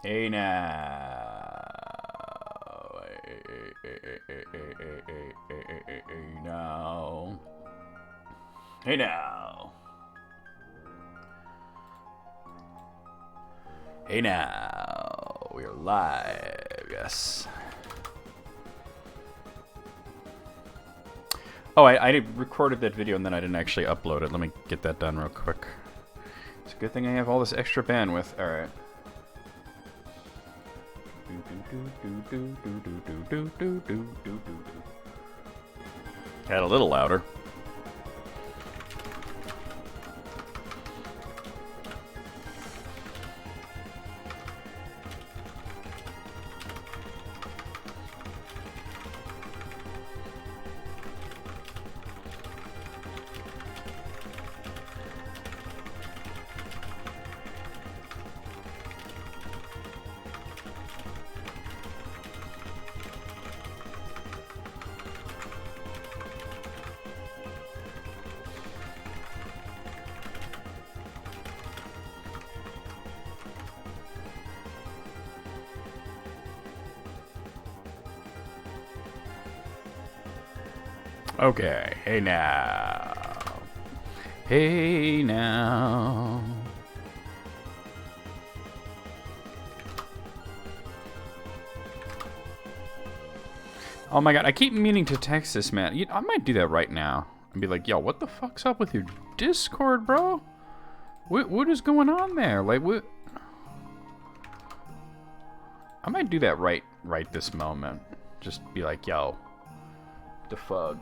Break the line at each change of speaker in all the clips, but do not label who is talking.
Hey now. Hey now. Hey now. Hey now. We are live. Yes. Oh, I recorded that video and then I didn't actually upload it. Let me get that done real quick. It's a good thing I have all this extra bandwidth. All right. Had a little louder. Okay, hey now. Hey now. Oh my god, I keep meaning to text this man. I might do that right now. And be like, yo, what the fuck's up with your Discord, bro? What is going on there? Like, what? I might do that right this moment. Just be like, yo, the fug.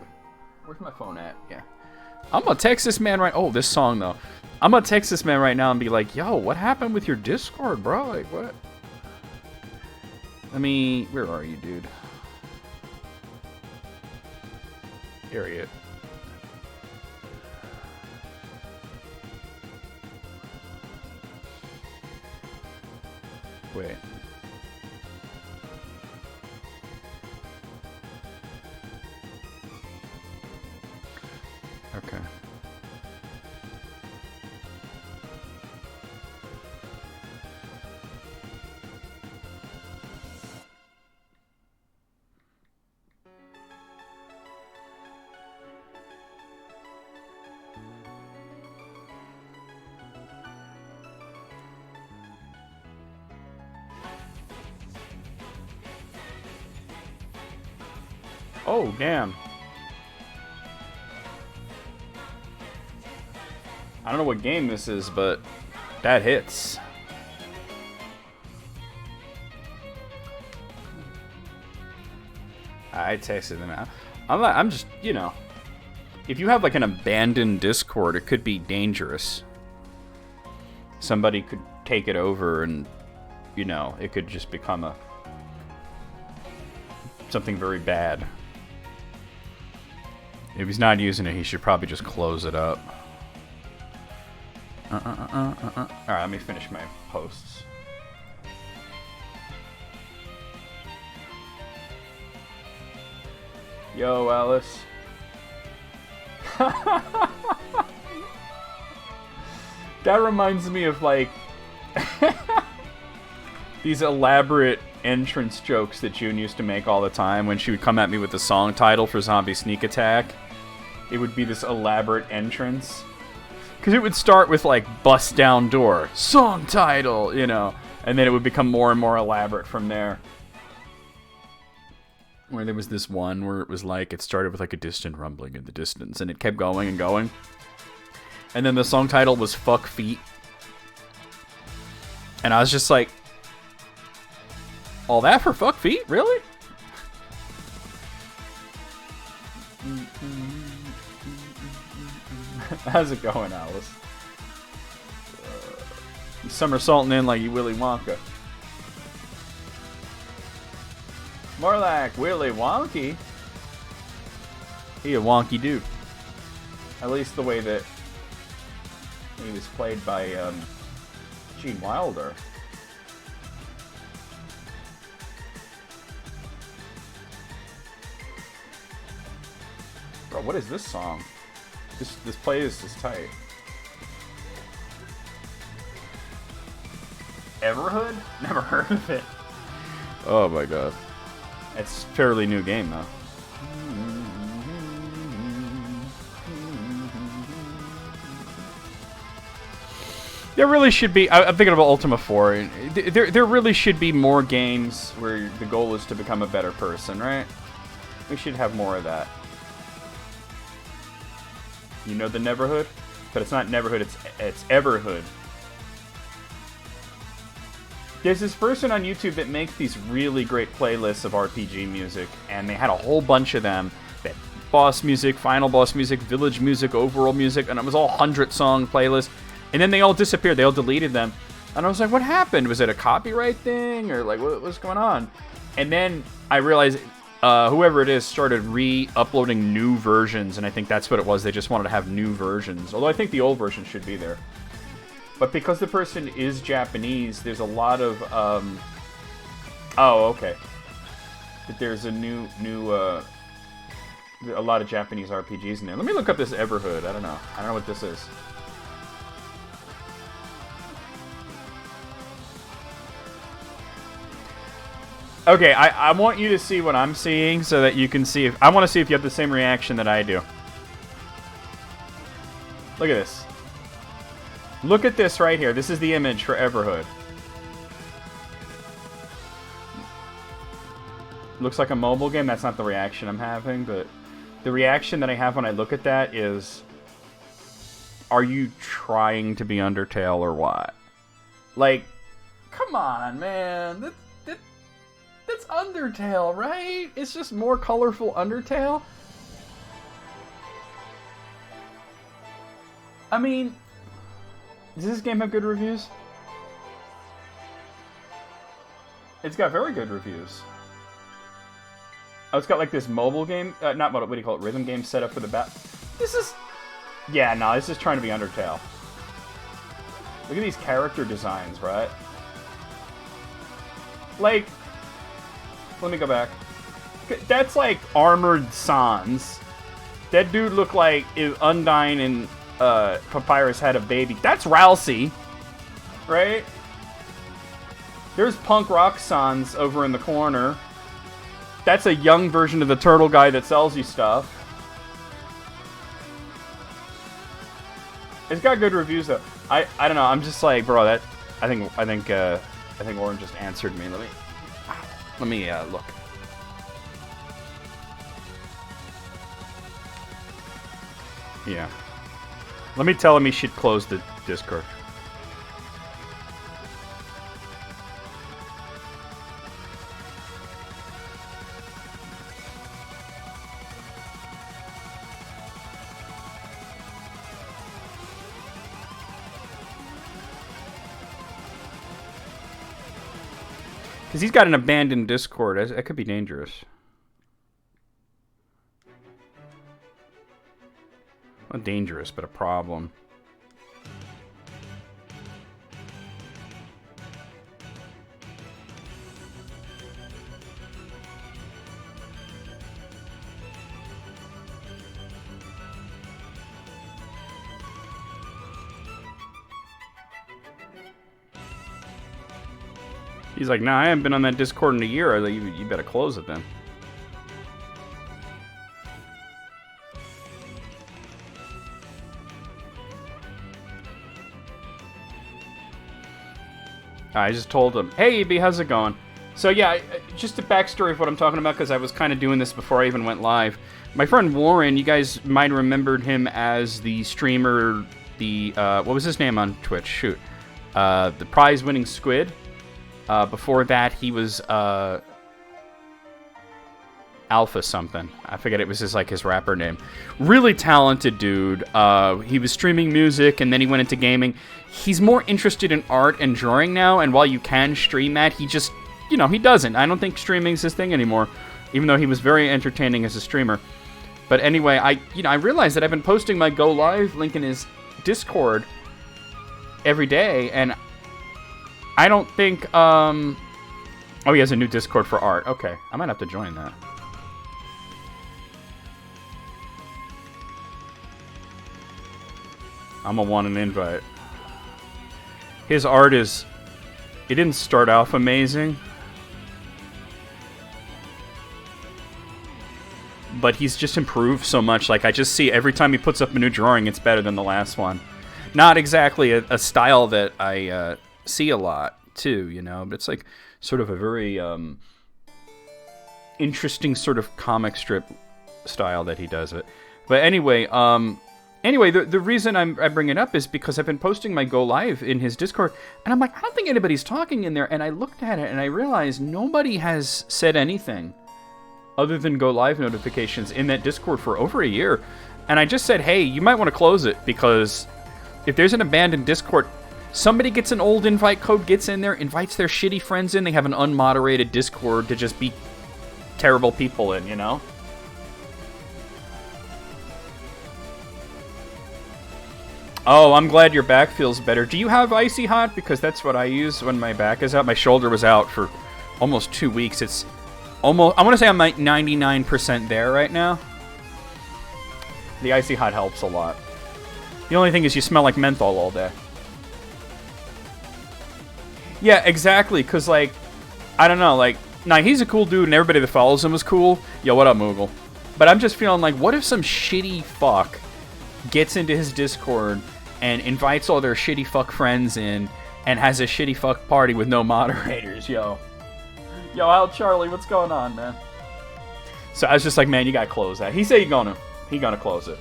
Where's my phone at? Yeah. I'm gonna text this man right... Oh, this song, though. I'm gonna text this man right now and be like, yo, what happened with your Discord, bro? Like, what? Let me... Where are you, dude? Here he is. Wait. Okay. Oh, damn. I don't know what game this is, but that hits. I texted them out. I'm just, you know, if you have like an abandoned Discord, it could be dangerous. Somebody could take it over and, you know, it could just become something very bad. If he's not using it, he should probably just close it up. Alright, let me finish my posts. Yo, Alice. That reminds me of, like, these elaborate entrance jokes that June used to make all the time when she would come at me with the song title for Zombie Sneak Attack. It would be this elaborate entrance. Because it would start with, like, bust down door, song title, you know, and then it would become more and more elaborate from there. Where there was this one where it was like, it started with like a distant rumbling in the distance, and it kept going and going. And then the song title was Fuck Feet. And I was just like, all that for Fuck Feet? Really? How's it going, Alice? Somersaulting in like you Willy Wonka. More like Willy Wonky. He a wonky dude. At least the way that he was played by Gene Wilder. Bro, what is this song? This playlist is tight. Everhood? Never heard of it. Oh my god. It's a fairly new game, though. There really should be... I'm thinking about Ultima 4. There really should be more games where the goal is to become a better person, right? We should have more of that. You know the Neverhood? But it's not Neverhood, it's Everhood. There's this person on YouTube that makes these really great playlists of RPG music, and they had a whole bunch of them. They had boss music, final boss music, village music, overall music, and it was all 100-song playlists. And then they all disappeared. They all deleted them. And I was like, what happened? Was it a copyright thing? Or like, what's going on? And then I realized whoever it is started re-uploading new versions, and I think that's what it was. They just wanted to have new versions. Although I think the old version should be there. But because the person is Japanese, there's a lot of... oh, okay. But there's a a lot of Japanese RPGs in there. Let me look up this Everhood. I don't know what this is. Okay, I want you to see what I'm seeing so that you can see if... I want to see if you have the same reaction that I do. Look at this. Look at this right here. This is the image for Everhood. Looks like a mobile game. That's not the reaction I'm having, but the reaction that I have when I look at that is... Are you trying to be Undertale or what? Like, come on, man. That's Undertale, right? It's just more colorful Undertale. I mean, does this game have good reviews? It's got very good reviews. Oh, it's got like this mobile game, not what do you call it, rhythm game set up for the bat. This is, yeah, no, this is trying to be Undertale. Look at these character designs, right? Like, let me go back. That's like Armored Sans. That dude looked like if Undyne and Papyrus had a baby. That's Rousey, right? There's Punk Rock Sans over in the corner. That's a young version of the turtle guy that sells you stuff. It's got good reviews though. I don't know. I'm just like, bro. That I think Warren just answered me. Let me look. Yeah. Let me tell him he should close the Discord. Because he's got an abandoned Discord. That could be dangerous. Not dangerous, but a problem. He's like, nah, I haven't been on that Discord in a year. I was like, you better close it then. I just told him, hey, EB, how's it going? So yeah, just a backstory of what I'm talking about, because I was kind of doing this before I even went live. My friend Warren, you guys might have remembered him as the streamer, what was his name on Twitch? Shoot. The prize-winning squid. Before that, he was Alpha something. I forget, it was his rapper name. Really talented dude. He was streaming music, and then he went into gaming. He's more interested in art and drawing now, and while you can stream that, he just, he doesn't. I don't think streaming's his thing anymore, even though he was very entertaining as a streamer. But anyway, I realized that I've been posting my Go Live link in his Discord every day, and I don't think, oh, he has a new Discord for art. Okay, I might have to join that. I'm gonna want an invite. His art is It didn't start off amazing, but he's just improved so much. Like, I just see every time he puts up a new drawing, it's better than the last one. Not exactly a style that I see a lot, too, you know, but it's like sort of a very interesting sort of comic strip style that he does it. But anyway, the reason I bring it up is because I've been posting my Go Live in his Discord, and I'm like, I don't think anybody's talking in there, and I looked at it, and I realized nobody has said anything other than Go Live notifications in that Discord for over a year. And I just said, hey, you might want to close it, because if there's an abandoned Discord, somebody gets an old invite code, gets in there, invites their shitty friends in, they have an unmoderated Discord to just be terrible people in, you know? Oh, I'm glad your back feels better. Do you have Icy Hot? Because that's what I use when my back is out. My shoulder was out for almost 2 weeks. It's almost, I want to say I'm like 99% there right now. The Icy Hot helps a lot. The only thing is you smell like menthol all day. Yeah, exactly, because, like, I don't know, like, nah, he's a cool dude and everybody that follows him is cool. Yo, what up, Moogle? But I'm just feeling like, what if some shitty fuck gets into his Discord and invites all their shitty fuck friends in and has a shitty fuck party with no moderators, yo. Yo, Al Charlie, what's going on, man? So I was just like, man, you gotta close that. He said he gonna close it.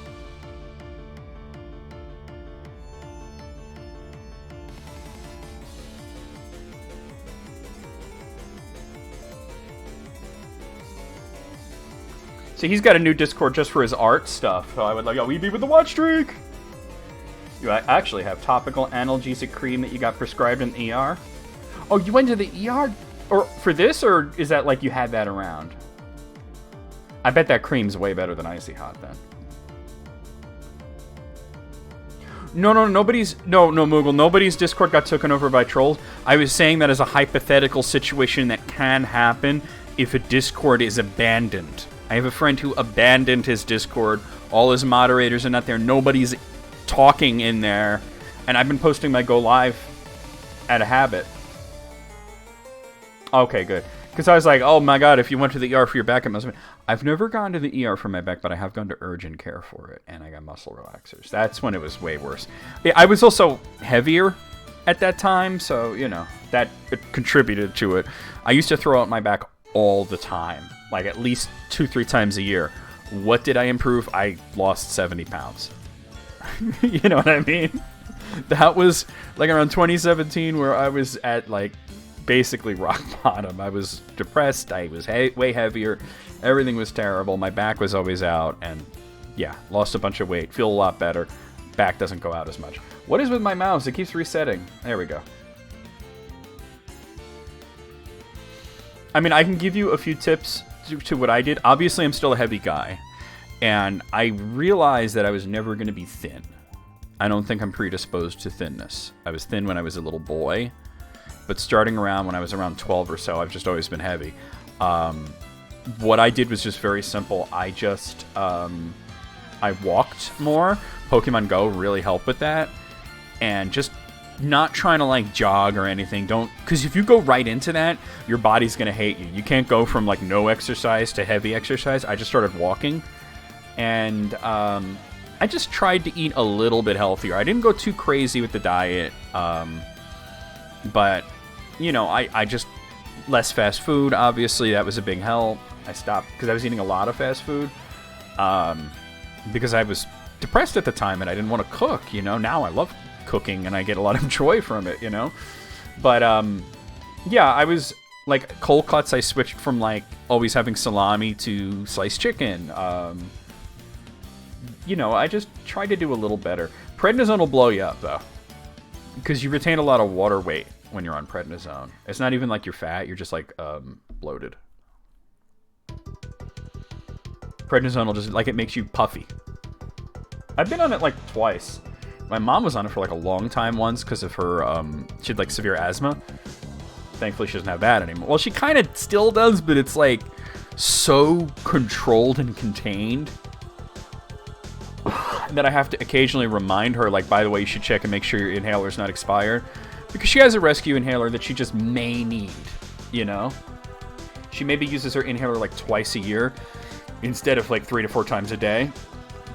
So he's got a new Discord just for his art stuff. So I would like, yo, we be with the watch streak. You actually have topical analgesic cream that you got prescribed in the ER. Oh, you went to the ER or for this, or is that like you had that around? I bet that cream's way better than Icy Hot then. No, Moogle. Nobody's Discord got taken over by trolls. I was saying that as a hypothetical situation that can happen if a Discord is abandoned. I have a friend who abandoned his Discord. All his moderators are not there. Nobody's talking in there. And I've been posting my Go Live out of habit. Okay, good. Because I was like, oh my god, if you went to the ER for your back, it must have been... I've never gone to the ER for my back, but I have gone to urgent care for it. And I got muscle relaxers. That's when it was way worse. I was also heavier at that time, so, you know, that contributed to it. I used to throw out my back all the time. Like at least 2-3 times a year. What did I improve? I lost 70 pounds. You know what I mean? That was like around 2017 where I was at like basically rock bottom. I was depressed. I was way heavier. Everything was terrible. My back was always out. And yeah, lost a bunch of weight. Feel a lot better. Back doesn't go out as much. What is with my mouse? It keeps resetting. There we go. I mean, I can give you a few tips to what I did. Obviously, I'm still a heavy guy. And I realized that I was never going to be thin. I don't think I'm predisposed to thinness. I was thin when I was a little boy. But starting around when I was around 12 or so, I've just always been heavy. What I did was just very simple. I just, I walked more. Pokemon Go really helped with that. And just not trying to like jog or anything. Because if you go right into that, your body's going to hate you. You can't go from like no exercise to heavy exercise. I just started walking. And I just tried to eat a little bit healthier. I didn't go too crazy with the diet. But, you know, I just... Less fast food, obviously. That was a big help. I stopped because I was eating a lot of fast food. Because I was depressed at the time and I didn't want to cook, you know. Now I love cooking and I get a lot of joy from it, you know. But, yeah, I was... Like, cold cuts, I switched from, like, always having salami to sliced chicken. You know, I just tried to do a little better. Prednisone will blow you up, though. Because you retain a lot of water weight when you're on prednisone. It's not even like you're fat, you're just, like, bloated. Prednisone will just, like, it makes you puffy. I've been on it, like, twice. My mom was on it for, like, a long time once because of her, she had, like, severe asthma. Thankfully, she doesn't have that anymore. Well, she kind of still does, but it's, like, so controlled and contained that I have to occasionally remind her, like, by the way, you should check and make sure your inhaler's not expired. Because she has a rescue inhaler that she just may need, you know? She maybe uses her inhaler like twice a year instead of like 3 to 4 times a day.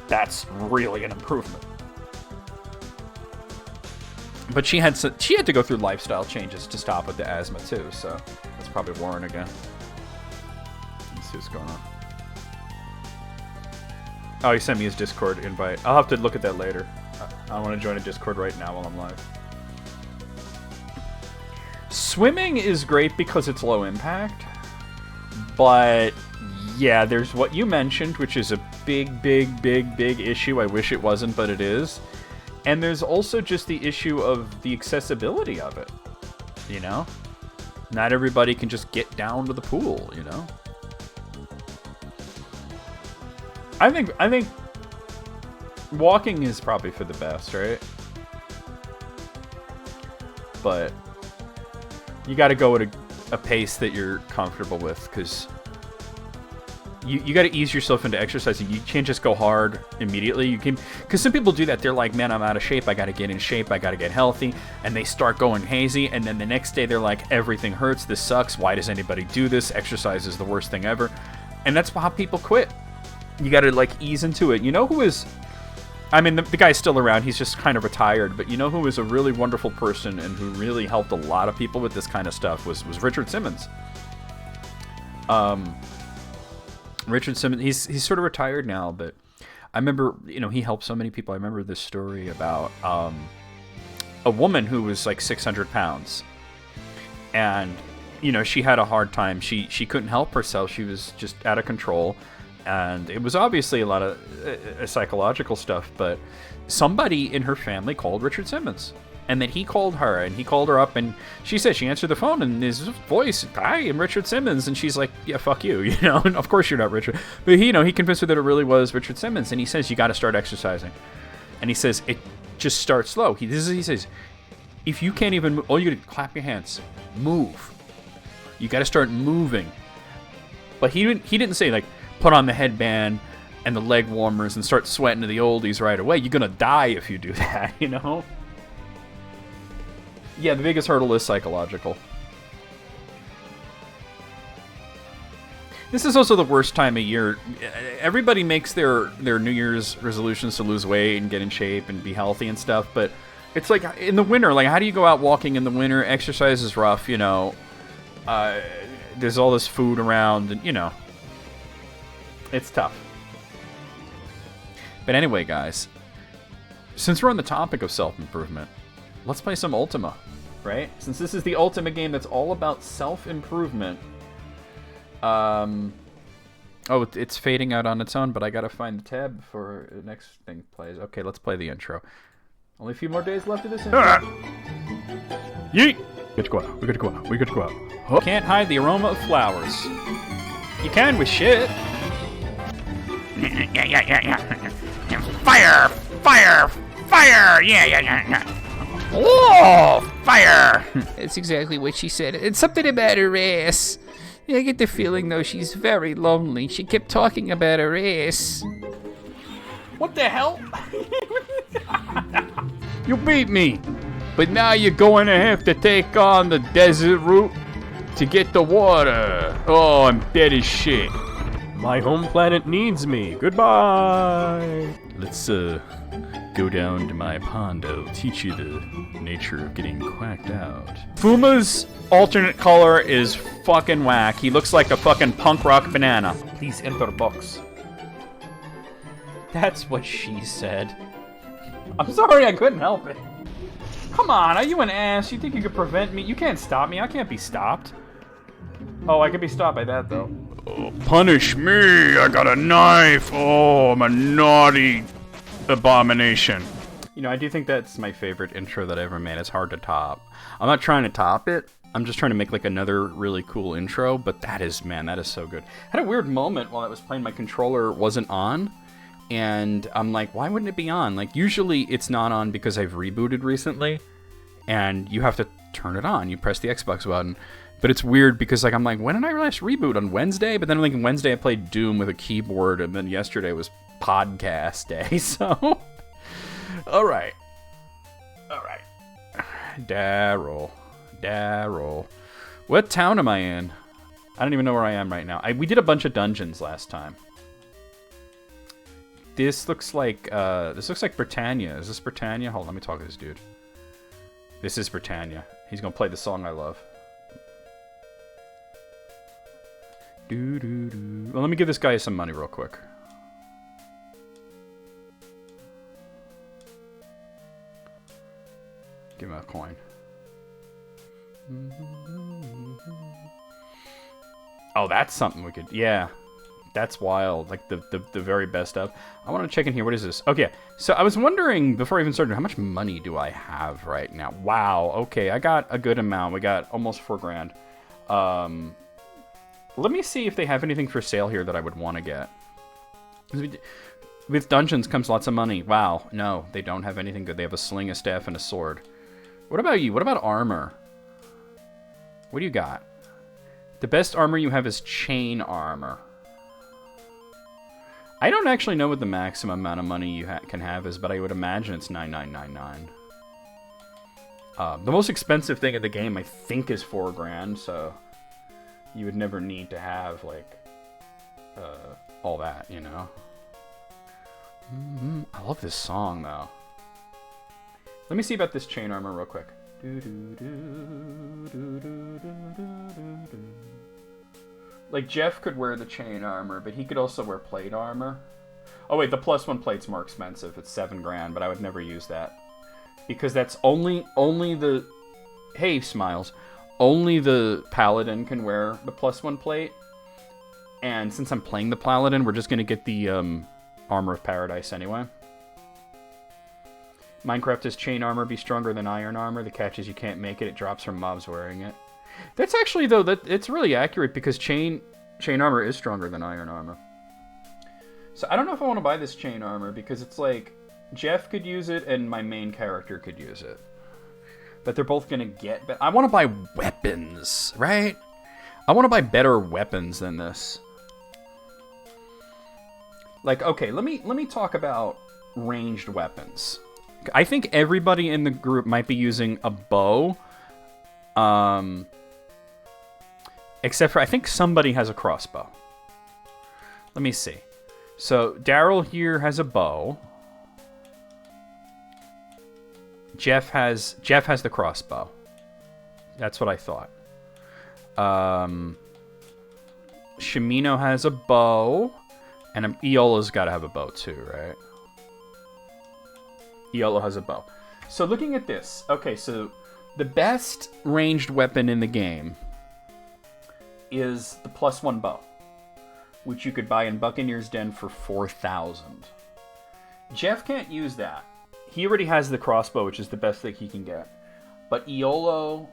That's really an improvement. But she had to go through lifestyle changes to stop with the asthma too, so that's probably Warren again. Let's see what's going on. Oh, he sent me his Discord invite. I'll have to look at that later. I want to join a Discord right now while I'm live. Swimming is great because it's low impact, but yeah, there's what you mentioned, which is a big issue. I wish it wasn't, but it is. And there's also just the issue of the accessibility of it, you know? Not everybody can just get down to the pool, you know? I think walking is probably for the best, right? But you got to go at a pace that you're comfortable with, because you got to ease yourself into exercising. You can't just go hard immediately. You can, because some people do that. They're like, man, I'm out of shape. I got to get in shape. I got to get healthy. And they start going hazy. And then the next day they're like, everything hurts. This sucks. Why does anybody do this? Exercise is the worst thing ever. And that's how people quit. You got to like ease into it. You know who is, I mean, the guy's still around. He's just kind of retired. But you know who is a really wonderful person and who really helped a lot of people with this kind of stuff was Richard Simmons. Richard Simmons, he's sort of retired now, but I remember, you know, he helped so many people. I remember this story about a woman who was like 600 pounds. And, you know, she had a hard time. She couldn't help herself. She was just out of control. And it was obviously a lot of psychological stuff, but somebody in her family called Richard Simmons. And then he called her, and he called her up, and she said, she answered the phone, and his voice, hi, I'm Richard Simmons. And she's like, yeah, fuck you, you know, and of course you're not Richard. But he, you know, he convinced her that it really was Richard Simmons, and he says, you got to start exercising. And he says, it just starts slow. He says, if you can't even move, all you got to clap your hands, move. You got to start moving. But he didn't say, like, put on the headband and the leg warmers and start sweating to the oldies right away. You're going to die if you do that, you know? Yeah, the biggest hurdle is psychological. This is also the worst time of year. Everybody makes their New Year's resolutions to lose weight and get in shape and be healthy and stuff, but it's like in the winter, like how do you go out walking in the winter? Exercise is rough, you know. There's all this food around, and you know, it's tough. But anyway, guys, since we're on the topic of self-improvement, let's play some Ultima, right? Since this is the Ultima game that's all about self-improvement. Oh, it's fading out on its own, but I gotta find the tab before the next thing plays. Okay, let's play the intro. Only a few more days left of this intro. Yeet! We got to go out. We got to go out. We got to go out. Oh. Can't hide the aroma of flowers. You can with shit.
Yeah. Fire! Fire! Fire! Yeah. Oh, fire!
That's exactly what she said. It's something about her ass. I get the feeling, though, she's very lonely. She kept talking about her ass.
What the hell? You beat me. But now you're going to have to take on the desert route to get the water. Oh, I'm dead as shit. My home planet needs me. Goodbye. Let's, go down to my pond. I'll teach you the nature of getting quacked out. Fuma's alternate color is fucking whack. He looks like a fucking punk rock banana. Please enter box. That's what she said. I'm sorry, I couldn't help it. Come on, are you an ass? You think you could prevent me? You can't stop me. I can't be stopped. Oh, I could be stopped by that, though. Oh, punish me! I got a knife! Oh, I'm a naughty abomination. You know, I do think that's my favorite intro that I ever made. It's hard to top. I'm not trying to top it. I'm just trying to make, like, another really cool intro, but that is, man, that is so good. I had a weird moment while I was playing. My controller wasn't on. And I'm like, why wouldn't it be on? Like, usually it's not on because I've rebooted recently, and you have to turn it on. You press the Xbox button. But it's weird because, like, I'm like, when did I last reboot? On Wednesday? But then, like, Wednesday I played Doom with a keyboard, and then yesterday was podcast day, so... Alright. Daryl. Daryl. What town am I in? I don't even know where I am right now. We did a bunch of dungeons last time. This looks like Britannia. Is this Britannia? Hold on, let me talk to this dude. This is Britannia. He's gonna play the song I love. Well, let me give this guy some money real quick. Give him a coin. Oh, that's something we could... Yeah. That's wild. Like, the very best of. I want to check in here. What is this? Okay. So, I was wondering, before I even started, how much money do I have right now? Wow. Okay, I got a good amount. We got almost $4,000. Let me see if they have anything for sale here that I would want to get. With dungeons comes lots of money. Wow. No, they don't have anything good. They have a sling, a staff, and a sword. What about you? What about armor? What do you got? The best armor you have is chain armor. I don't actually know what the maximum amount of money you can have is, but I would imagine it's 9,999. The most expensive thing in the game, I think, is $4,000, so you would never need to have, like, all that, you know? I love this song, though. Let me see about this chain armor real quick. Like, Jeff could wear the chain armor, but he could also wear plate armor. Oh, wait, the +1 plate's more expensive. It's $7,000, but I would never use that. Because that's only the... Hey, Smiles. Only the Paladin can wear the +1 plate. And since I'm playing the Paladin, we're just going to get the Armor of Paradise anyway. Minecraft does chain armor be stronger than iron armor? The catch is you can't make it. It drops from mobs wearing it. That's actually, though, it's really accurate because chain armor is stronger than iron armor. So I don't know if I want to buy this chain armor because it's like Jeff could use it and my main character could use it. But they're both going to get... I want to buy weapons, right? I want to buy better weapons than this. Like, okay, let me talk about ranged weapons. I think everybody in the group might be using a bow. Except for, I think somebody has a crossbow. Let me see. So, Daryl here has a bow. Jeff has the crossbow. That's what I thought. Shimino has a bow. And Iola's got to have a bow too, right? Iola has a bow. So looking at this, okay, so the best ranged weapon in the game is the +1 bow, which you could buy in Buccaneer's Den for 4,000. Jeff can't use that. He already has the crossbow, which is the best thing he can get. But Iolo,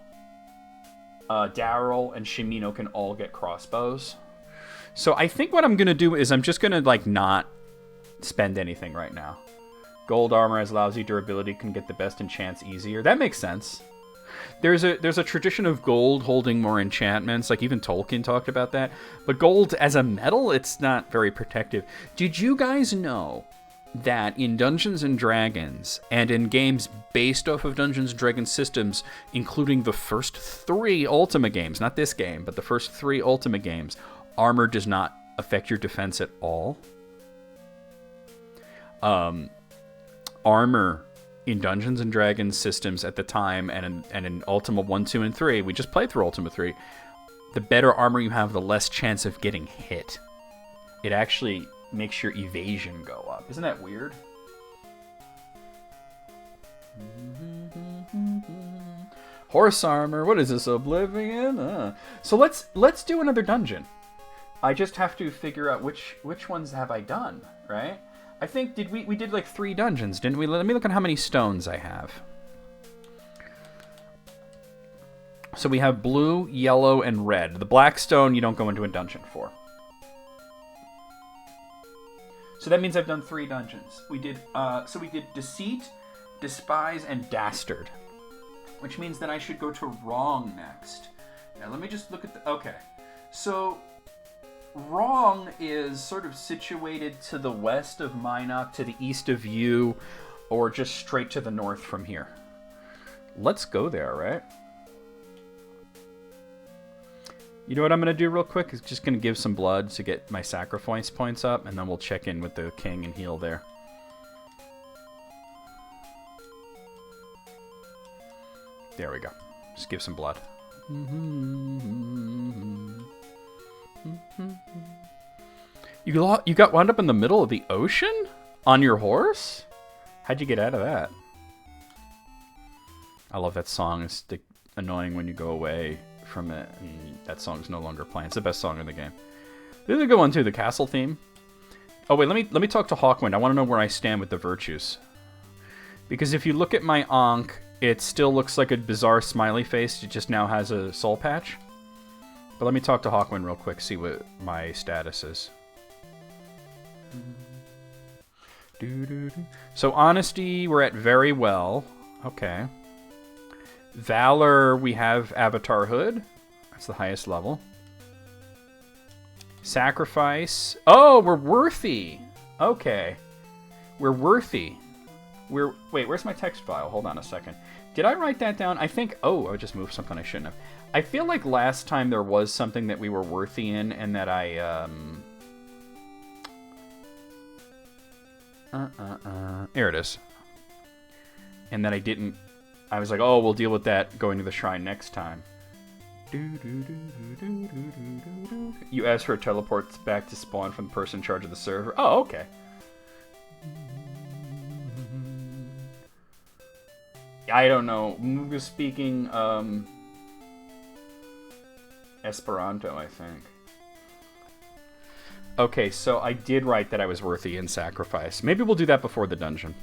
Daryl, and Shimino can all get crossbows. So I think what I'm going to do is I'm just going to, like, not spend anything right now. Gold armor has lousy durability, can get the best enchants easier. That makes sense. There's a tradition of gold holding more enchantments, like even Tolkien talked about that. But gold as a metal, it's not very protective. Did you guys know that in Dungeons & Dragons, and in games based off of Dungeons & Dragons systems, including the first 3 Ultima games, not this game, but the first 3 Ultima games, armor does not affect your defense at all? Armor in Dungeons & Dragons systems at the time, and in Ultima 1, 2, and 3, we just played through Ultima 3, the better armor you have, the less chance of getting hit. It actually makes your evasion go up. Isn't that weird? Horse armor. What is this, Oblivion? So let's do another dungeon. I just have to figure out which ones have I done, right? I think we did like 3 dungeons, didn't we? Let me look at how many stones I have. So we have blue, yellow, and red. The black stone you don't go into a dungeon for. So that means I've done 3 dungeons. We did Deceit, Despise, and Dastard. Which means that I should go to Wrong next. Now let me just look at the... Okay. So Wrong is sort of situated to the west of Minot, to the east of you, or just straight to the north from here. let's go there, right? You know what I'm going to do real quick? Is just going to give some blood to get my sacrifice points up, and then we'll check in with the king and heal there. There we go. Just give some blood. You got wound up in the middle of the ocean? On your horse? How'd you get out of that? I love that song. It's annoying when you go away from it and that song's no longer playing. It's the best song in the game. There's a good one too, the castle theme. Oh wait, let me talk to Hawkwind. I want to know where I stand with the virtues. Because if you look at my Ankh, it still looks like a bizarre smiley face. It just now has a soul patch. But let me talk to Hawkwind real quick, see what my status is. So honesty, we're at very well. Okay. Valor, we have Avatar Hood. That's the highest level. Sacrifice. Oh, we're worthy. Okay. We're worthy. Wait, where's my text file? Hold on a second. Did I write that down? I think... Oh, I just moved something I shouldn't have. I feel like last time there was something that we were worthy in and that I... Here it is. And that I didn't... I was like, oh, we'll deal with that going to the shrine next time. You asked for a teleport back to spawn from the person in charge of the server. Oh, okay. I don't know. Muga speaking Esperanto, I think. Okay, so I did write that I was worthy in sacrifice. Maybe we'll do that before the dungeon.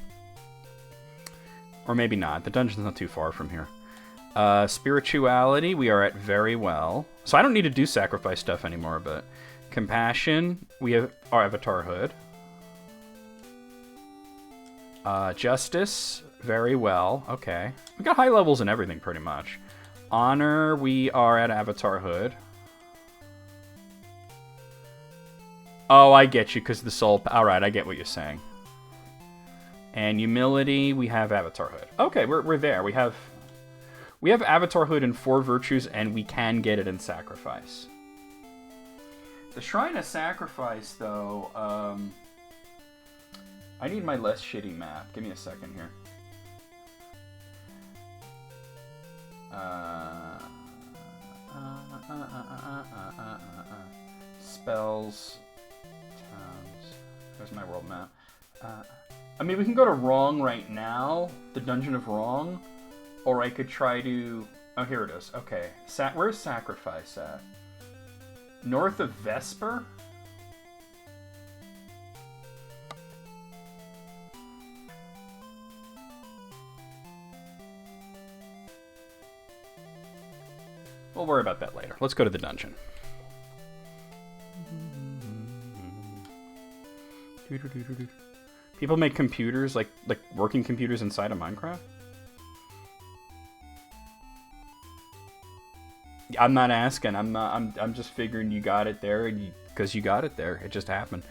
Or maybe not. The dungeon's not too far from here. Spirituality, we are at very well. So I don't need to do sacrifice stuff anymore, but... Compassion, we have our Avatar Hood. Justice, very well. Okay. We got high levels in everything, pretty much. Honor, we are at Avatar Hood. Oh, I get you, because the soul... Alright, I get what you're saying. And humility, we have Avatar Hood. Okay, we're there. We have Avatar Hood in 4 virtues, and we can get it in sacrifice. The Shrine of Sacrifice, though, I need my less shitty map. Give me a second here. Spells. Towns. There's my world map. I mean, we can go to Wrong right now, the Dungeon of Wrong, or I could try to... Oh, here it is. Okay. Where's Sacrifice at? North of Vesper? We'll worry about that later. Let's go to the dungeon. People make computers, like working computers inside of Minecraft? I'm not asking. I'm just figuring you got it there because you got it there. It just happened.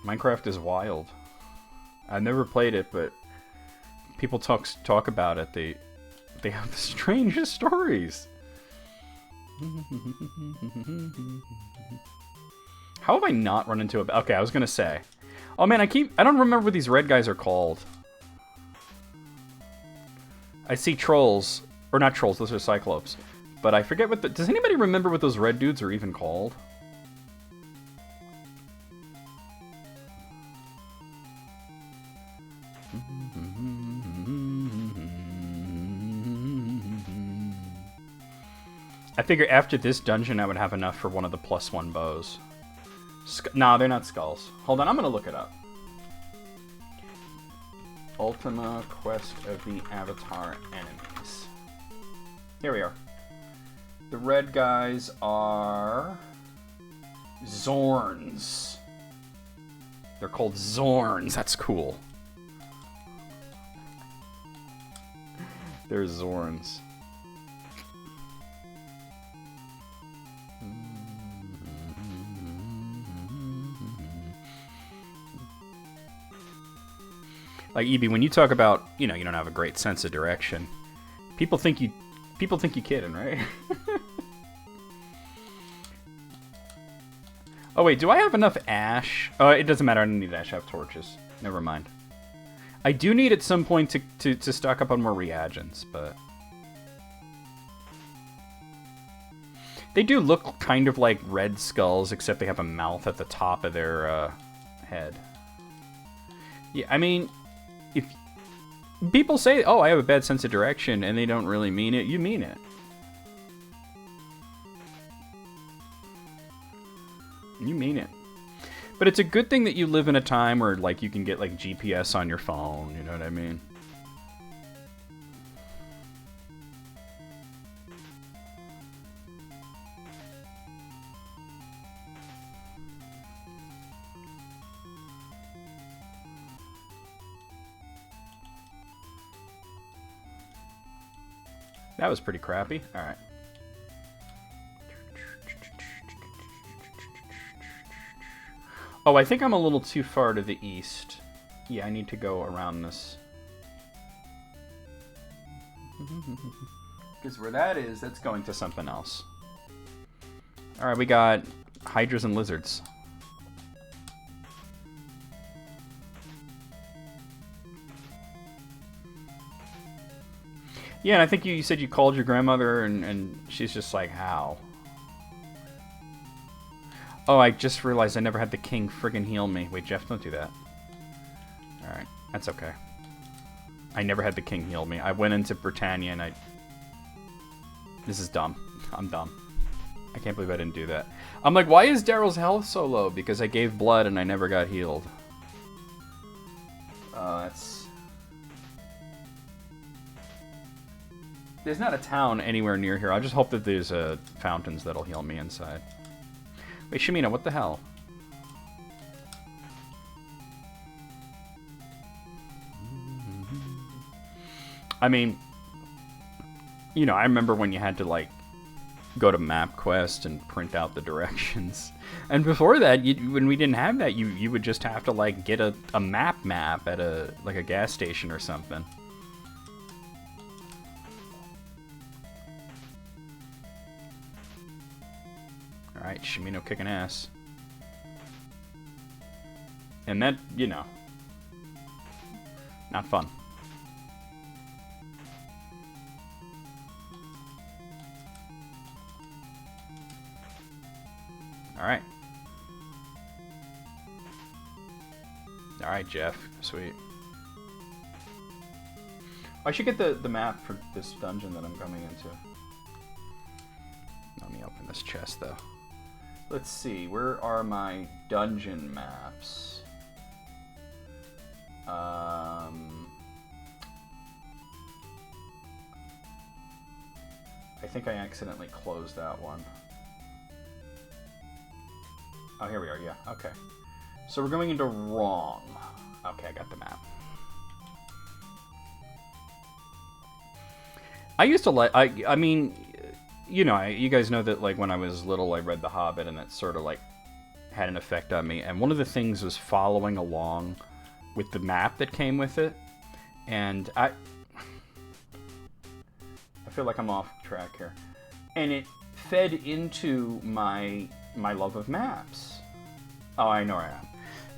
Minecraft is wild. I've never played it, but people talk about it. They have the strangest stories. How have I not run into a... Okay, I was gonna say. Oh man, I don't remember what these red guys are called. I see trolls. Or not trolls, those are cyclopes. But I forget what the... Does anybody remember what those red dudes are even called? I figure after this dungeon I would have enough for one of the +1 bows. Nah, they're not skulls. Hold on, I'm gonna look it up. Ultima Quest of the Avatar Enemies. Here we are. The red guys are... Zorns. They're called Zorns. That's cool. They're Zorns. Like, EB, when you talk about, you know, you don't have a great sense of direction, People think you kidding, right? Oh wait, do I have enough ash? Oh, it doesn't matter. I don't need ash. I have torches. Never mind. I do need at some point to stock up on more reagents, but they do look kind of like red skulls, except they have a mouth at the top of their head. Yeah, I mean, if people say, "Oh, I have a bad sense of direction," and they don't really mean it, you mean it. You mean it. But it's a good thing that you live in a time where, like, you can get, like, GPS on your phone, you know what I mean? That was pretty crappy. Alright. Oh, I think I'm a little too far to the east. Yeah, I need to go around this. Because where that is, that's going to something else. Alright, we got hydras and lizards. Yeah, and I think you said you called your grandmother, and she's just like, how? Oh, I just realized I never had the king friggin' heal me. Wait, Jeff, don't do that. Alright, that's okay. I never had the king heal me. I went into Britannia and This is dumb. I'm dumb. I can't believe I didn't do that. I'm like, why is Daryl's health so low? Because I gave blood and I never got healed. That's... There's not a town anywhere near here. I just hope that there's fountains that'll heal me inside. Wait, Shamina, what the hell? I mean, you know, I remember when you had to, like, go to MapQuest and print out the directions. And before that, when we didn't have that, you would just have to, like, get a map at a gas station or something. Alright, Shimino kicking ass. And that, you know, not fun. Alright. Alright, Jeff. Sweet. I should get the map for this dungeon that I'm coming into. Let me open this chest, though. Let's see, where are my dungeon maps? I think I accidentally closed that one. Oh, here we are, yeah, okay. So we're going into wrong. Okay, I got the map. I used to like, I mean, you know, you guys know that, like, when I was little, I read The Hobbit, and that sort of, like, had an effect on me. And one of the things was following along with the map that came with it. And I feel like I'm off track here. And it fed into my love of maps. Oh, I know where I am.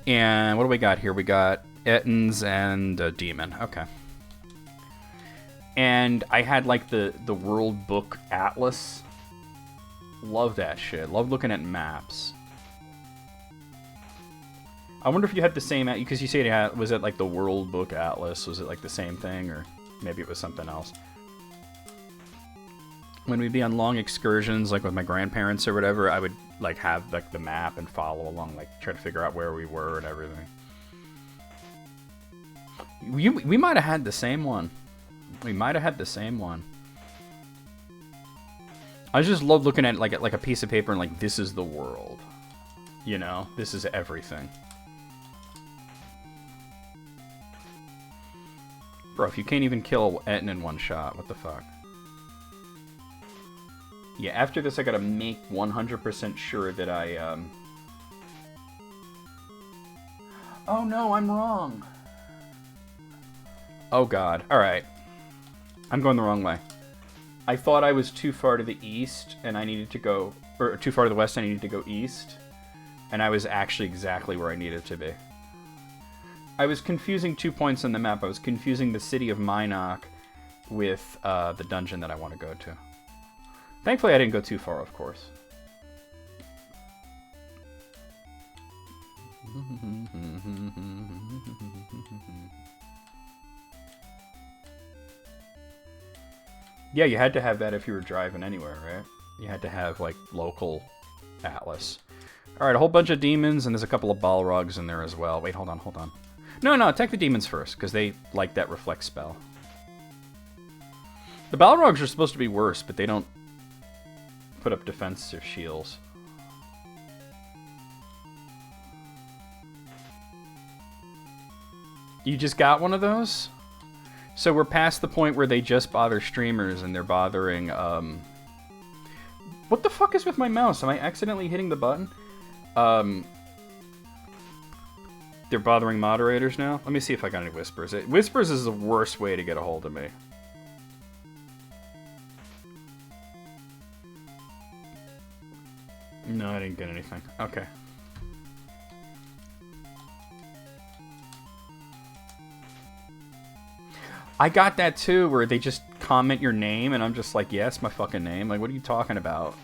And what do we got here? We got Ettins and a demon. Okay. And I had, like, the World Book Atlas. Love that shit. Love looking at maps. I wonder if you had the same... Because you said, was it, like, the World Book Atlas? Was it, like, the same thing? Or maybe it was something else. When we'd be on long excursions, like, with my grandparents or whatever, I would, like, have, like, the map and follow along, like, try to figure out where we were and everything. We might have had the same one. We might have had the same one. I just love looking at like a piece of paper and like, this is the world. You know? This is everything. Bro, if you can't even kill Etten in one shot, what the fuck? Yeah, after this I gotta make 100% sure that I, Oh no, I'm wrong! Oh god, alright. I'm going the wrong way. I thought I was too far to the east, and I needed to go... Or too far to the west, I needed to go east. And I was actually exactly where I needed to be. I was confusing 2 points on the map. I was confusing the city of Minok with the dungeon that I want to go to. Thankfully, I didn't go too far, of course. Yeah, you had to have that if you were driving anywhere, right? You had to have, like, local atlas. Alright, a whole bunch of demons, and there's a couple of Balrogs in there as well. Wait, hold on, hold on. No, attack the demons first, because they like that reflect spell. The Balrogs are supposed to be worse, but they don't put up defensive shields. You just got one of those? So we're past the point where they just bother streamers and they're bothering, What the fuck is with my mouse? Am I accidentally hitting the button? They're bothering moderators now? Let me see if I got any whispers. Whispers is the worst way to get a hold of me. No, I didn't get anything. Okay. I got that too, where they just comment your name, and I'm just like, yeah, it's my fucking name. Like, what are you talking about?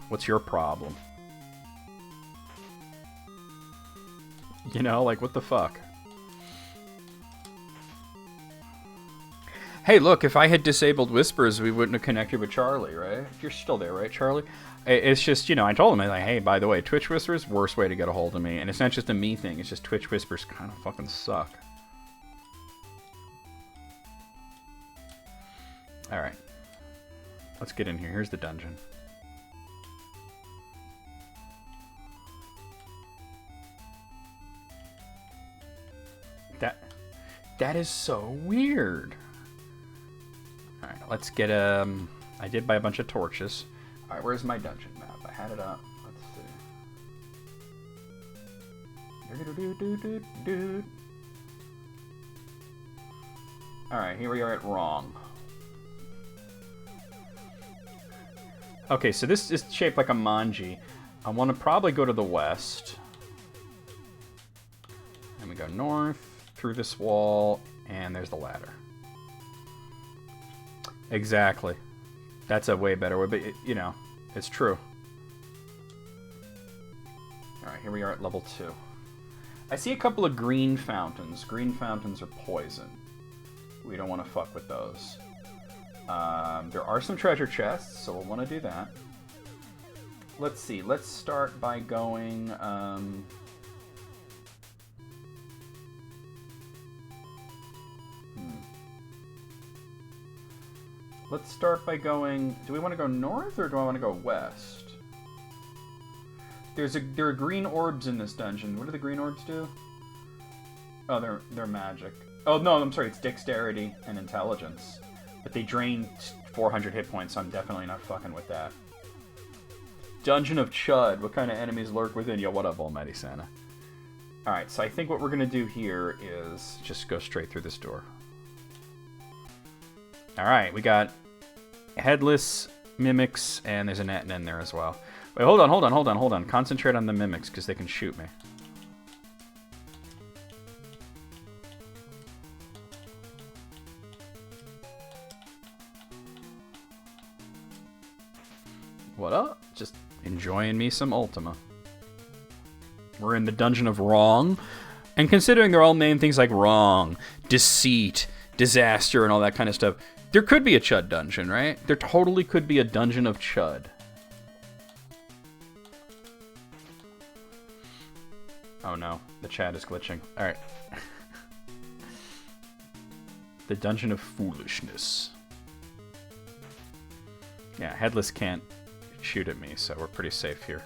What's your problem? You know, like, what the fuck? Hey, look, if I had disabled whispers, we wouldn't have connected with Charlie, right? You're still there, right, Charlie? It's just, you know, I told him, I'm like, hey, by the way, Twitch whispers, worst way to get a hold of me. And it's not just a me thing, it's just Twitch whispers kind of fucking suck. Alright. Let's get in here. Here's the dungeon. That is so weird. Alright, let's get, I did buy a bunch of torches. Alright, where's my dungeon map? I had it up. Let's see. Alright, here we are at wrong. Okay, so this is shaped like a manji. I want to probably go to the west. And we go north, through this wall, and there's the ladder. Exactly. That's a way better way, but, you know, it's true. Alright, here we are at level 2. I see a couple of green fountains. Green fountains are poison. We don't want to fuck with those. There are some treasure chests, so we'll want to do that. Let's see. Let's start by going... Let's start by going... Do we want to go north, or do I want to go west? There are green orbs in this dungeon. What do the green orbs do? Oh, they're magic. Oh, no, I'm sorry. It's dexterity and intelligence. But they drain 400 hit points, so I'm definitely not fucking with that. Dungeon of Chud. What kind of enemies lurk within? Yo, what up, Almighty Santa? Alright, so I think what we're going to do here is just go straight through this door. Alright, we got headless mimics, and there's an Etna in there as well. Wait, hold on. Concentrate on the mimics, because they can shoot me. What up? Just enjoying me some Ultima. We're in the Dungeon of Wrong. And considering they're all named things like Wrong, Deceit, Disaster, and all that kind of stuff, there could be a Chud dungeon, right? There totally could be a Dungeon of Chud. Oh no, the chat is glitching. Alright. The Dungeon of Foolishness. Yeah, Headless can't shoot at me, so we're pretty safe here.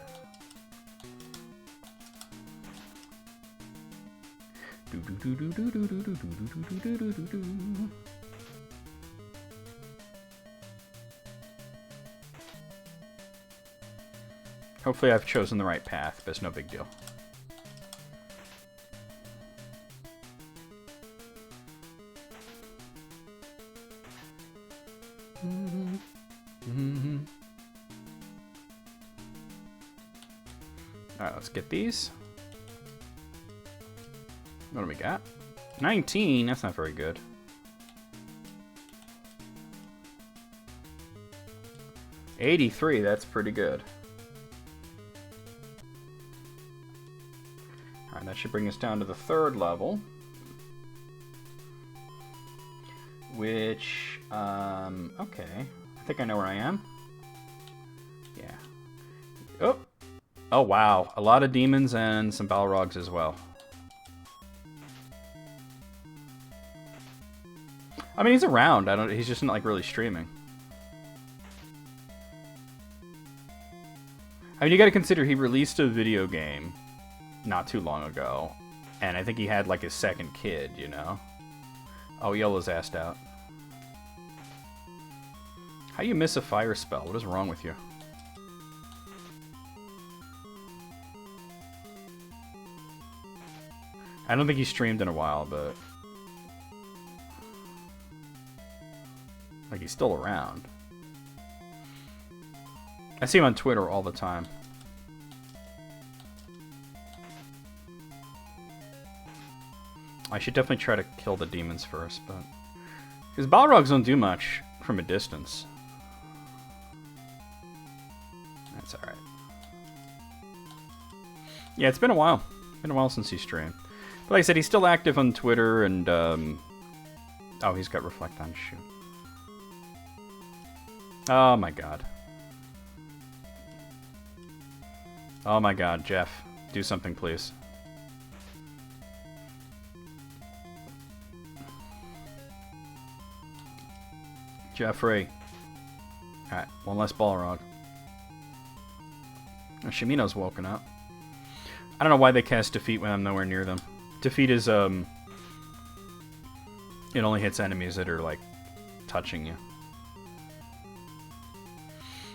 Hopefully I've chosen the right path, but it's no big deal. Alright, let's get these. What do we got? 19, that's not very good. $83, that's pretty good. Alright, that should bring us down to the 3rd level. Which, okay. I think I know where I am. Yeah. Oh! Oh, wow. A lot of demons and some Balrogs as well. I mean, he's around. He's just not, like, really streaming. I mean, you gotta consider he released a video game not too long ago. And I think he had, like, his 2nd kid, you know? Oh, Yellow's assed out. How do you miss a fire spell? What is wrong with you? I don't think he streamed in a while, but... like, he's still around. I see him on Twitter all the time. I should definitely try to kill the demons first, but... because Balrogs don't do much from a distance. That's alright. Yeah, it's been a while. Been a while since he streamed. But like I said, he's still active on Twitter, and, oh, he's got Reflect on. Shoot. Oh, my God. Oh, my God, Jeff. Do something, please. Jeffrey. Alright, one less Balrog. Oh, Shimino's woken up. I don't know why they cast Defeat when I'm nowhere near them. Defeat is, it only hits enemies that are, like, touching you.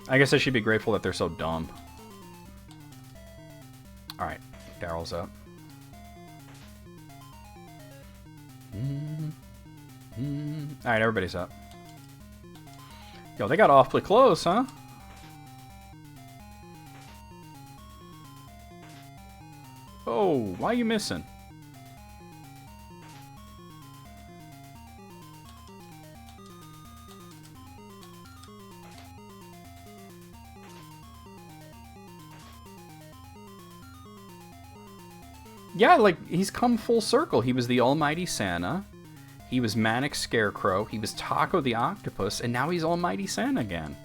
I guess I should be grateful that they're so dumb. Alright, Daryl's up. Alright, everybody's up. Yo, they got awfully close, huh? Oh, why are you missing? Yeah, like, he's come full circle. He was the Almighty Santa. He was Manic Scarecrow. He was Taco the Octopus. And now he's Almighty Santa again.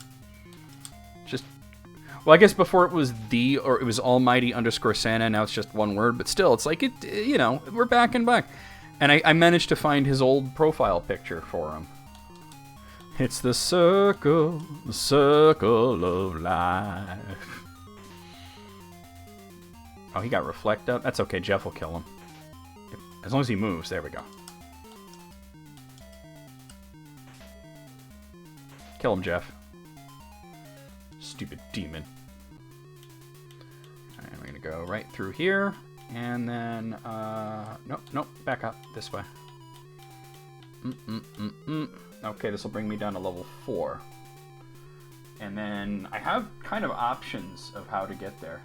Just... well, I guess before it was or it was Almighty _ Santa. Now it's just one word. But still, it's like, you know, we're back and back. And I managed to find his old profile picture for him. It's the circle of life. Oh, he got Reflect up? That's okay, Jeff will kill him. As long as he moves, there we go. Kill him, Jeff. Stupid demon. Alright, we're gonna go right through here. And then, nope, back up, this way. Okay, this will bring me down to level 4. And then, I have kind of options of how to get there.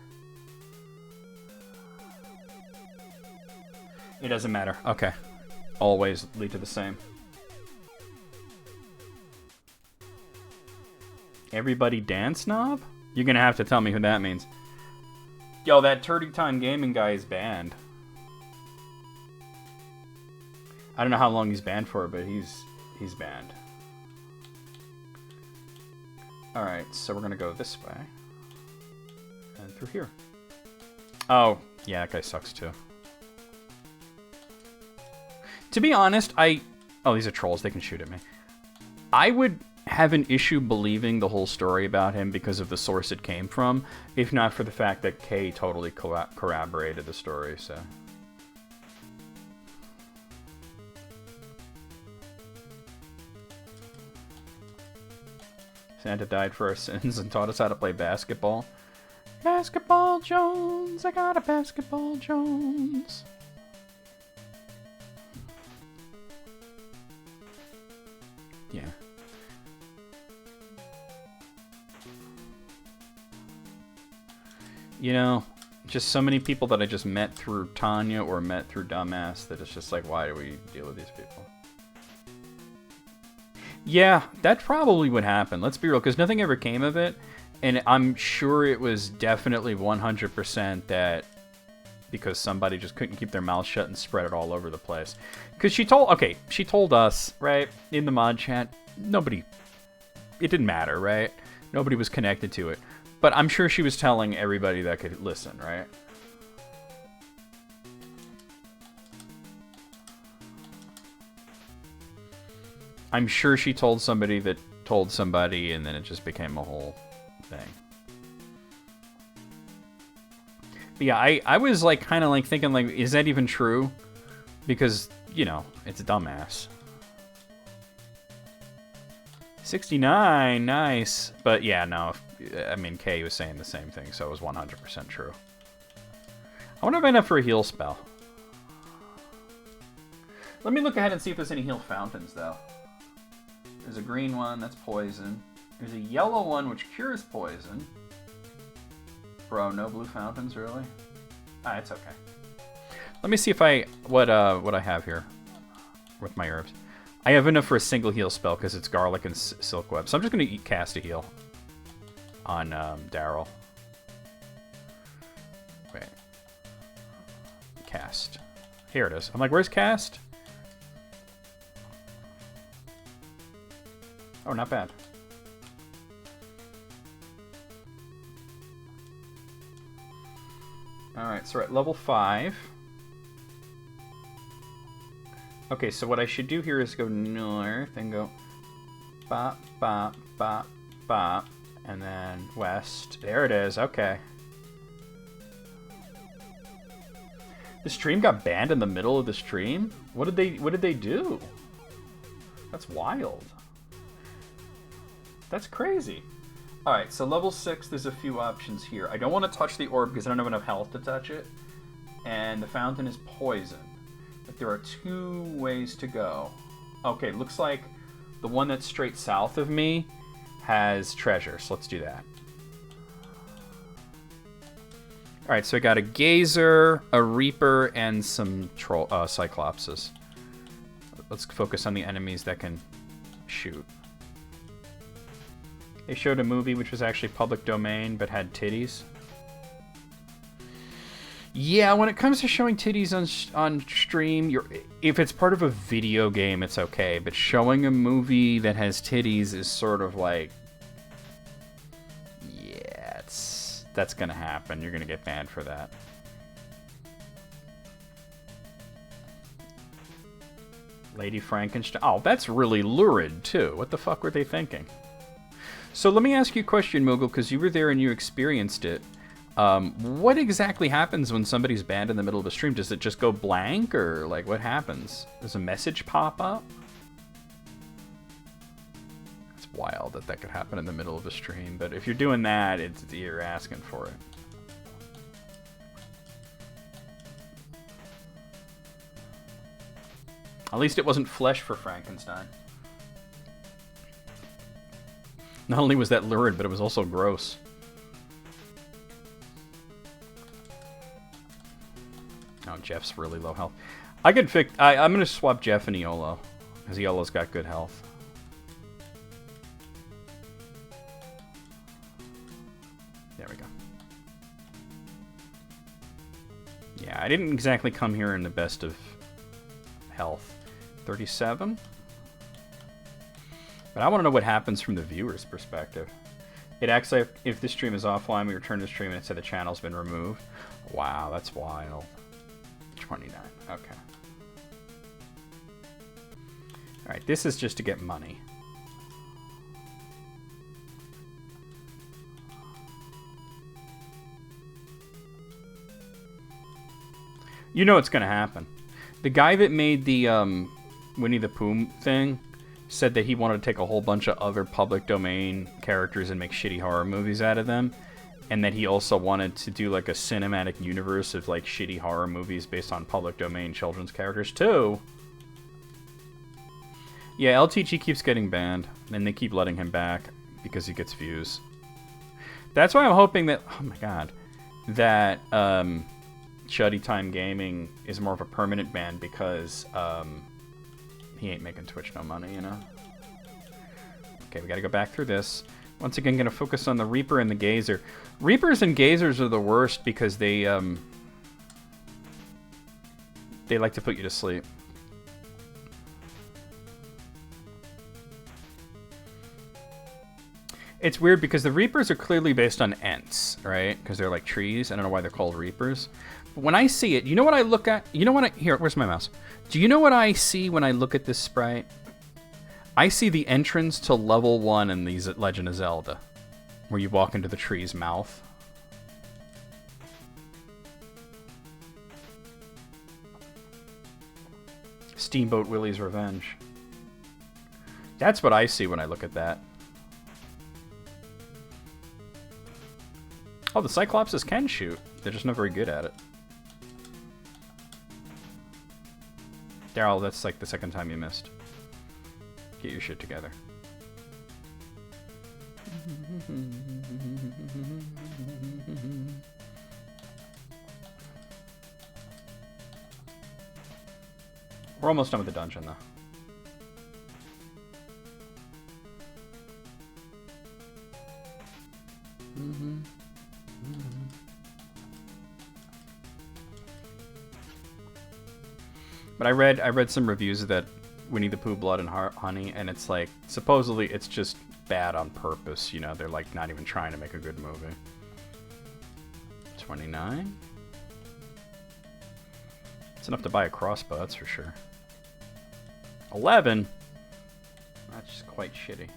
It doesn't matter. Okay. Always lead to the same. Everybody dance knob? You're gonna have to tell me who that means. Yo, that Turdy Time Gaming guy is banned. I don't know how long he's banned for, but he's banned. Alright, so we're gonna go this way. And through here. Oh, yeah, that guy sucks too. To be honest, oh, these are trolls. They can shoot at me. I would have an issue believing the whole story about him because of the source it came from, if not for the fact that Kay totally corroborated the story, so... Santa died for our sins and taught us how to play basketball. Basketball Jones, I got a basketball Jones. Yeah. you know, just so many people that I just met through Tanya or met through Dumbass that it's just like, why do we deal with these people? Yeah, that probably would happen. Let's be real, because nothing ever came of it. And I'm sure it was definitely 100% that because somebody just couldn't keep their mouth shut and spread it all over the place. Because she told us, right, in the mod chat, it didn't matter, right? Nobody was connected to it. But I'm sure she was telling everybody that could listen, right? I'm sure she told somebody that told somebody, and then it just became a whole thing. But yeah, I was like kind of like thinking like, is that even true? Because, you know, it's a dumbass. 69, nice. But yeah, no, I mean, Kay was saying the same thing, so it was 100% true. I wonder if I have enough for a heal spell. Let me look ahead and see if there's any heal fountains, though. There's a green one, that's poison. There's a yellow one, which cures poison. Bro, no blue fountains, really? Ah, it's okay. Let me see if what I have here with my herbs. I have enough for a single heal spell because it's garlic and silk web. So I'm just going to cast a heal on Daryl. Wait. Cast. Here it is. I'm like, where's cast? Oh, not bad. Alright, so we're at level 5. Okay, so what I should do here is go north and go bop, bop, bop, bop, and then west. There it is, okay. The stream got banned in the middle of the stream? What did they do? That's wild. That's crazy. Alright, so level 6, there's a few options here. I don't want to touch the orb because I don't have enough health to touch it. And the fountain is poison. But there are 2 ways to go. Okay, looks like the one that's straight south of me has treasure, so let's do that. Alright, so I got a Gazer, a Reaper, and some Cyclopses. Let's focus on the enemies that can shoot. They showed a movie which was actually public domain, but had titties. Yeah, when it comes to showing titties on stream, if it's part of a video game, it's okay. But showing a movie that has titties is sort of like... Yeah, that's gonna happen. You're gonna get banned for that. Lady Frankenstein. Oh, that's really lurid, too. What the fuck were they thinking? So let me ask you a question, Moogle, because you were there and you experienced it. What exactly happens when somebody's banned in the middle of a stream? Does it just go blank, or like what happens? Does a message pop up? It's wild that could happen in the middle of a stream, but if you're doing that, you're asking for it. At least it wasn't flesh for Frankenstein. Not only was that lurid, but it was also gross. Oh, Jeff's really low health. I could fix... I'm going to swap Jeff and Iolo, because Iolo's got good health. There we go. Yeah, I didn't exactly come here in the best of health. 37? But I want to know what happens from the viewer's perspective. It acts like if the stream is offline, we return to the stream and it said the channel's been removed. Wow, that's wild. 29, okay. Alright, this is just to get money. You know what's gonna happen. The guy that made the Winnie the Pooh thing said that he wanted to take a whole bunch of other public domain characters and make shitty horror movies out of them, and that he also wanted to do like a cinematic universe of like shitty horror movies based on public domain children's characters too. Yeah, LTG keeps getting banned, and they keep letting him back because he gets views. That's why I'm hoping that... Oh my god. that Shuddy Time Gaming is more of a permanent ban because he ain't making Twitch no money, you know? Okay, we gotta go back through this. Once again, gonna focus on the Reaper and the Gazer. Reapers and Gazers are the worst because they like to put you to sleep. It's weird because the Reapers are clearly based on Ents, right? Because they're like trees. I don't know why they're called Reapers. But when I see it, you know what I look at? You know what here, where's my mouse? Do you know what I see when I look at this sprite? I see the entrance to level 1 in these Legend of Zelda, where you walk into the tree's mouth. Steamboat Willie's Revenge. That's what I see when I look at that. Oh, the Cyclopses can shoot. They're just not very good at it. Daryl, that's like the second time you missed. Get your shit together. We're almost done with the dungeon, though. But I read some reviews of that Winnie the Pooh Blood and Honey, and it's like, supposedly it's just bad on purpose, you know, they're like not even trying to make a good movie. 29? It's enough to buy a crossbow, that's for sure. 11? That's just quite shitty.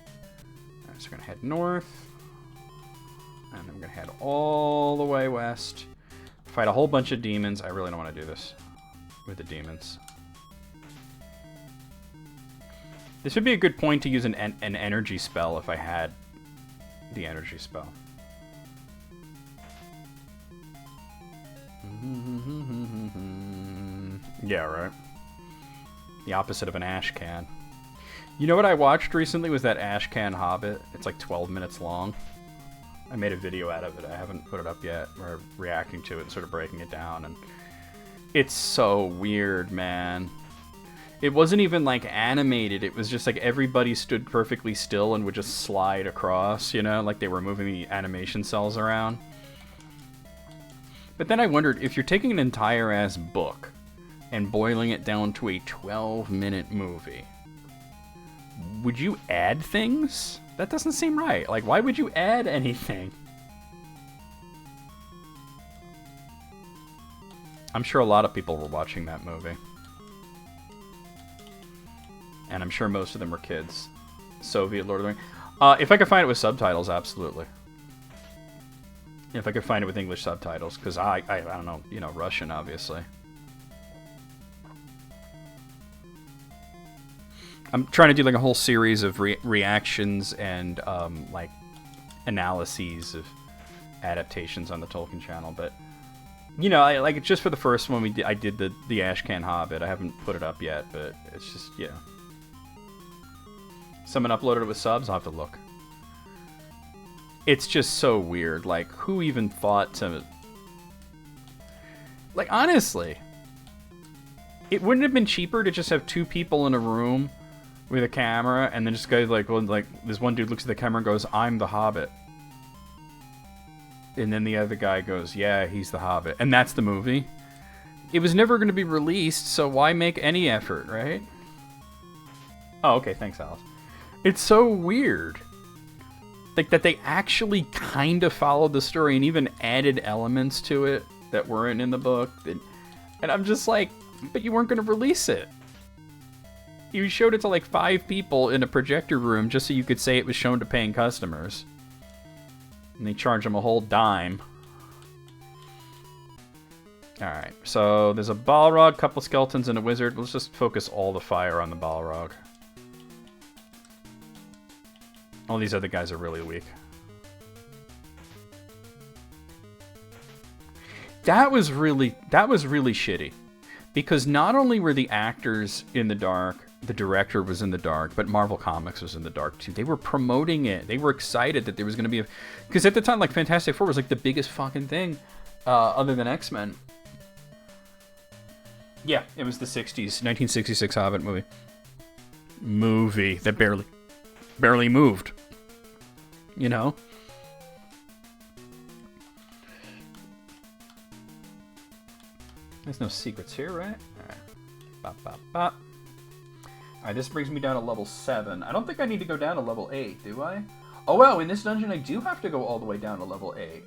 Alright, so we're gonna head north. And then we're gonna head all the way west. Fight a whole bunch of demons. I really don't want to do this with the demons. This would be a good point to use an energy spell if I had the energy spell. Yeah, right. The opposite of an ash can. You know what I watched recently was that Ash Can Hobbit. It's like 12 minutes long. I made a video out of it. I haven't put it up yet. We're reacting to it and sort of breaking it down. And it's so weird, man. It wasn't even like animated. It was just like everybody stood perfectly still and would just slide across, you know, like they were moving the animation cells around. But then I wondered, if you're taking an entire ass book and boiling it down to a 12-minute movie, would you add things? That doesn't seem right. Like, why would you add anything? I'm sure a lot of people were watching that movie. And I'm sure most of them were kids. Soviet Lord of the Rings. If I could find it with subtitles, absolutely. If I could find it with English subtitles, because I don't know, you know, Russian, obviously. I'm trying to do like a whole series of reactions and like analyses of adaptations on the Tolkien channel, but you know, like just for the first one, I did the Ash Can Hobbit. I haven't put it up yet, but it's just, yeah. Someone uploaded it with subs. I'll have to look. It's just so weird. Like, who even thought to? Like, honestly, it wouldn't have been cheaper to just have two people in a room with a camera, and then just go like, well, like this one dude looks at the camera and goes, "I'm the Hobbit," and then the other guy goes, "Yeah, he's the Hobbit," and that's the movie. It was never going to be released, so why make any effort, right? Oh, okay, thanks, Alice. It's so weird, like that they actually kind of followed the story and even added elements to it that weren't in the book. And I'm just like, but you weren't going to release it. You showed it to like 5 people in a projector room just so you could say it was shown to paying customers. And they charge them a whole dime. Alright, so there's a Balrog, couple skeletons, and a wizard. Let's just focus all the fire on the Balrog. All these other guys are really weak. That was really shitty. Because not only were the actors in the dark, the director was in the dark, but Marvel Comics was in the dark too. They were promoting it. They were excited that there was going to be a... Because at the time, like, Fantastic Four was like the biggest fucking thing. other than X-Men. Yeah, it was the 60s, 1966 Hobbit movie. Movie that barely moved. You know? There's no secrets here, right? Alright. Bop, bop, bop. Alright, this brings me down to level 7. I don't think I need to go down to level 8, do I? Oh, well, in this dungeon I do have to go all the way down to level 8.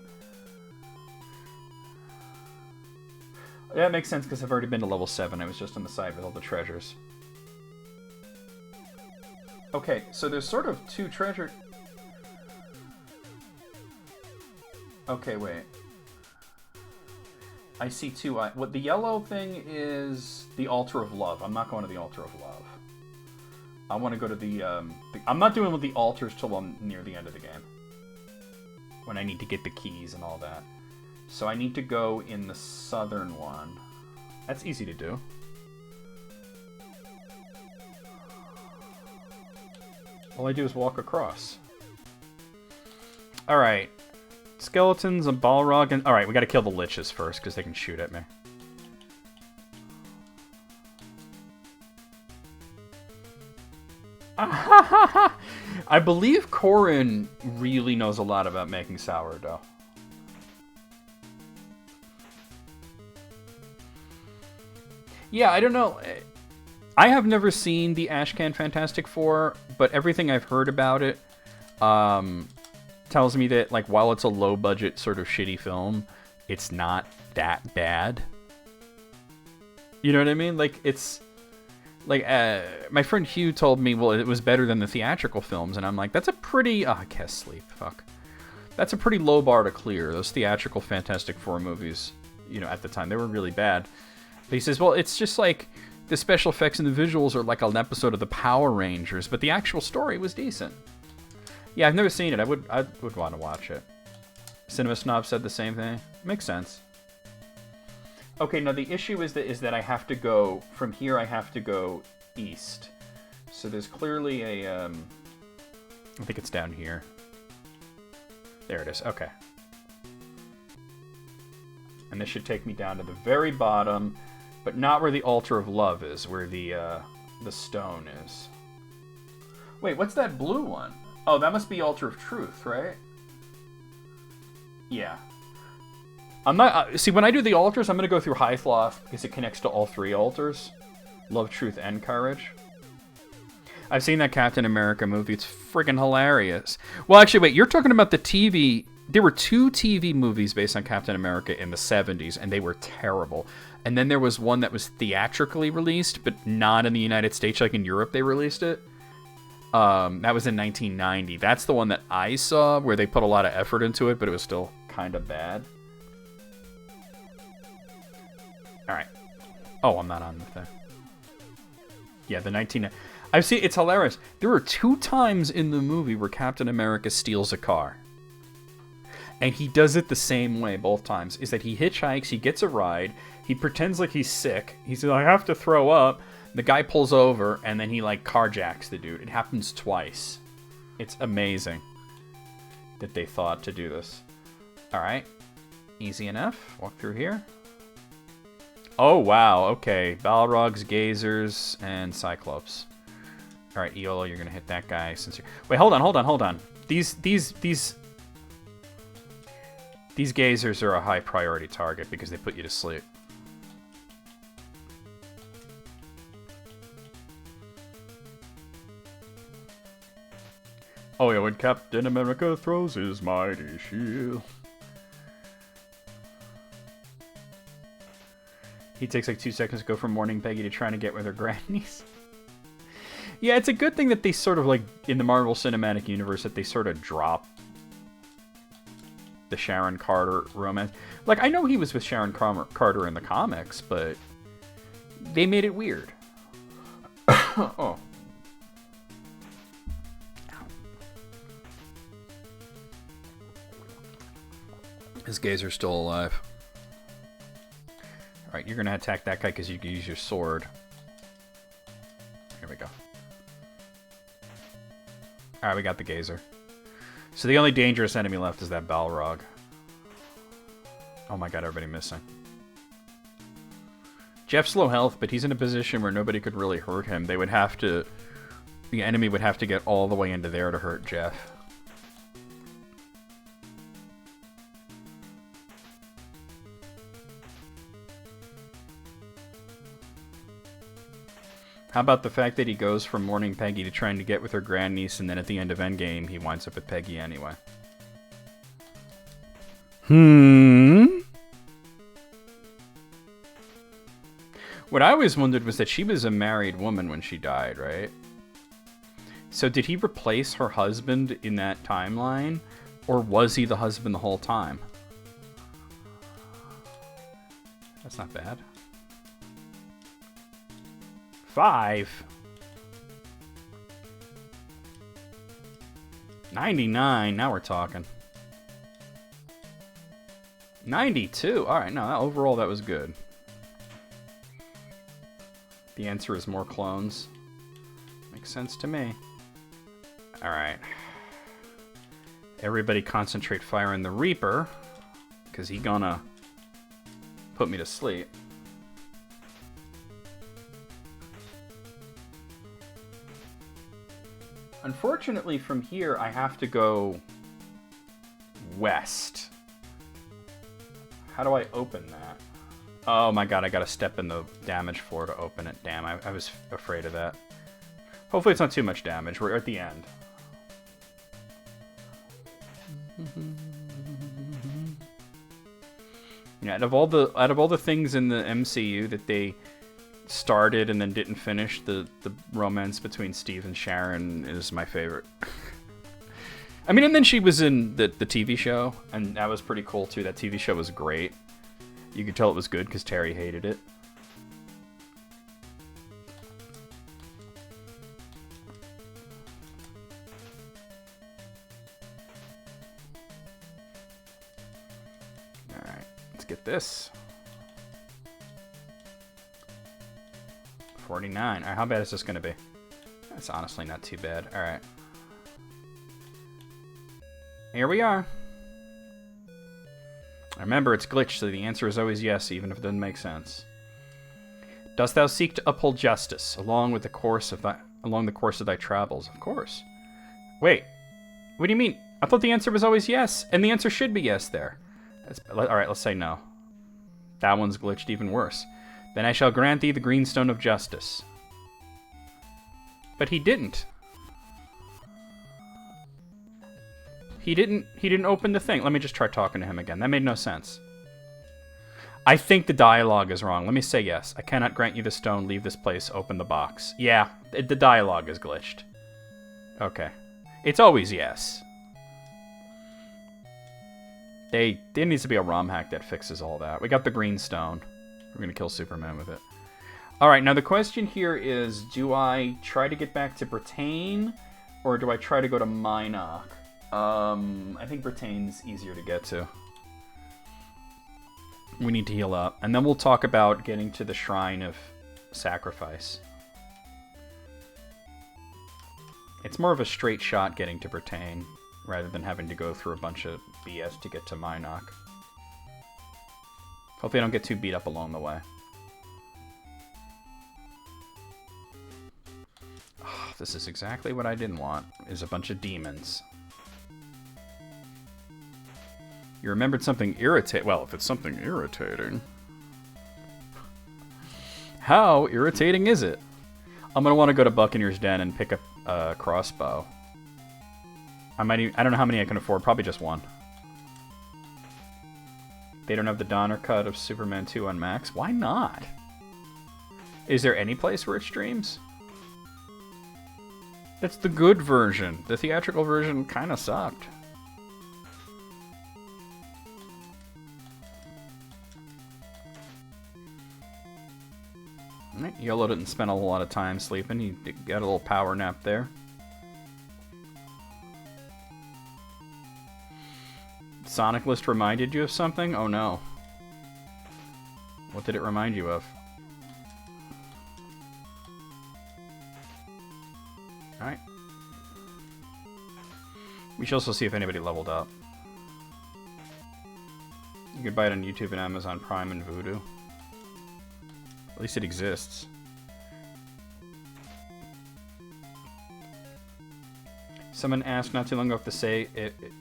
Yeah, that makes sense because I've already been to level 7. I was just on the side with all the treasures. Okay, so there's sort of 2 treasure... Okay, wait. I see 2. What the yellow thing is the Altar of Love. I'm not going to the Altar of Love. I want to go to the I'm not doing with the altars till I'm near the end of the game. When I need to get the keys and all that. So I need to go in the southern one. That's easy to do. All I do is walk across. Alright. Skeletons and Balrog and... Alright, we gotta kill the liches first, because they can shoot at me. I believe Corin really knows a lot about making sourdough. Yeah, I don't know. I have never seen the Ashcan Fantastic Four, but everything I've heard about it tells me that, like, while it's a low-budget sort of shitty film, it's not that bad. You know what I mean? Like, it's... Like, my friend Hugh told me, well, it was better than the theatrical films, and I'm like, that's a pretty... Oh, I can't sleep. Fuck. That's a pretty low bar to clear. Those theatrical Fantastic Four movies, you know, at the time, they were really bad. But he says, well, it's just like the special effects and the visuals are like an episode of the Power Rangers, but the actual story was decent. Yeah, I've never seen it. I would want to watch it. Cinema Snob said the same thing. Makes sense. Okay, now the issue is that I have to go from here. I have to go east. So there's clearly a I think it's down here. There it is. Okay. And this should take me down to the very bottom, but not where the Altar of Love is, where the stone is. Wait, what's that blue one? Oh, that must be Altar of Truth, right? Yeah. I'm not... see, when I do the altars, I'm going to go through Hythloth, because it connects to all 3 altars. Love, Truth, and Courage. I've seen that Captain America movie. It's friggin' hilarious. Well, actually, wait, you're talking about the TV... There were 2 TV movies based on Captain America in the 70s, and they were terrible. And then there was one that was theatrically released, but not in the United States. Like in Europe, they released it. That was in 1990. That's the one that I saw, where they put a lot of effort into it, but it was still kind of bad. Alright. Oh, I'm not on the thing. Yeah, the 19... I've seen... It's hilarious. There are 2 times in the movie where Captain America steals a car. And he does it the same way both times. Is that he hitchhikes, he gets a ride, he pretends like he's sick. He says, I have to throw up. The guy pulls over, and then he, like, carjacks the dude. It happens twice. It's amazing that they thought to do this. Alright. Easy enough. Walk through here. Oh, wow. Okay. Balrogs, Gazers, and Cyclops. Alright, Eola, you're gonna hit that guy since you're... Wait, hold on. These Gazers are a high priority target because they put you to sleep. Oh yeah, when Captain America throws his mighty shield. He takes like 2 seconds to go from Morning Peggy to trying to get with her grannies. Yeah, it's a good thing that they sort of, like, in the Marvel Cinematic Universe, that they sort of drop the Sharon Carter romance. Like, I know he was with Sharon Carter in the comics, but they made it weird. Oh. His Gazer's still alive. Alright, you're gonna attack that guy because you can use your sword. Here we go. Alright, we got the Gazer. So the only dangerous enemy left is that Balrog. Oh my god, everybody missing. Jeff's low health, but he's in a position where nobody could really hurt him. They would have to... The enemy would have to get all the way into there to hurt Jeff. How about the fact that he goes from mourning Peggy to trying to get with her grandniece, and then at the end of Endgame, he winds up with Peggy anyway? What I always wondered was that she was a married woman when she died, right? So did he replace her husband in that timeline? Or was he the husband the whole time? That's not bad. 5. 99. Now we're talking. 92. Alright, no, overall that was good. The answer is more clones. Makes sense to me. Alright. Everybody concentrate fire on the Reaper, because he gonna put me to sleep. Unfortunately, from here, I have to go west. How do I open that? Oh my god, I gotta step in the damage floor to open it. Damn, I was afraid of that. Hopefully it's not too much damage. We're at the end. Yeah, out of all the things in the MCU that they started and then didn't finish, the romance between Steve and Sharon is my favorite. I mean, and then she was in the TV show, and that was pretty cool too. That TV show was great. You could tell it was good because Terry hated it. Alright, let's get this. 49. Alright, how bad is this going to be? That's honestly not too bad. Alright. Here we are. Remember, it's glitched, so the answer is always yes, even if it doesn't make sense. Dost thou seek to uphold justice along the course of thy travels? Of course. Wait, what do you mean? I thought the answer was always yes, and the answer should be yes there. Alright, let's say no. That one's glitched even worse. Then I shall grant thee the greenstone of justice. But he didn't. He didn't open the thing. Let me just try talking to him again. That made no sense. I think the dialogue is wrong. Let me say yes. I cannot grant you the stone. Leave this place. Open the box. Yeah, the dialogue is glitched. Okay. It's always yes. There needs to be a ROM hack that fixes all that. We got the green stone. We're going to kill Superman with it. Alright, now the question here is, do I try to get back to Britain, or do I try to go to Minok? I think Britain's easier to get to. We need to heal up. And then we'll talk about getting to the Shrine of Sacrifice. It's more of a straight shot getting to Britain, rather than having to go through a bunch of BS to get to Minok. Hopefully I don't get too beat up along the way. Oh, this is exactly what I didn't want, is a bunch of demons. You remembered something irritating. Well, if it's something irritating. How irritating is it? I'm going to want to go to Buccaneer's Den and pick up a crossbow. I don't know how many I can afford. Probably just one. They don't have the Donner cut of Superman 2 on Max. Why not? Is there any place where it streams? That's the good version. The theatrical version kind of sucked. Yolo didn't spend a whole lot of time sleeping. He got a little power nap there. Sonic List reminded you of something? Oh no. What did it remind you of? Alright. We should also see if anybody leveled up. You can buy it on YouTube and Amazon Prime and Vudu. At least it exists. Someone asked not too long ago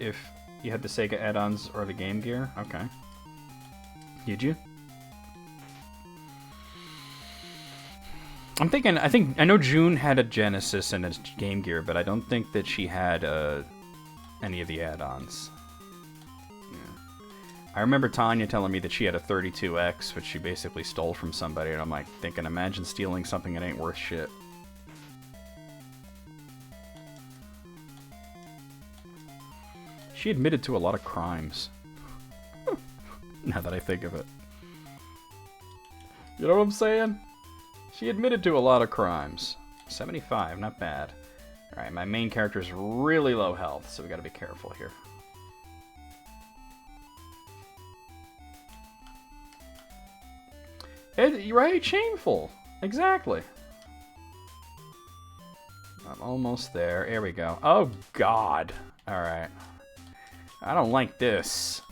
if you had the Sega add-ons or the Game Gear. Okay. Did you? I know June had a Genesis and a Game Gear, but I don't think that she had any of the add-ons. Yeah. I remember Tanya telling me that she had a 32X, which she basically stole from somebody, and I'm like thinking, imagine stealing something that ain't worth shit. She admitted to a lot of crimes. Now that I think of it. You know what I'm saying? She admitted to a lot of crimes. 75, not bad. Alright, my main character is really low health, so we gotta be careful here. Right? Shameful. Exactly. I'm almost there. Here we go. Oh, God. Alright. I don't like this.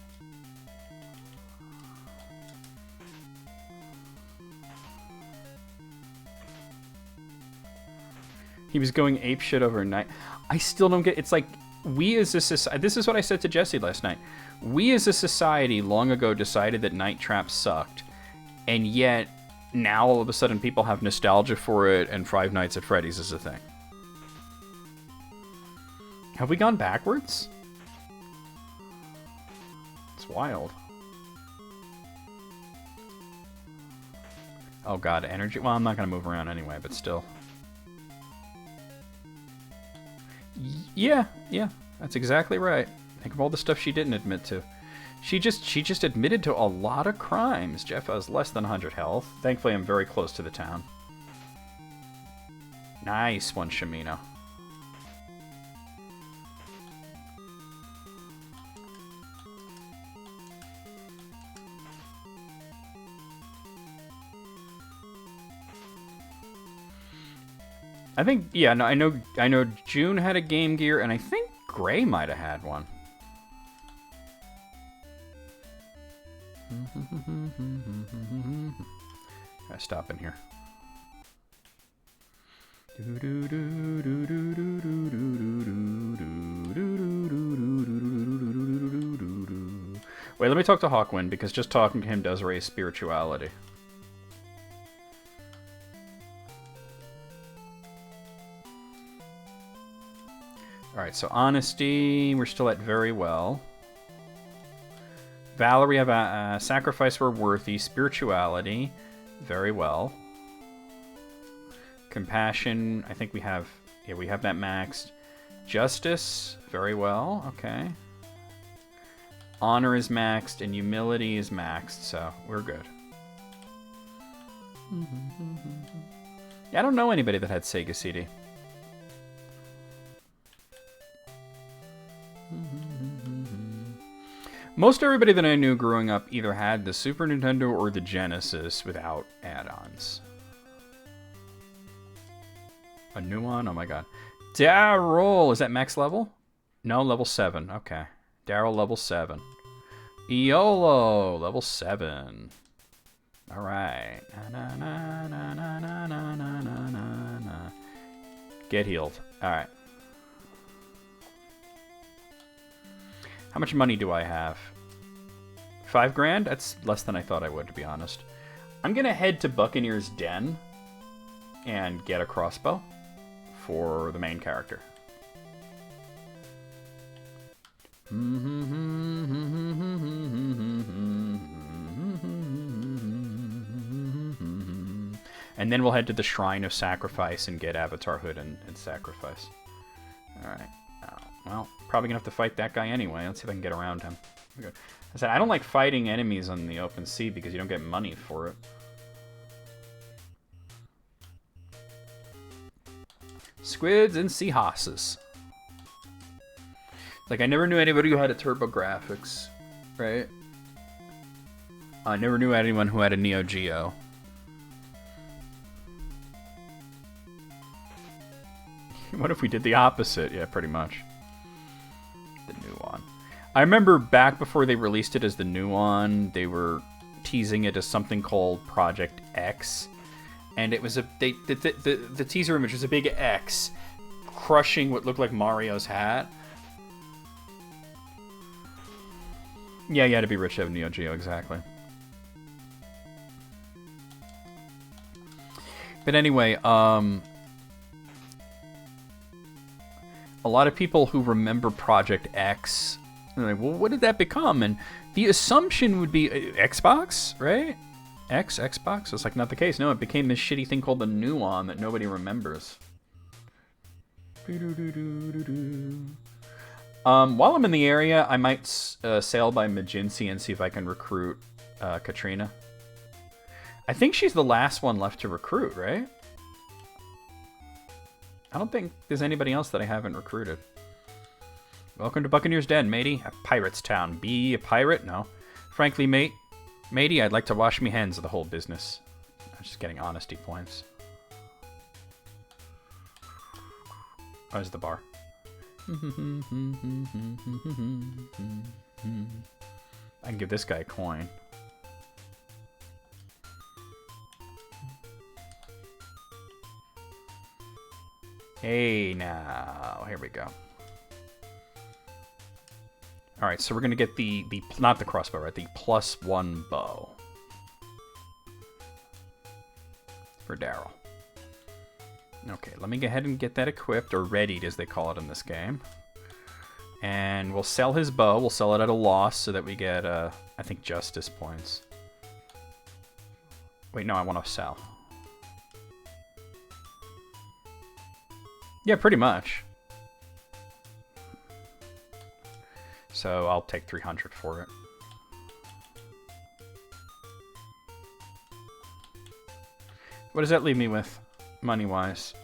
He was going apeshit overnight. I still don't get... It's like, we as a society... This is what I said to Jesse last night. We as a society long ago decided that night traps sucked. And yet, now all of a sudden people have nostalgia for it and Five Nights at Freddy's is a thing. Have we gone backwards? It's wild. Oh god, energy... Well, I'm not going to move around anyway, but still... Yeah, that's exactly right. Think of all the stuff she didn't admit to. She just admitted to a lot of crimes. Jeff has less than 100 health. Thankfully, I'm very close to the town. Nice one, Shamino. I think, yeah, no, I know June had a Game Gear, and I think Gray might have had one. Gotta stop in here. Wait, let me talk to Hawkwind, because just talking to him does raise spirituality. Alright, so honesty, we're still at very well. Valor, we have a sacrifice, we're worthy. Spirituality, very well. Compassion, I think we have, yeah, we have that maxed. Justice, very well, okay. Honor is maxed, and humility is maxed, so we're good. Yeah, I don't know anybody that had Sega CD. Most everybody that I knew growing up either had the Super Nintendo or the Genesis without add-ons. A new one? Oh my god. Daryl! Is that max level? No, level 7. Okay. Daryl, level 7. Iolo, level 7. Alright. Get healed. Alright. How much money do I have? 5 grand? That's less than I thought I would, to be honest. I'm gonna head to Buccaneer's Den and get a crossbow for the main character. And then we'll head to the Shrine of Sacrifice and get Avatar Hood and Sacrifice. Alright. Well, probably gonna have to fight that guy anyway. Let's see if I can get around him. I said, I don't like fighting enemies on the open sea because you don't get money for it. Squids and seahorses. Like, I never knew anybody who had a TurboGrafx, right? I never knew anyone who had a Neo Geo. What if we did the opposite? Yeah, pretty much. The new one. I remember back before they released it as the new one, they were teasing it as something called Project X, and it was the teaser image was a big X crushing what looked like Mario's hat. Yeah, you had to be rich to have Neo Geo, exactly. But anyway, a lot of people who remember Project X, they're like, well, what did that become? And the assumption would be Xbox, right? Xbox? It's like not the case. No, it became this shitty thing called the Nuon that nobody remembers. While I'm in the area, I might sail by Majinsi and see if I can recruit Katrina. I think she's the last one left to recruit, right? I don't think there's anybody else that I haven't recruited. Welcome to Buccaneer's Den, matey. A pirate's town. Be a pirate? No. Frankly, matey, I'd like to wash me hands of the whole business. I'm just getting honesty points. Oh, there's the bar. I can give this guy a coin. Hey, now. Here we go. Alright, so we're going to get the not the crossbow, right? The +1 bow. For Daryl. Okay, let me go ahead and get that equipped, or readied as they call it in this game. And we'll sell his bow. We'll sell it at a loss so that we get, I think, justice points. Wait, no, I want to sell. Yeah, pretty much. So I'll take 300 for it. What does that leave me with, money-wise?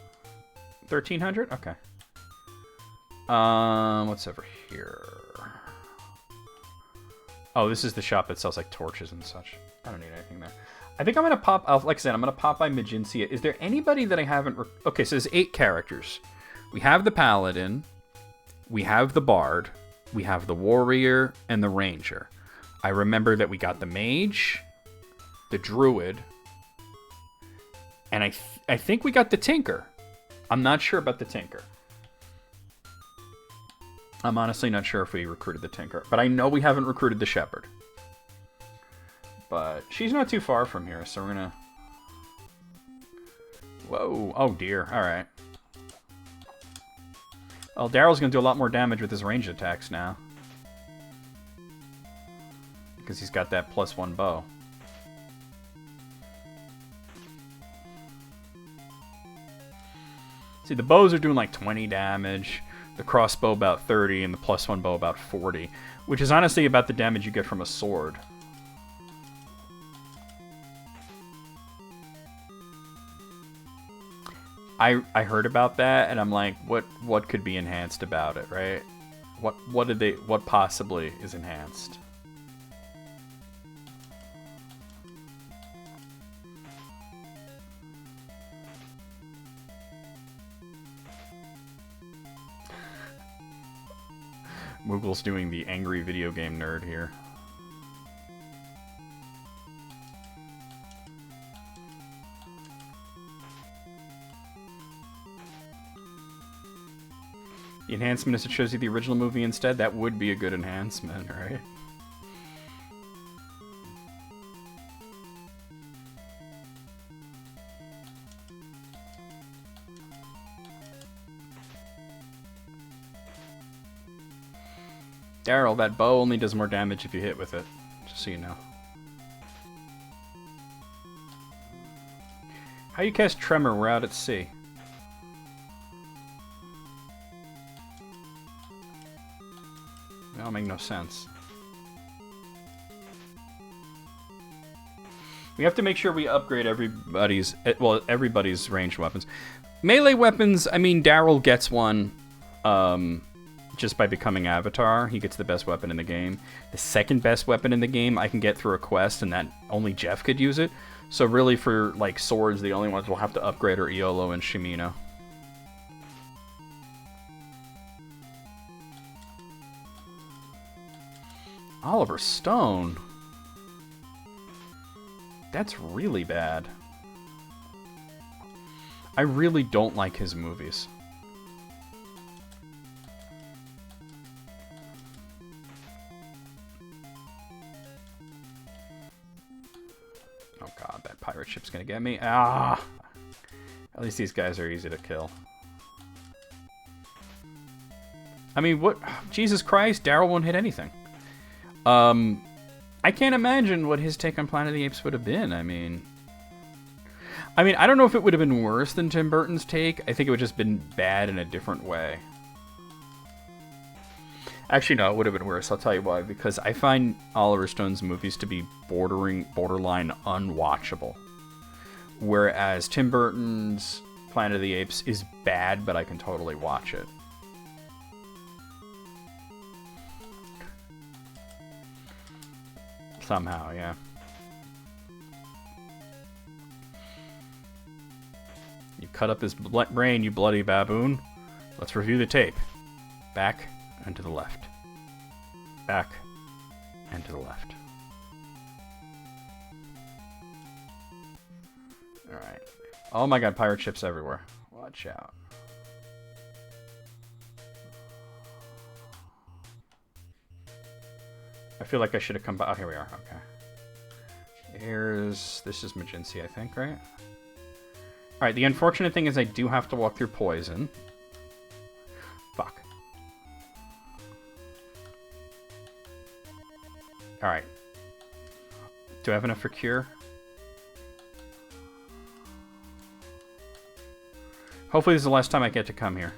1,300? Okay. What's over here? Oh, this is the shop that sells like torches and such. I don't need anything there. I think I'm gonna pop. Like I said, I'm gonna pop by Majinsia. Is there anybody that I haven't? Okay, so there's 8 characters. We have the paladin. We have the bard. We have the warrior and the ranger. I remember that we got the mage, the druid, and I think we got the tinker. I'm not sure about the tinker. I'm honestly not sure if we recruited the tinker, but I know we haven't recruited the shepherd. But she's not too far from here, so we're gonna... Whoa, oh dear, alright. Well, Daryl's gonna do a lot more damage with his ranged attacks now. Because he's got that +1 bow. See, the bows are doing like 20 damage, the crossbow about 30, and the +1 bow about 40, which is honestly about the damage you get from a sword. I heard about that, and I'm like, what could be enhanced about it, right? What possibly is enhanced? Moogle's doing the angry video game nerd here. The enhancement is it shows you the original movie instead. That would be a good enhancement, right? Daryl, that bow only does more damage if you hit with it. Just so you know. How you cast Tremor? We're out at sea. That'll make no sense. We have to make sure we upgrade everybody's ranged weapons. Melee weapons, I mean, Daryl gets one just by becoming Avatar. He gets the best weapon in the game. The second best weapon in the game I can get through a quest, and that only Jeff could use it. So really for like swords, the only ones we'll have to upgrade are Iolo and Shimino. Oliver Stone. That's really bad. I really don't like his movies. Oh god, that pirate ship's gonna get me. Ah! At least these guys are easy to kill. I mean, what? Jesus Christ, Daryl won't hit anything. I can't imagine what his take on Planet of the Apes would have been. I mean, I don't know if it would have been worse than Tim Burton's take. I think it would have just been bad in a different way. Actually, no, it would have been worse. I'll tell you why. Because I find Oliver Stone's movies to be borderline unwatchable. Whereas Tim Burton's Planet of the Apes is bad, but I can totally watch it. Somehow, yeah. You cut up his brain, you bloody baboon. Let's review the tape. Back and to the left. Back and to the left. Alright. Oh my god, pirate ships everywhere. Watch out. I feel like I should have come back. Oh, here we are. Okay. This is Magincy, I think, right? Alright, the unfortunate thing is I do have to walk through poison. Fuck. Alright. Do I have enough for cure? Hopefully this is the last time I get to come here.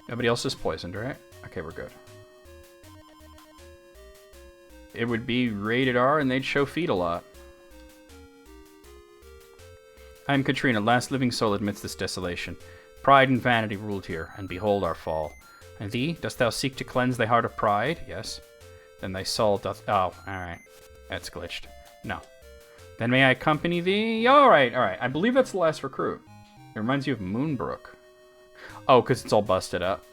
Nobody else is poisoned, right? Okay, we're good. It would be rated R and they'd show feet a lot. I am Katrina, last living soul amidst this desolation. Pride and vanity ruled here, and behold our fall. And thee, dost thou seek to cleanse thy heart of pride? Yes. Then thy soul doth... Oh, alright. That's glitched. No. Then may I accompany thee? Alright. I believe that's the last recruit. It reminds you of Moonbrook. Oh, because it's all busted up.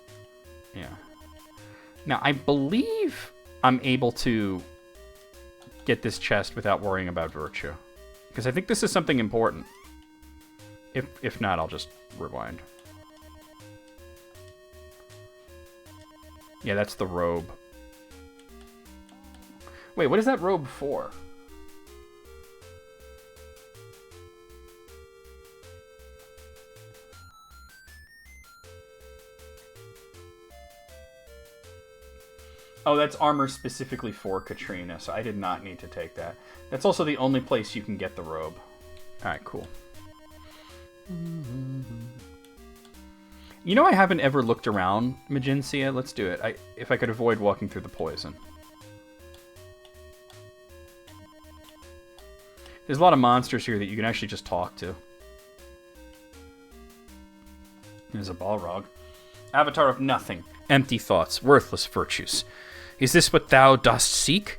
Yeah. Now, I believe I'm able to get this chest without worrying about virtue. Because I think this is something important. If not, I'll just rewind. Yeah, that's the robe. Wait, what is that robe for? Oh, that's armor specifically for Katrina, so I did not need to take that. That's also the only place you can get the robe. Alright, cool. You know I haven't ever looked around Magencia? Let's do it. If I could avoid walking through the poison. There's a lot of monsters here that you can actually just talk to. There's a Balrog. Avatar of nothing. Empty thoughts. Worthless virtues. Is this what thou dost seek?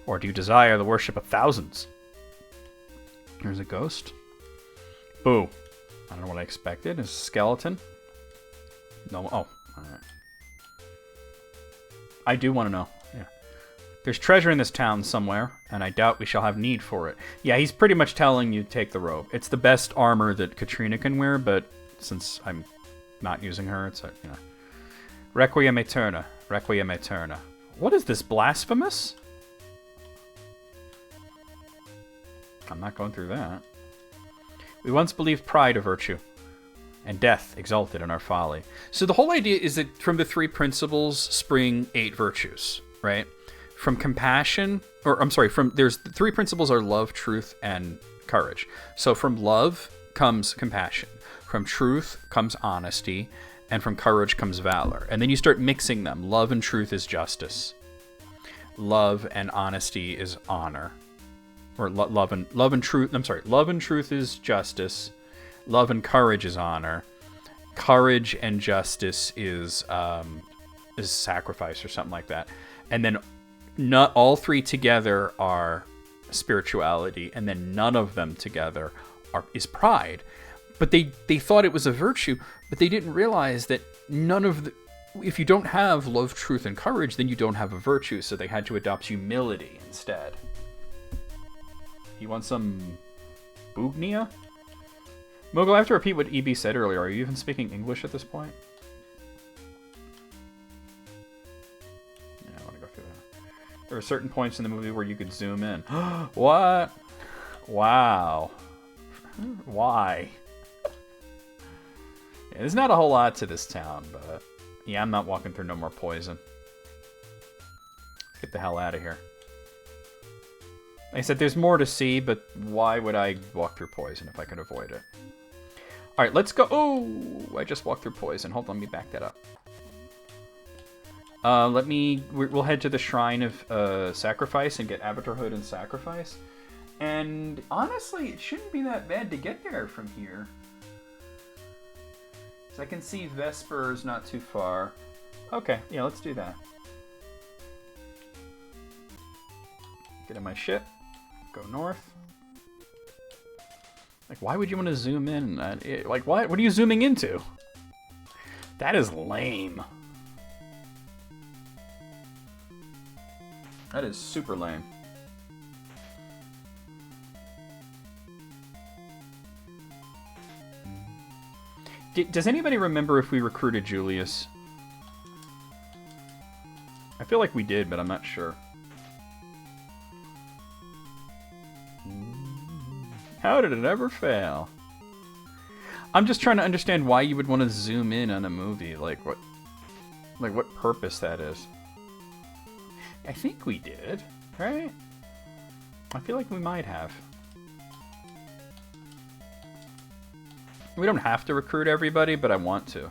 Or do you desire the worship of thousands? There's a ghost. Boo. I don't know what I expected. Is a skeleton? No. Oh. Alright. I do want to know. Yeah. There's treasure in this town somewhere, and I doubt we shall have need for it. Yeah, he's pretty much telling you to take the robe. It's the best armor that Katrina can wear, but since I'm not using her, it's a, you know. Requiem Aeterna. Requiem Aeterna. What is this, blasphemous? I'm not going through that. We once believed pride a virtue, and death exalted in our folly. So the whole idea is that from the three principles spring 8 virtues, right? From compassion, or I'm sorry, there's the 3 principles are love, truth, and courage. So from love comes compassion. From truth comes honesty. And from courage comes valor. And then you start mixing them. Love and truth is justice. Love and honesty is honor. Or love and truth. I'm sorry. Love and truth is justice. Love and courage is honor. Courage and justice is sacrifice or something like that. And then not all 3 together are spirituality, and then none of them together is pride. But they thought it was a virtue, but they didn't realize that none of the... if you don't have love, truth, and courage, then you don't have a virtue, so they had to adopt humility instead. You want some Bugnia? Mogul, I have to repeat what EB said earlier. Are you even speaking English at this point? Yeah, I want to go through that. There are certain points in the movie where you could zoom in. What? Wow. Why? Yeah, there's not a whole lot to this town, but... Yeah, I'm not walking through no more poison. Get the hell out of here. Like I said, there's more to see, but why would I walk through poison if I could avoid it? Alright, let's go. Oh, I just walked through poison. Hold on, let me back that up. We'll head to the Shrine of Sacrifice and get Avatar Hood and Sacrifice. And honestly, it shouldn't be that bad to get there from here. So I can see Vesper's not too far. Okay, yeah, let's do that. Get in my ship. Go north. Like, why would you want to zoom in? Like, what? What are you zooming into? That is lame. That is super lame. Does anybody remember if we recruited Julius? I feel like we did, but I'm not sure. How did it ever fail? I'm just trying to understand why you would want to zoom in on a movie. Like what purpose that is. I think we did, right? I feel like we might have. We don't have to recruit everybody, but I want to.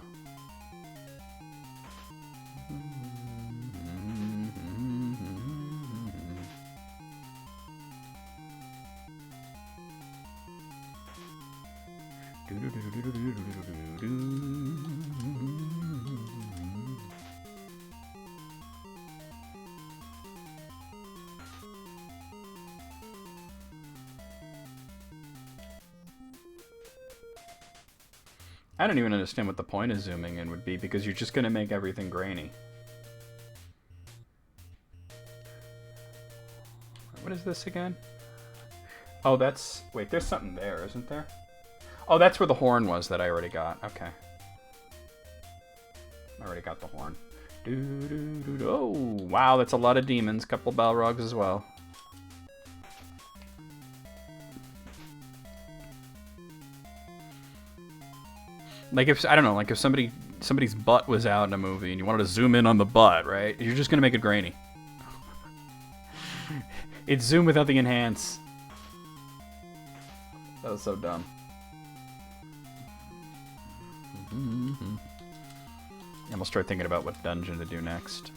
I don't even understand what the point of zooming in would be, because you're just going to make everything grainy. What is this again? Oh, that's... Wait, there's something there, isn't there? Oh, that's where the horn was that I already got. Okay. I already got the horn. Oh, wow, that's a lot of demons. Couple Balrogs as well. Like if, I don't know, like if somebody's butt was out in a movie and you wanted to zoom in on the butt, right? You're just gonna make it grainy. It's zoom without the enhance. That was so dumb. And we'll start thinking about what dungeon to do next.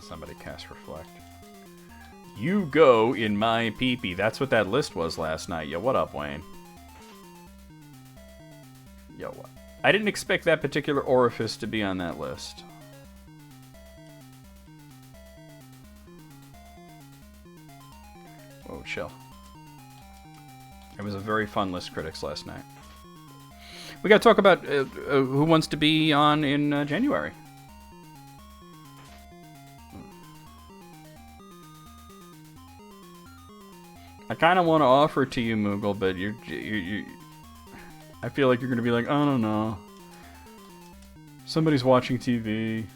Somebody cast Reflect. You go in my peepee. That's what that list was last night. Yo, what up, Wayne? Yo, what? I didn't expect that particular orifice to be on that list. Oh, chill. It was a very fun list, critics, last night. We got to talk about who wants to be on in January. I kind of want to offer it to you, Moogle, but you I feel like you're going to be like, I don't know. Somebody's watching TV.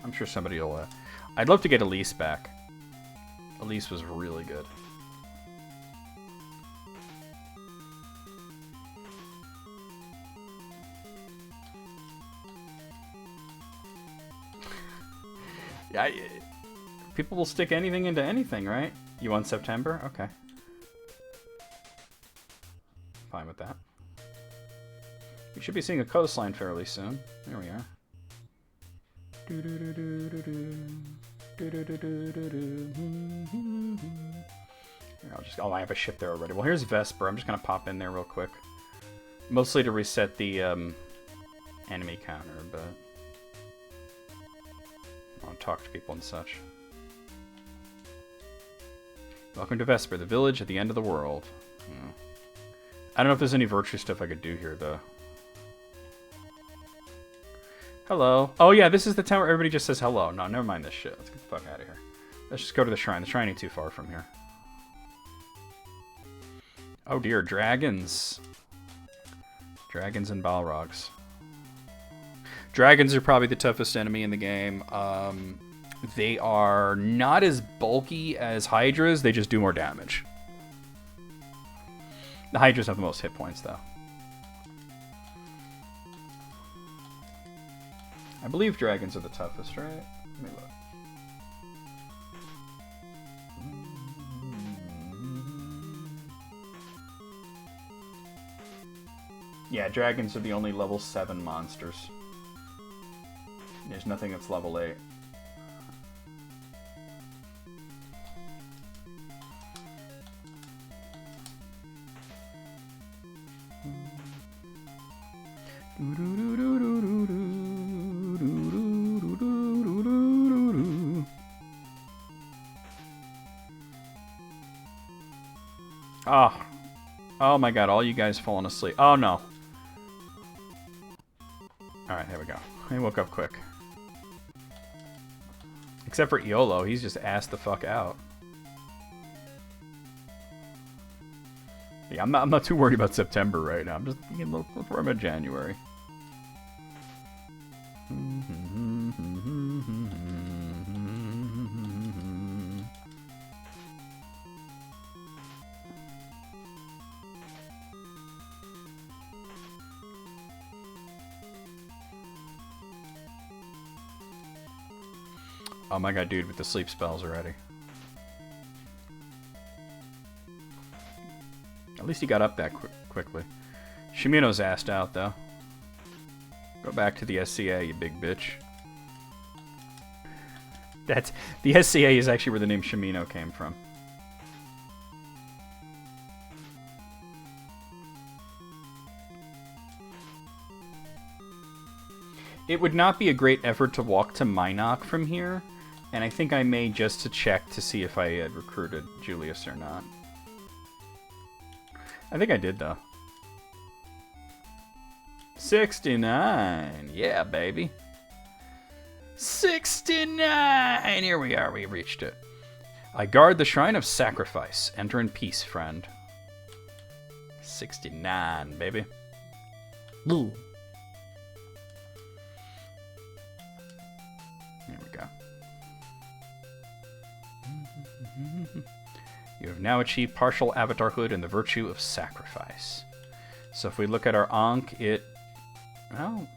I'm sure somebody will... I'd love to get Elise back. Elise was really good. People will stick anything into anything, right? You want September? Okay. Fine with that. We should be seeing a coastline fairly soon. There we are. Here, I have a ship there already. Well, here's Vesper. I'm just gonna pop in there real quick. Mostly to reset the enemy counter, but I want to talk to people and such. Welcome to Vesper, the village at the end of the world. Yeah. I don't know if there's any virtue stuff I could do here, though. Hello. Oh, yeah, this is the town where everybody just says hello. No, never mind this shit. Let's get the fuck out of here. Let's just go to the shrine. The shrine ain't too far from here. Oh, dear. Dragons. Dragons and Balrogs. Dragons are probably the toughest enemy in the game. They are not as bulky as Hydras. They just do more damage. The Hydras have the most hit points, though. I believe dragons are the toughest, right? Let me look. Yeah, dragons are the only level 7 monsters. There's nothing that's level 8. Oh my god, all you guys falling asleep. Oh no. Alright, here we go. I woke up quick. Except for Iolo, he's just assed the fuck out. Yeah, I'm not too worried about September right now. I'm just thinking a little more about January. Oh my god, dude, with the sleep spells already. At least he got up that quickly. Shimino's assed out, though. Go back to the SCA, you big bitch. The SCA is actually where the name Shimino came from. It would not be a great effort to walk to Minok from here, and I think I may just to check to see if I had recruited Julius or not. I think I did, though. 69! Yeah, baby. 69! Here we are, we reached it. I guard the Shrine of Sacrifice. Enter in peace, friend. 69, baby. Ooh. There we go. You have now achieved partial avatarhood in the virtue of sacrifice. So if we look at our Ankh, well,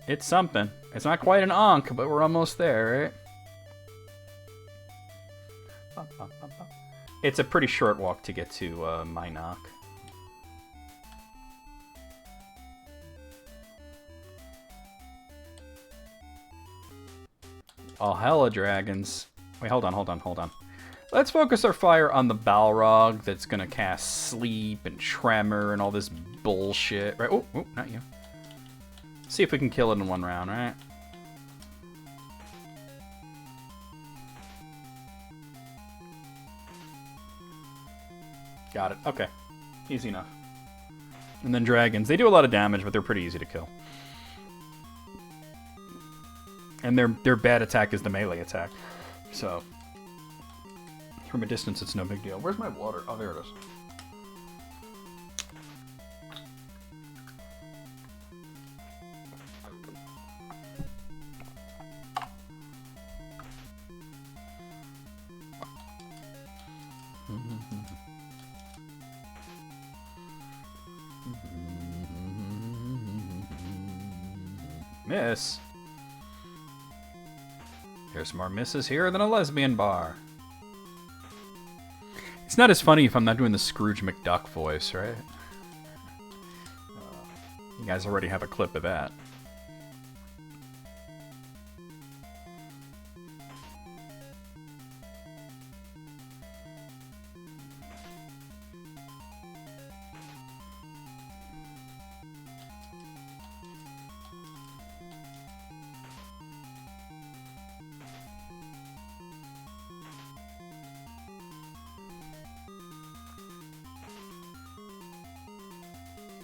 it's something. It's not quite an Ankh, but we're almost there, right? It's a pretty short walk to get to Minok. Oh, hella dragons. Wait, hold on. Let's focus our fire on the Balrog that's gonna cast Sleep and Tremor and all this bullshit. Right? Oh, not you. See if we can kill it in one round, right? Got it. Okay. Easy enough. And then dragons. They do a lot of damage, but they're pretty easy to kill. And their bad attack is the melee attack. So, from a distance, it's no big deal. Where's my water? Oh, there it is. Miss. There's more misses here than a lesbian bar. It's not as funny if I'm not doing the Scrooge McDuck voice, right? You guys already have a clip of that.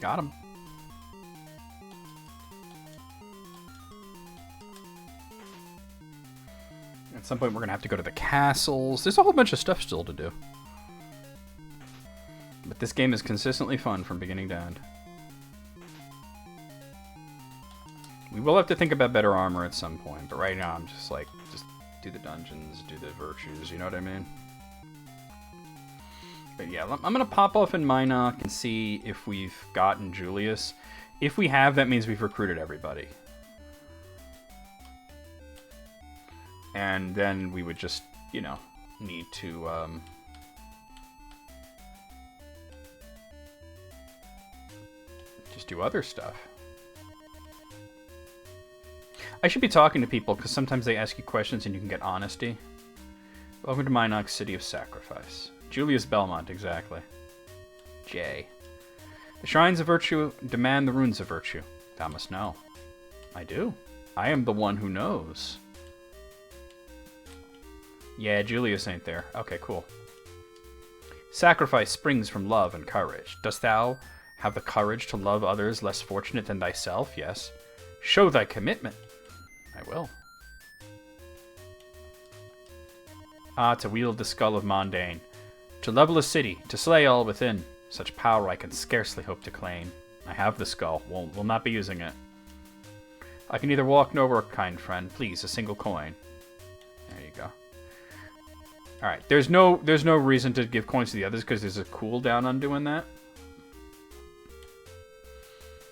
Got him. At some point, we're going to have to go to the castles. There's a whole bunch of stuff still to do. But this game is consistently fun from beginning to end. We will have to think about better armor at some point, but right now I'm just like, just do the dungeons, do the virtues, you know what I mean? But yeah, I'm going to pop off in Minok and see if we've gotten Julius. If we have, that means we've recruited everybody. And then we would just, you know, need to... just do other stuff. I should be talking to people, because sometimes they ask you questions and you can get honesty. Welcome to Minok, City of Sacrifice. Julius Belmont, exactly. J. The shrines of virtue demand the runes of virtue. Thou must know. I do. I am the one who knows. Yeah, Julius ain't there. Okay, cool. Sacrifice springs from love and courage. Dost thou have the courage to love others less fortunate than thyself? Yes. Show thy commitment. I will. Ah, to wield the skull of Mondane. To level a city, to slay all within. Such power I can scarcely hope to claim. I have the skull. Will not be using it. I can neither walk nor work, kind friend. Please, a single coin. There you go. Alright, there's no reason to give coins to the others because there's a cooldown on doing that.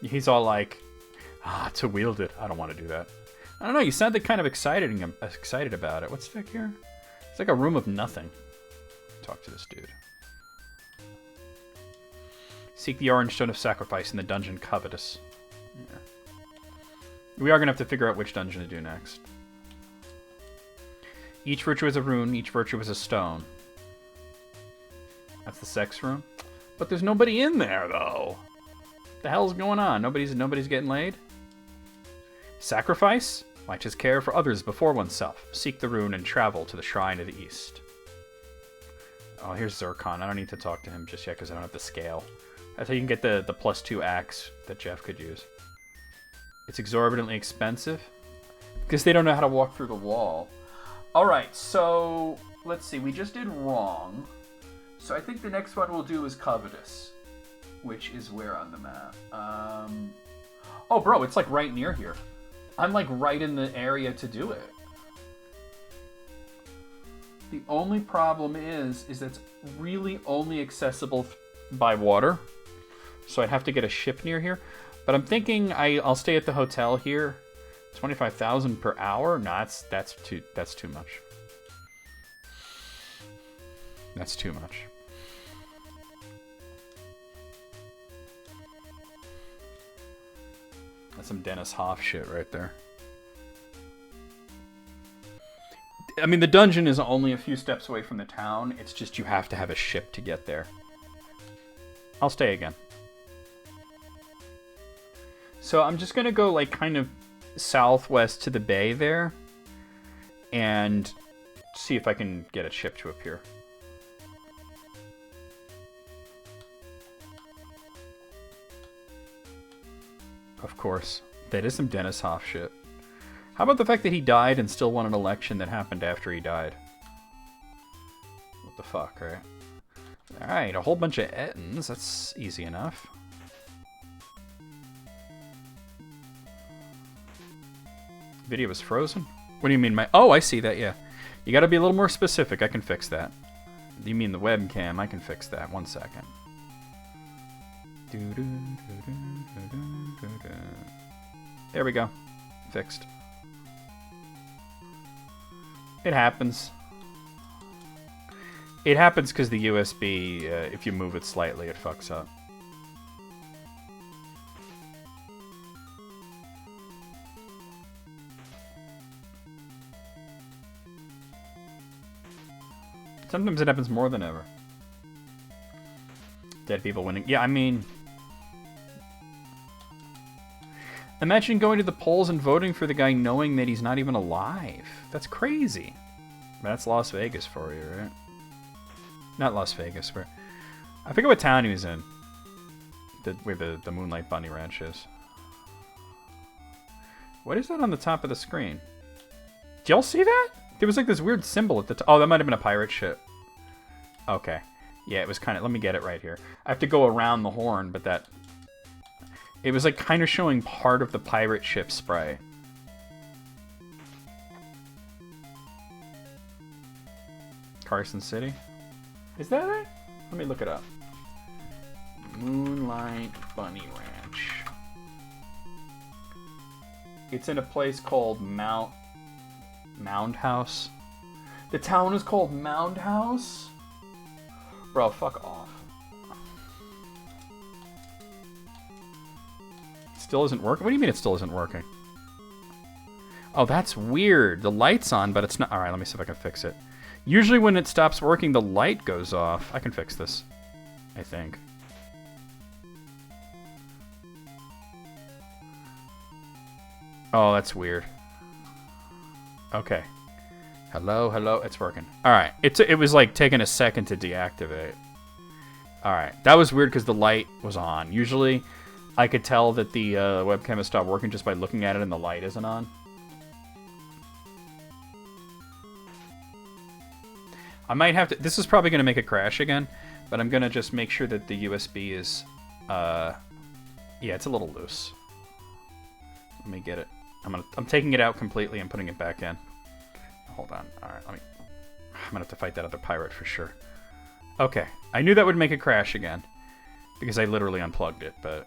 He's all like, to wield it. I don't want to do that. I don't know, you sounded kind of excited about it. What's back here? It's like a room of nothing. Talk to this dude. Seek the orange stone of sacrifice in the dungeon Covetous. Yeah. We are going to have to figure out which dungeon to do next. Each virtue is a rune, each virtue is a stone. That's the sex room. But there's nobody in there, though. What the hell's going on? Nobody's getting laid? Sacrifice? Why, 'tis care for others before oneself. Seek the rune and travel to the shrine of the east. Oh, here's Zircon. I don't need to talk to him just yet because I don't have the scale. That's how you can get the +2 axe that Jeff could use. It's exorbitantly expensive because they don't know how to walk through the wall. Alright, so let's see. We just did wrong. So I think the next one we'll do is Covetous, which is where on the map? Oh, bro, it's like right near here. I'm like right in the area to do it. The only problem is that's really only accessible by water. So I'd have to get a ship near here. But I'm thinking I'll stay at the hotel here. 25,000 per hour? Nah, that's too much. That's too much. That's some Dennis Hoff shit right there. I mean, the dungeon is only a few steps away from the town. It's just you have to have a ship to get there. I'll stay again. So I'm just going to go like kind of southwest to the bay there and see if I can get a ship to appear. Of course. That is some Dennis Hoff shit. How about the fact that he died and still won an election that happened after he died? What the fuck, right? Alright, a whole bunch of Ettins. That's easy enough. Video is frozen? What do you mean, Oh, I see that, yeah. You gotta be a little more specific. I can fix that. You mean the webcam? I can fix that. 1 second. There we go. Fixed. It happens. It happens because the USB, if you move it slightly, it fucks up. Sometimes it happens more than ever. Dead people winning. Yeah, I mean... Imagine going to the polls and voting for the guy knowing that he's not even alive. That's crazy. That's Las Vegas for you, right? Not Las Vegas, but... I forget what town he was in. Where the Moonlight Bunny Ranch is. What is that on the top of the screen? Did y'all see that? There was like this weird symbol at the top. Oh, that might have been a pirate ship. Okay. Yeah, it was kind of... Let me get it right here. I have to go around the horn, but that... It was like kind of showing part of the pirate ship spray. Carson City? Is that it? Let me look it up. Moonlight Bunny Ranch. It's in a place called Mound House. The town is called Mound House? Bro, fuck off. Still isn't working? What do you mean it still isn't working? Oh, that's weird. The light's on, but it's not. Alright, let me see if I can fix it. Usually when it stops working, the light goes off. I can fix this. I think. Oh, that's weird. Okay. Hello, hello. It's working. Alright. It was like taking a second to deactivate. Alright. That was weird because the light was on. Usually... I could tell that the webcam has stopped working just by looking at it and the light isn't on. I might have to... This is probably going to make it crash again, but I'm going to just make sure that the USB is... yeah, it's a little loose. Let me get it. I'm taking it out completely and putting it back in. Hold on. Alright, I'm going to have to fight that other pirate for sure. Okay. I knew that would make it crash again. Because I literally unplugged it, but...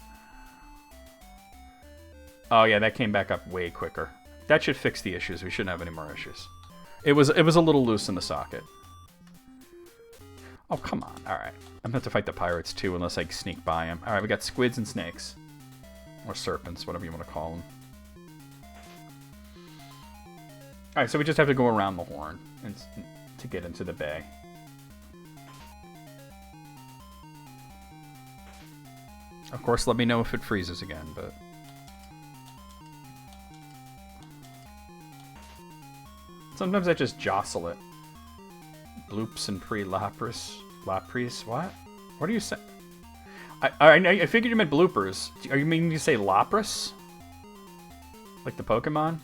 Oh yeah, that came back up way quicker. That should fix the issues. We shouldn't have any more issues. It was a little loose in the socket. Oh, come on. Alright. I'm going to have to fight the pirates too, unless I sneak by them. Alright, we got squids and snakes. Or serpents, whatever you want to call them. Alright, so we just have to go around the horn to get into the bay. Of course, let me know if it freezes again, but... Sometimes I just jostle it. Bloops and pre-lapris. Lapris? What? What are you saying? I figured you meant bloopers. Are you meaning to say lapris? Like the Pokemon?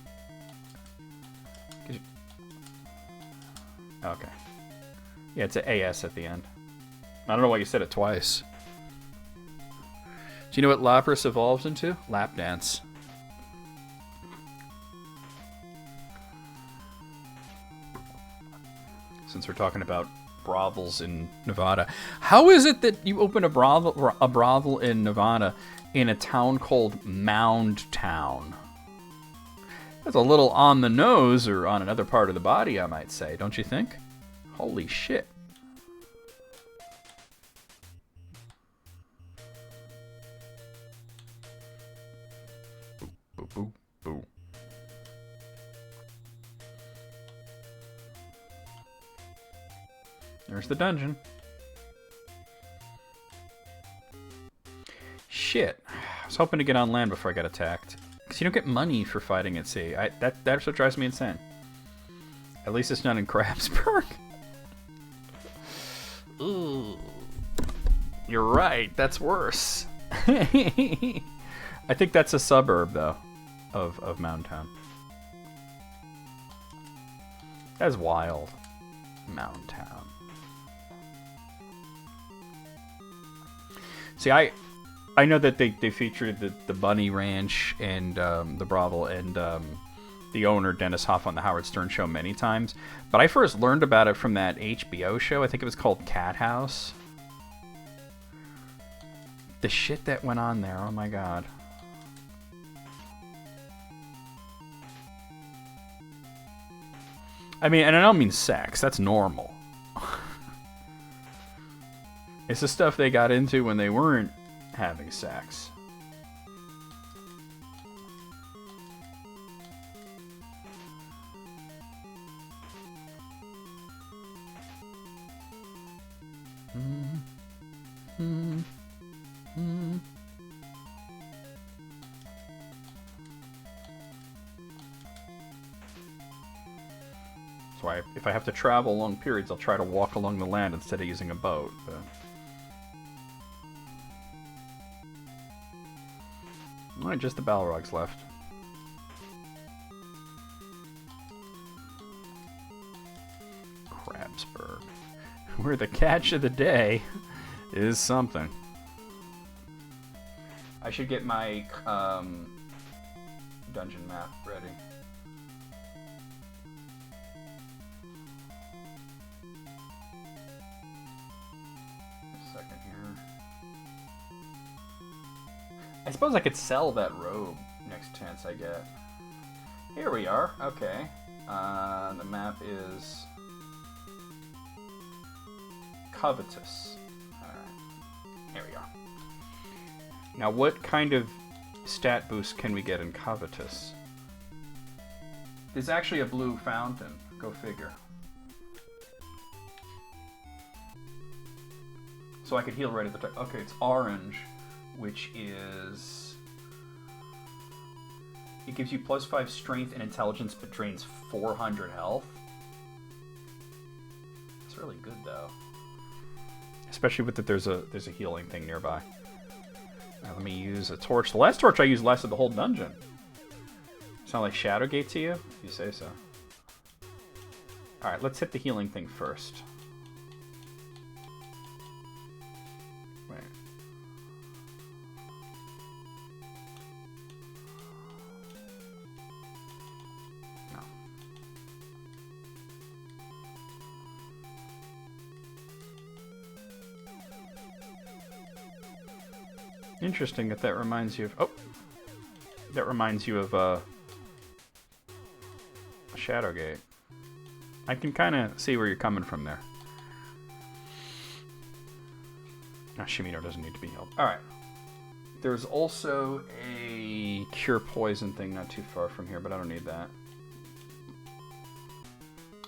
Okay. Yeah, it's an AS at the end. I don't know why you said it twice. Do you know what Lapras evolves into? Lap dance. Since we're talking about brothels in Nevada. How is it that you open a brothel in Nevada in a town called Mound Town? That's a little on the nose, or on another part of the body, I might say, don't you think? Holy shit. Boo, boo, boo. There's the dungeon. Shit. I was hoping to get on land before I got attacked. Because you don't get money for fighting at sea. That's what drives me insane. At least it's not in Crabsburg. Ooh. You're right. That's worse. I think that's a suburb, though, of Mound Town. That's wild. Mound Town. See, I know that they featured the Bunny Ranch and the brothel and the owner, Dennis Hoff, on the Howard Stern show many times. But I first learned about it from that HBO show. I think it was called Cat House. The shit that went on there, oh my god. I mean, and I don't mean sex. That's normal. It's the stuff they got into when they weren't having sex. So if I have to travel long periods, I'll try to walk along the land instead of using a boat. But... Alright, just the Balrogs left. Crabsburg. Where the catch of the day is something. I should get my dungeon map ready. I suppose I could sell that robe next chance I get. Here we are. Okay. The map is Covetous. Alright. Here we are. Now, what kind of stat boost can we get in Covetous? There's actually a blue fountain. Go figure. So I could heal right at the top. Okay, it's orange, which is... It gives you +5 strength and intelligence, but drains 400 health. It's really good, though. Especially with that there's a healing thing nearby. Now let me use a torch. The last torch I used lasted the whole dungeon. Sound like Shadowgate to you? If you say so. Alright, let's hit the healing thing first. Wait. No. Interesting that reminds you of... Oh! That reminds you of, Shadowgate. I can kind of see where you're coming from there. Oh, Shimino doesn't need to be healed. Alright. There's also a cure poison thing not too far from here, but I don't need that.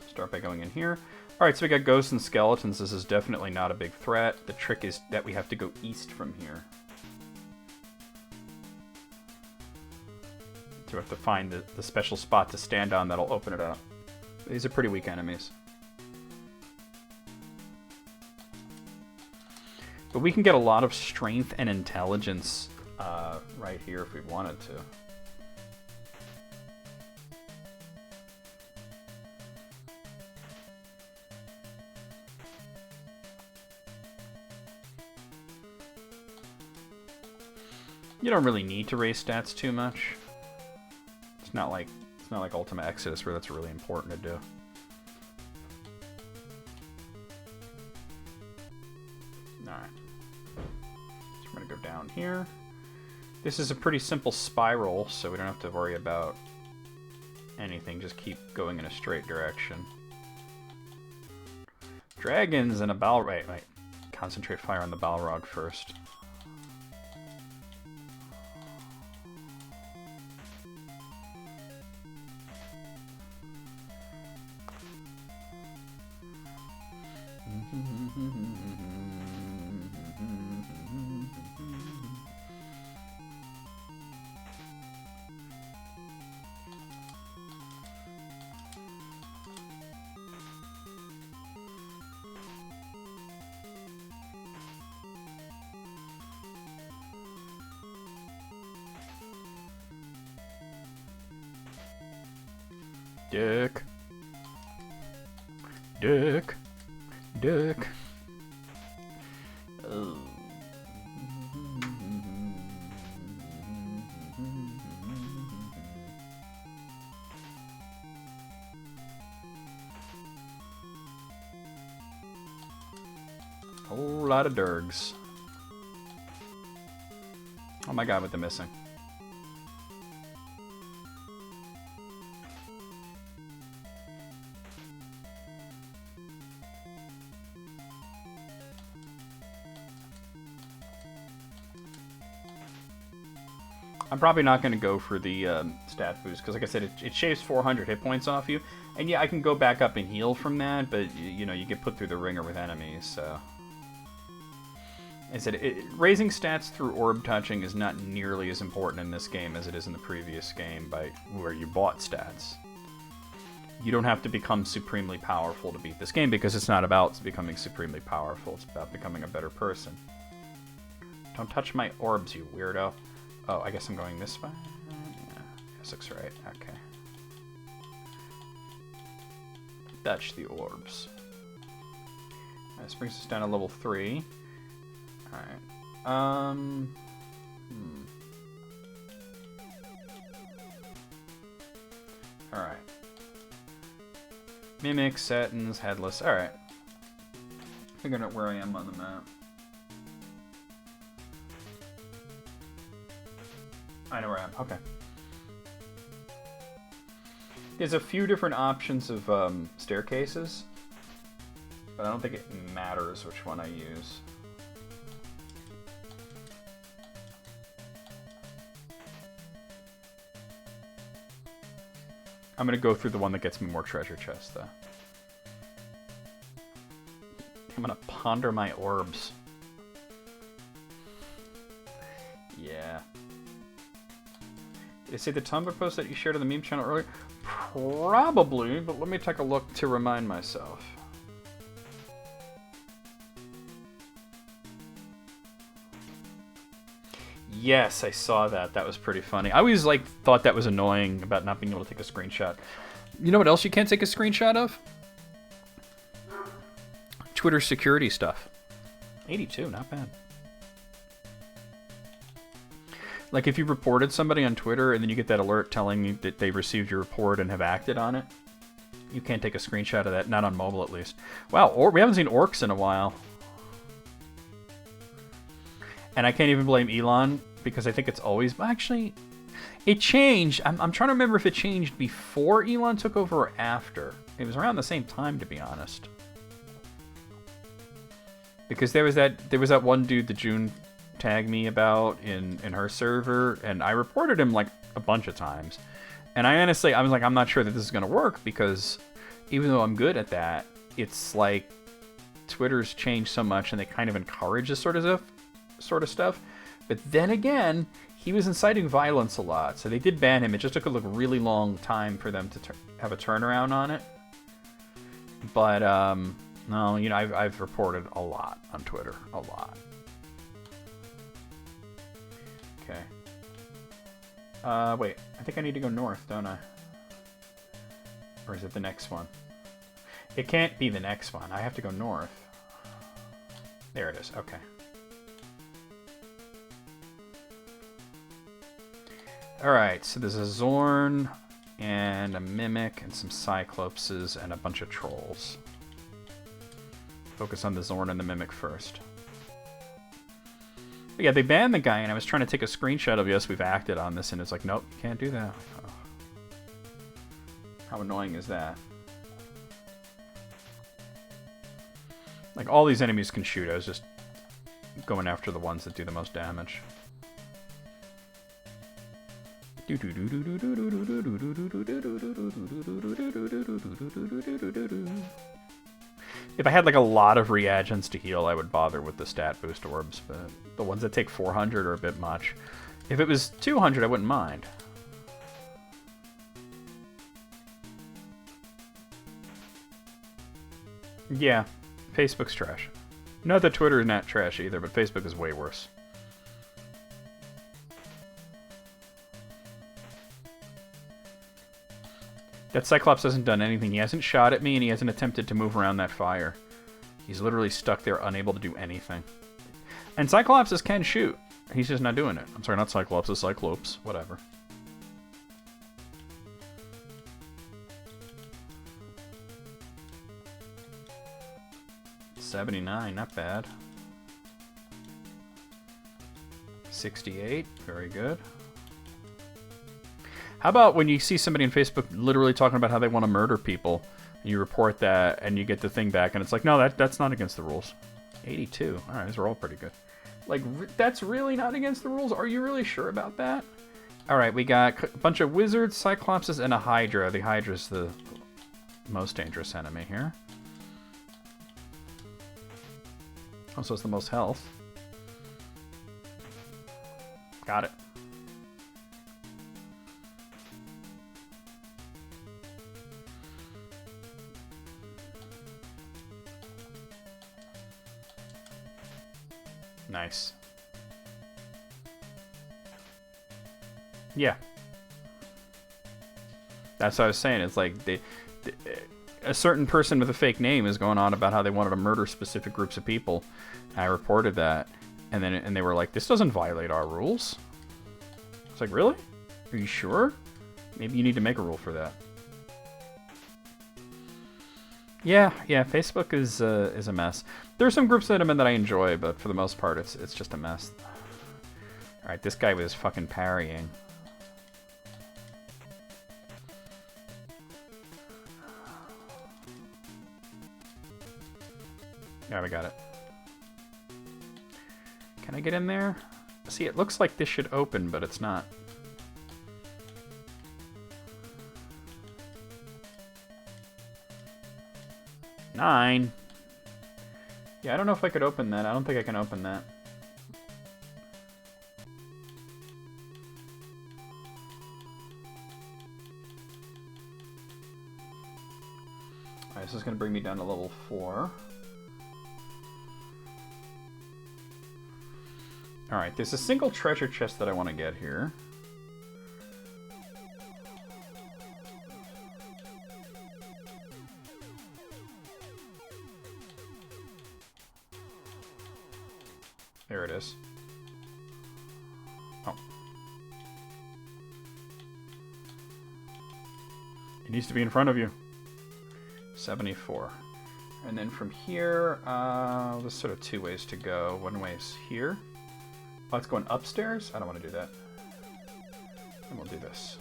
Start by going in here. Alright, so we got ghosts and skeletons. This is definitely not a big threat. The trick is that we have to go east from here. So we have to find the special spot to stand on that'll open it up. These are pretty weak enemies. But we can get a lot of strength and intelligence right here if we wanted to. You don't really need to raise stats too much. It's not like Ultima Exodus where that's really important to do. Alright. So we're gonna go down here. This is a pretty simple spiral, so we don't have to worry about anything. Just keep going in a straight direction. Dragons and a Balrog. Wait. Concentrate fire on the Balrog first. Dick. Dick. Dick. Oh. Whole lot of dergs. Oh my god, with the missing. I'm probably not going to go for the stat boost, because like I said, it shaves 400 hit points off you. And yeah, I can go back up and heal from that, but you know, you get put through the ringer with enemies, so... I said, raising stats through orb touching is not nearly as important in this game as it is in the previous game by where you bought stats. You don't have to become supremely powerful to beat this game, because it's not about becoming supremely powerful, it's about becoming a better person. Don't touch my orbs, you weirdo. Oh, I guess I'm going this way? Yeah, this looks right. Okay. Touch the orbs. This brings us down to level 3. Alright. Alright. Mimic, Satins, Headless. Alright. Figuring out where I am on the map. I know where I am. Okay. There's a few different options of staircases, but I don't think it matters which one I use. I'm gonna go through the one that gets me more treasure chests, though. I'm gonna ponder my orbs. Yeah. Did I see the Tumblr post that you shared on the meme channel earlier? Probably, but let me take a look to remind myself. Yes, I saw that. That was pretty funny. I always thought that was annoying about not being able to take a screenshot. You know what else you can't take a screenshot of? Twitter security stuff. 82, not bad. Like if you reported somebody on Twitter and then you get that alert telling you that they received your report and have acted on it, you can't take a screenshot of that, not on mobile at least. Wow, we haven't seen orcs in a while. And I can't even blame Elon, because I think it's always... Actually, it changed. I'm trying to remember if it changed before Elon took over or after. It was around the same time, to be honest. Because there was that one dude that June tagged me about in her server, and I reported him like a bunch of times. And I was like, I'm not sure that this is going to work, because even though I'm good at that, it's like Twitter's changed so much and they kind of encourage this sort of stuff. But then again, he was inciting violence a lot, so they did ban him. It just took a really long time for them to have a turnaround on it. But no, you know, I've reported a lot on Twitter, a lot. Okay. Wait, I think I need to go north, don't I? Or is it the next one? It can't be the next one. I have to go north. There it is. Okay. Alright, so there's a Zorn, and a Mimic, and some Cyclopses, and a bunch of Trolls. Focus on the Zorn and the Mimic first. But yeah, they banned the guy, and I was trying to take a screenshot of, yes, we've acted on this, and it's like, nope, you can't do that. Oh. How annoying is that? Like, all these enemies can shoot. I was just going after the ones that do the most damage. If I had like a lot of reagents to heal, I would bother with the stat boost orbs, but the ones that take 400 are a bit much. If it was 200, I wouldn't mind. Yeah, Facebook's trash. Not that Twitter is not trash either, but Facebook is way worse. That Cyclops hasn't done anything. He hasn't shot at me, and he hasn't attempted to move around that fire. He's literally stuck there, unable to do anything. And Cyclopses can shoot. He's just not doing it. I'm sorry, not Cyclopses, Cyclopes. Whatever. $79, not bad. 68, very good. How about when you see somebody on Facebook literally talking about how they want to murder people, and you report that, and you get the thing back, and it's like, no, that's not against the rules. 82. All right, these are all pretty good. Like, that's really not against the rules? Are you really sure about that? Alright, we got a bunch of wizards, cyclopses, and a hydra. The hydra's the most dangerous enemy here. Also, it's the most health. Got it. Nice. Yeah. That's what I was saying. It's like a certain person with a fake name is going on about how they wanted to murder specific groups of people. I reported that, and they were like, "This doesn't violate our rules." It's like, really? Are you sure? Maybe you need to make a rule for that. Yeah. Facebook is a mess. There are some groups that I'm in that I enjoy, but for the most part, it's just a mess. All right, this guy was fucking parrying. Yeah, we got it. Can I get in there? See, it looks like this should open, but it's not. Nine. Yeah, I don't know if I could open that. I don't think I can open that. Alright, this is going to bring me down to level 4. Alright, there's a single treasure chest that I want to get here. There it is. Oh. It needs to be in front of you. 74. And then from here, there's sort of two ways to go. One way is here. Oh, it's going upstairs? I don't want to do that. And we'll do this.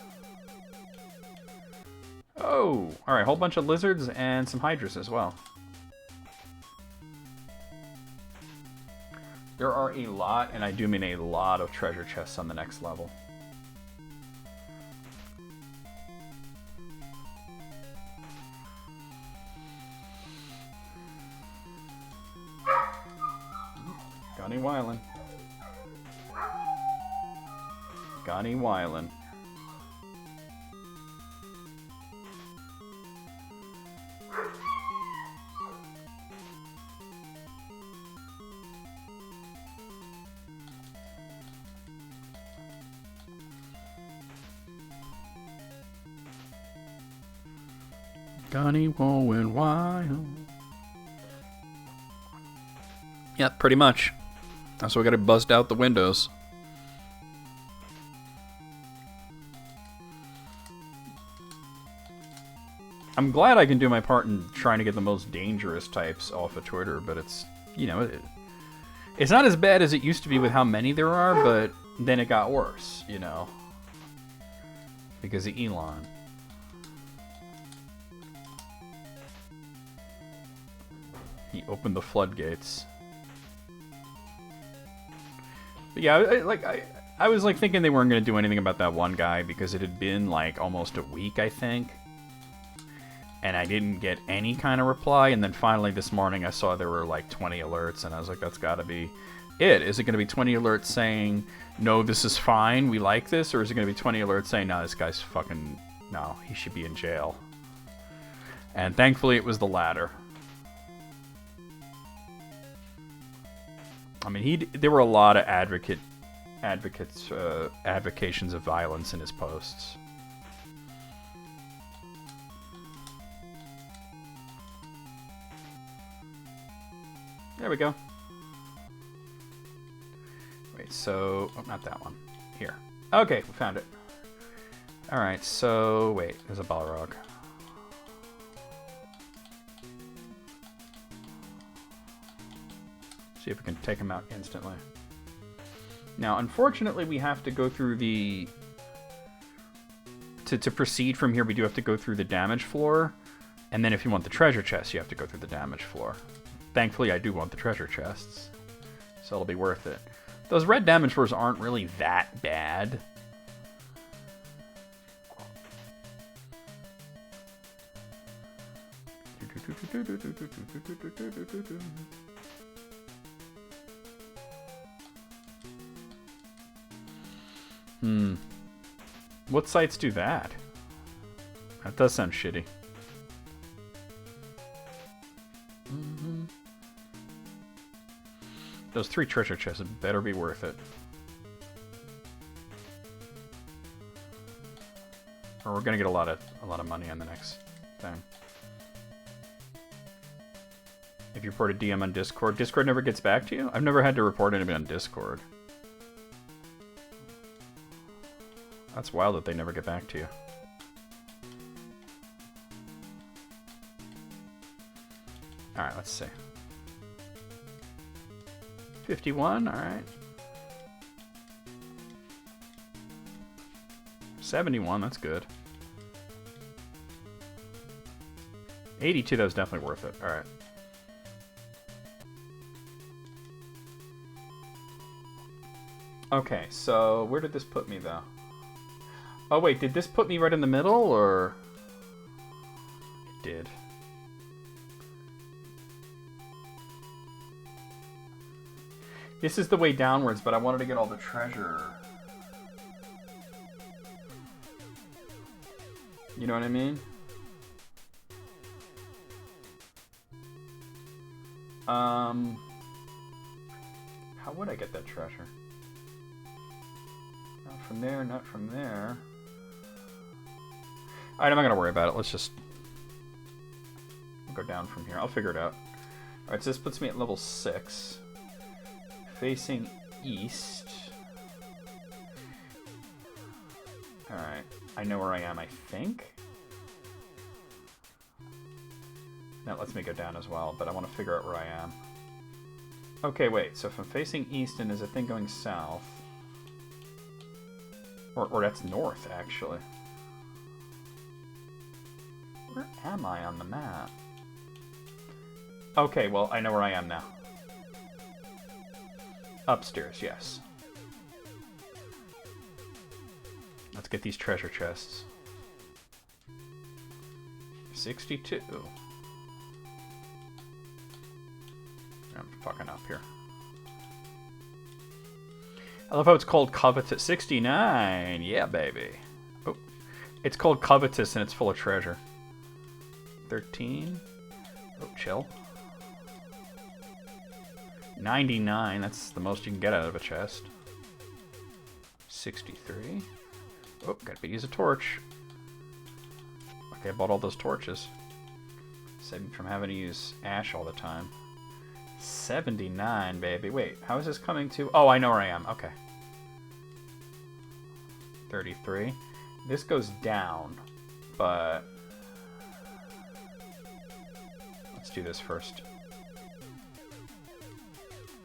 Oh! Alright, a whole bunch of lizards and some hydras as well. There are a lot, and I do mean a lot, of treasure chests on the next level. Gunny Wylan. Gunny Wylan. Gunny Wylan Wild. Yep, pretty much. So we gotta bust out the windows. I'm glad I can do my part in trying to get the most dangerous types off of Twitter, but it's, you know, it's not as bad as it used to be with how many there are, but then it got worse, you know, because of Elon. He opened the floodgates. But yeah, I was like thinking they weren't going to do anything about that one guy because it had been like almost a week, I think. And I didn't get any kind of reply. And then finally this morning I saw there were like 20 alerts and I was like, that's got to be it. Is it going to be 20 alerts saying, no, this is fine, we like this? Or is it going to be 20 alerts saying, no, this guy's fucking, no, he should be in jail? And thankfully it was the latter. I mean, there were a lot of advocations of violence in his posts. There we go. Wait, so... Oh, not that one. Here. Okay, we found it. Alright, so... Wait, there's a Balrog. See if we can take him out instantly. Now, unfortunately, we have to go through the... To proceed from here, we do have to go through the damage floor. And then if you want the treasure chest, you have to go through the damage floor. Thankfully, I do want the treasure chests. So it'll be worth it. Those red damage floors aren't really that bad. What sites do that? That does sound shitty. Those 3 treasure chests better be worth it. Or we're gonna get a lot of money on the next thing. If you report a DM on Discord, Discord never gets back to you? I've never had to report anybody on Discord. That's wild that they never get back to you. Alright, let's see. 51, alright. 71, that's good. 82, that was definitely worth it. Alright. Okay, so where did this put me, though? Oh, wait, did this put me right in the middle, or...? It did. This is the way downwards, but I wanted to get all the treasure. You know what I mean? How would I get that treasure? Not from there, not from there. Alright, I'm not gonna worry about it. Let's just go down from here. I'll figure it out. Alright, so this puts me at level 6. Facing east. Alright, I know where I am, I think. That lets me go down as well, but I want to figure out where I am. Okay, wait, so if I'm facing east and there's a thing going south... Or that's north, actually. Where am I on the map? Okay, well, I know where I am now. Upstairs, yes. Let's get these treasure chests. 62. I'm fucking up here. I love how it's called Covetous. 69! Yeah, baby. Oh. It's called Covetous and it's full of treasure. 13. Oh, chill. 99, that's the most you can get out of a chest. 63. Oh, gotta use a torch. Okay, I bought all those torches. Save me from having to use ash all the time. 79, baby. Wait, how is this coming to... Oh, I know where I am. Okay. 33. This goes down, but... Let's do this first.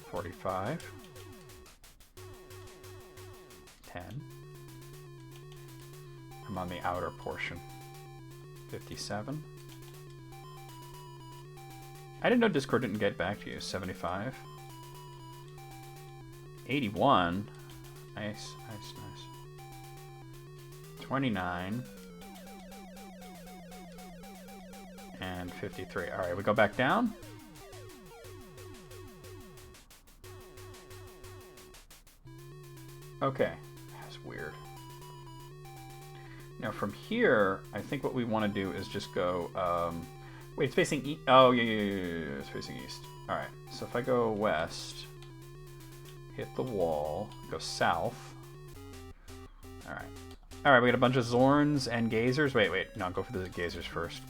45. 10. I'm on the outer portion. 57. I didn't know Discord didn't get back to you. 75. 81. Nice, nice, nice. 29. And 53. Alright, we go back down. Okay. That's weird. Now from here, I think what we want to do is just go... wait, it's facing east. Oh, yeah, it's facing east. Alright, so if I go west, hit the wall, go south. Alright. Alright, we got a bunch of Zorns and Gazers. Wait, no, go for the Gazers first.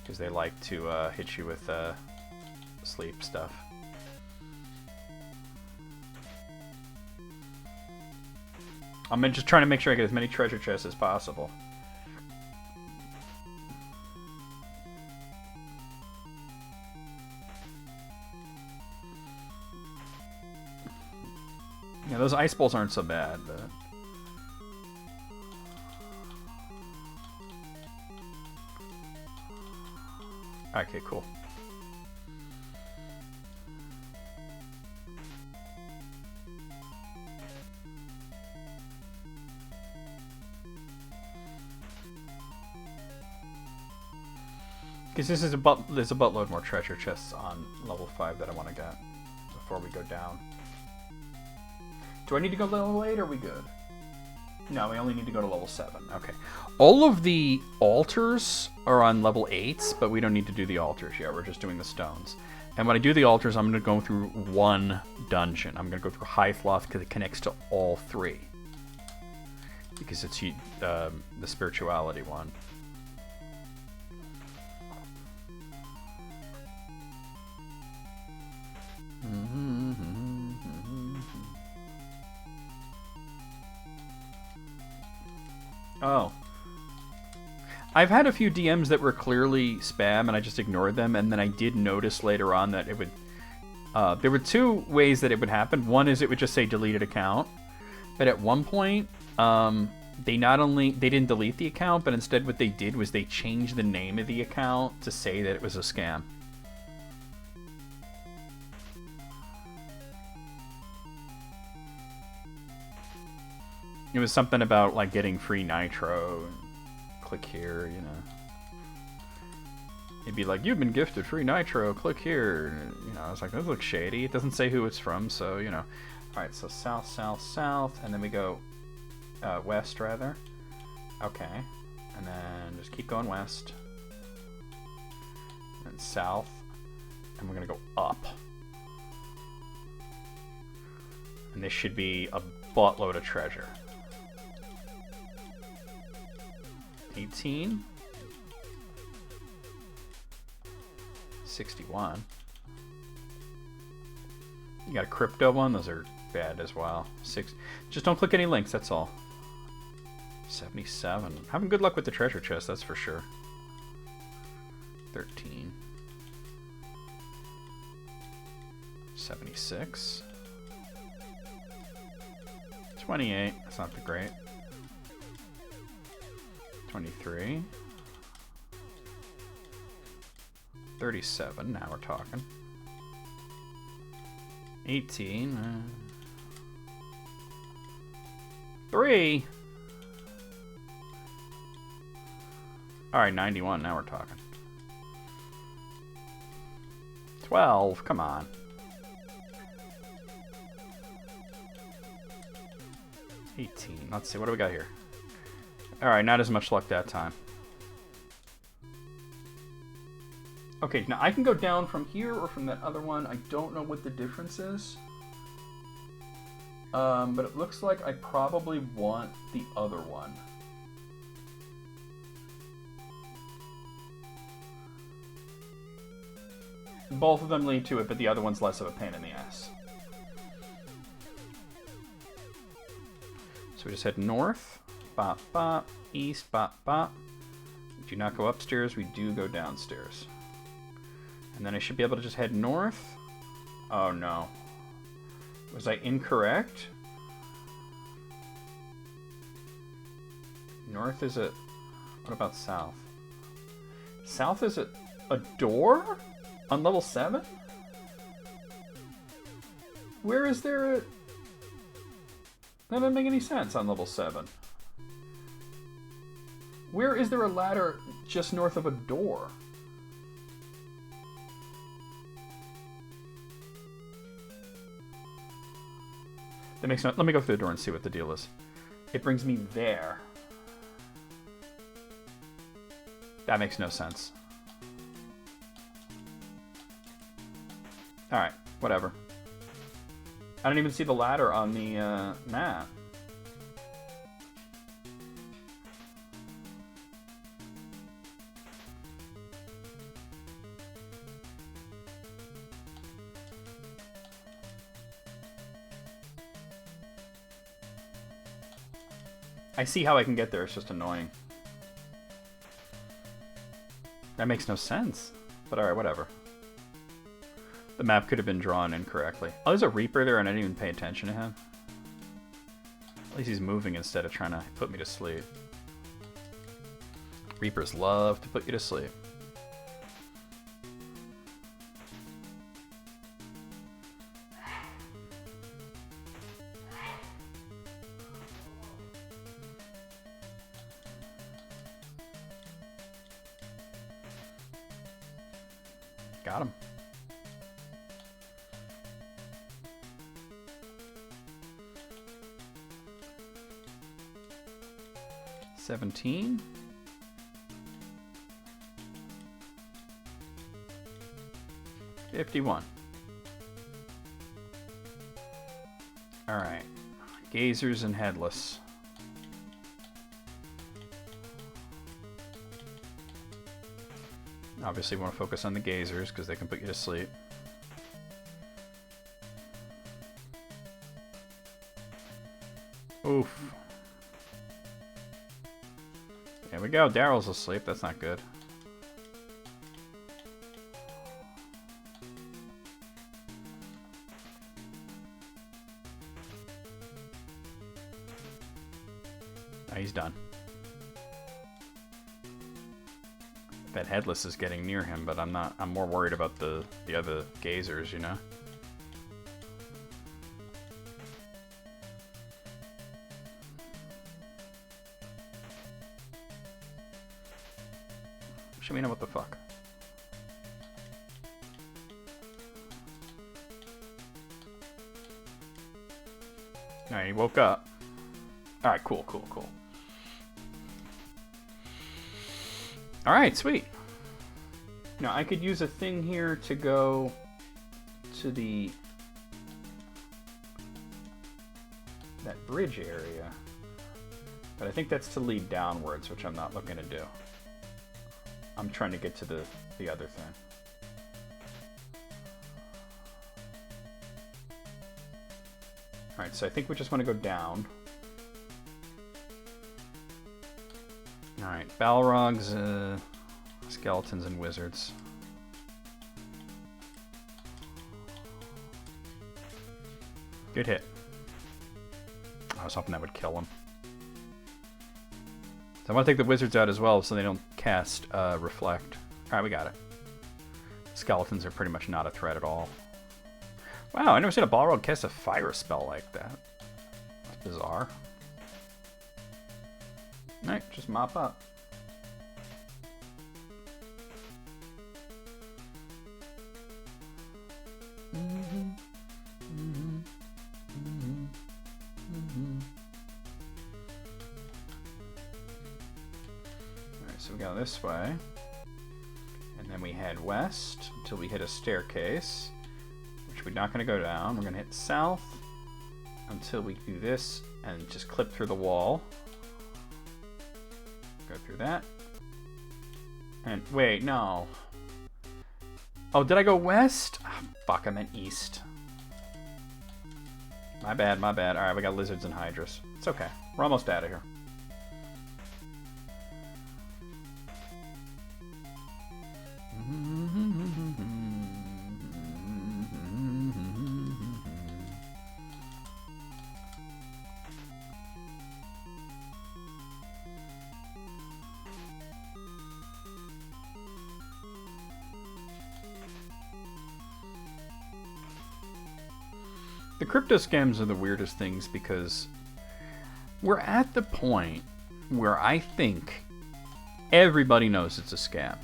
Because they like to hit you with sleep stuff. I'm just trying to make sure I get as many treasure chests as possible. Yeah, those ice balls aren't so bad, but... Okay, cool. Because there's a buttload more treasure chests on level 5 that I want to get before we go down. Do I need to go level 8 or are we good? No, we only need to go to level 7. Okay. All of the altars are on level 8s, but we don't need to do the altars yet. We're just doing the stones. And when I do the altars, I'm going to go through one dungeon. I'm going to go through Hythloth because it connects to all 3. Because it's the spirituality one. Oh. I've had a few DMs that were clearly spam and I just ignored them, and then I did notice later on that it would... there were 2 ways that it would happen. One is it would just say deleted account, but at one point, they didn't delete the account, but instead what they did was they changed the name of the account to say that it was a scam. It was something about, like, getting free nitro, and click here, you know. It'd be like, you've been gifted free nitro, click here. And, you know, I was like, this looks shady. It doesn't say who it's from, so, you know. Alright, so south, south, south, and then we go west, rather. Okay. And then just keep going west. And south. And we're going to go up. And this should be a buttload of treasure. 18. 61. You got a crypto one? Those are bad as well. 6. Just don't click any links, that's all. 77. Having good luck with the treasure chest, that's for sure. 13. 76. 28. That's not the great. 23. 37. Now we're talking. 18. 3. Alright, 91. Now we're talking. 12. Come on. 18. Let's see. What do we got here? Alright, not as much luck that time. Okay, now I can go down from here or from that other one. I don't know what the difference is. But it looks like I probably want the other one. Both of them lead to it, but the other one's less of a pain in the ass. So we just head north. Bop, bop. East, bop, bop. We do not go upstairs, we do go downstairs. And then I should be able to just head north. Oh no. Was I incorrect? North is a... What about south? South is a door? On level 7? Where is there a... That doesn't make any sense on level 7. Where is there a ladder just north of a door? That makes no... Let me go through the door and see what the deal is. It brings me there. That makes no sense. Alright, whatever. I don't even see the ladder on the map. I see how I can get there, it's just annoying. That makes no sense. But alright, whatever. The map could have been drawn incorrectly. Oh, there's a Reaper there and I didn't even pay attention to him. At least he's moving instead of trying to put me to sleep. Reapers love to put you to sleep. Got him. $17. $51. Alright. Gazers and headless. Obviously, we want to focus on the gazers because they can put you to sleep. Oof. There we go. Daryl's asleep. That's not good. He's done. That headless is getting near him, but I'm not. I'm more worried about the other gazers, you know. Show me know what the fuck. Alright, he woke up. Alright, cool. Alright, sweet. Now, I could use a thing here to go to that bridge area. But I think that's to lead downwards, which I'm not looking to do. I'm trying to get to the other thing. Alright, so I think we just want to go down. Alright, Balrogs, skeletons, and wizards. Good hit. I was hoping that would kill him. So I want to take the wizards out as well so they don't cast Reflect. Alright, we got it. Skeletons are pretty much not a threat at all. Wow, I never seen a Balrog cast a fire spell like that. That's bizarre. Alright, just mop up. Alright, so we go this way. And then we head west until we hit a staircase, which we're not going to go down. We're going to hit south until we do this and just clip through the wall. Go through that. And wait, no. Oh, did I go west? Oh, fuck, I meant east. My bad, my bad. Alright, we got lizards and hydras. It's okay. We're almost out of here. The crypto scams are the weirdest things because we're at the point where I think everybody knows it's a scam.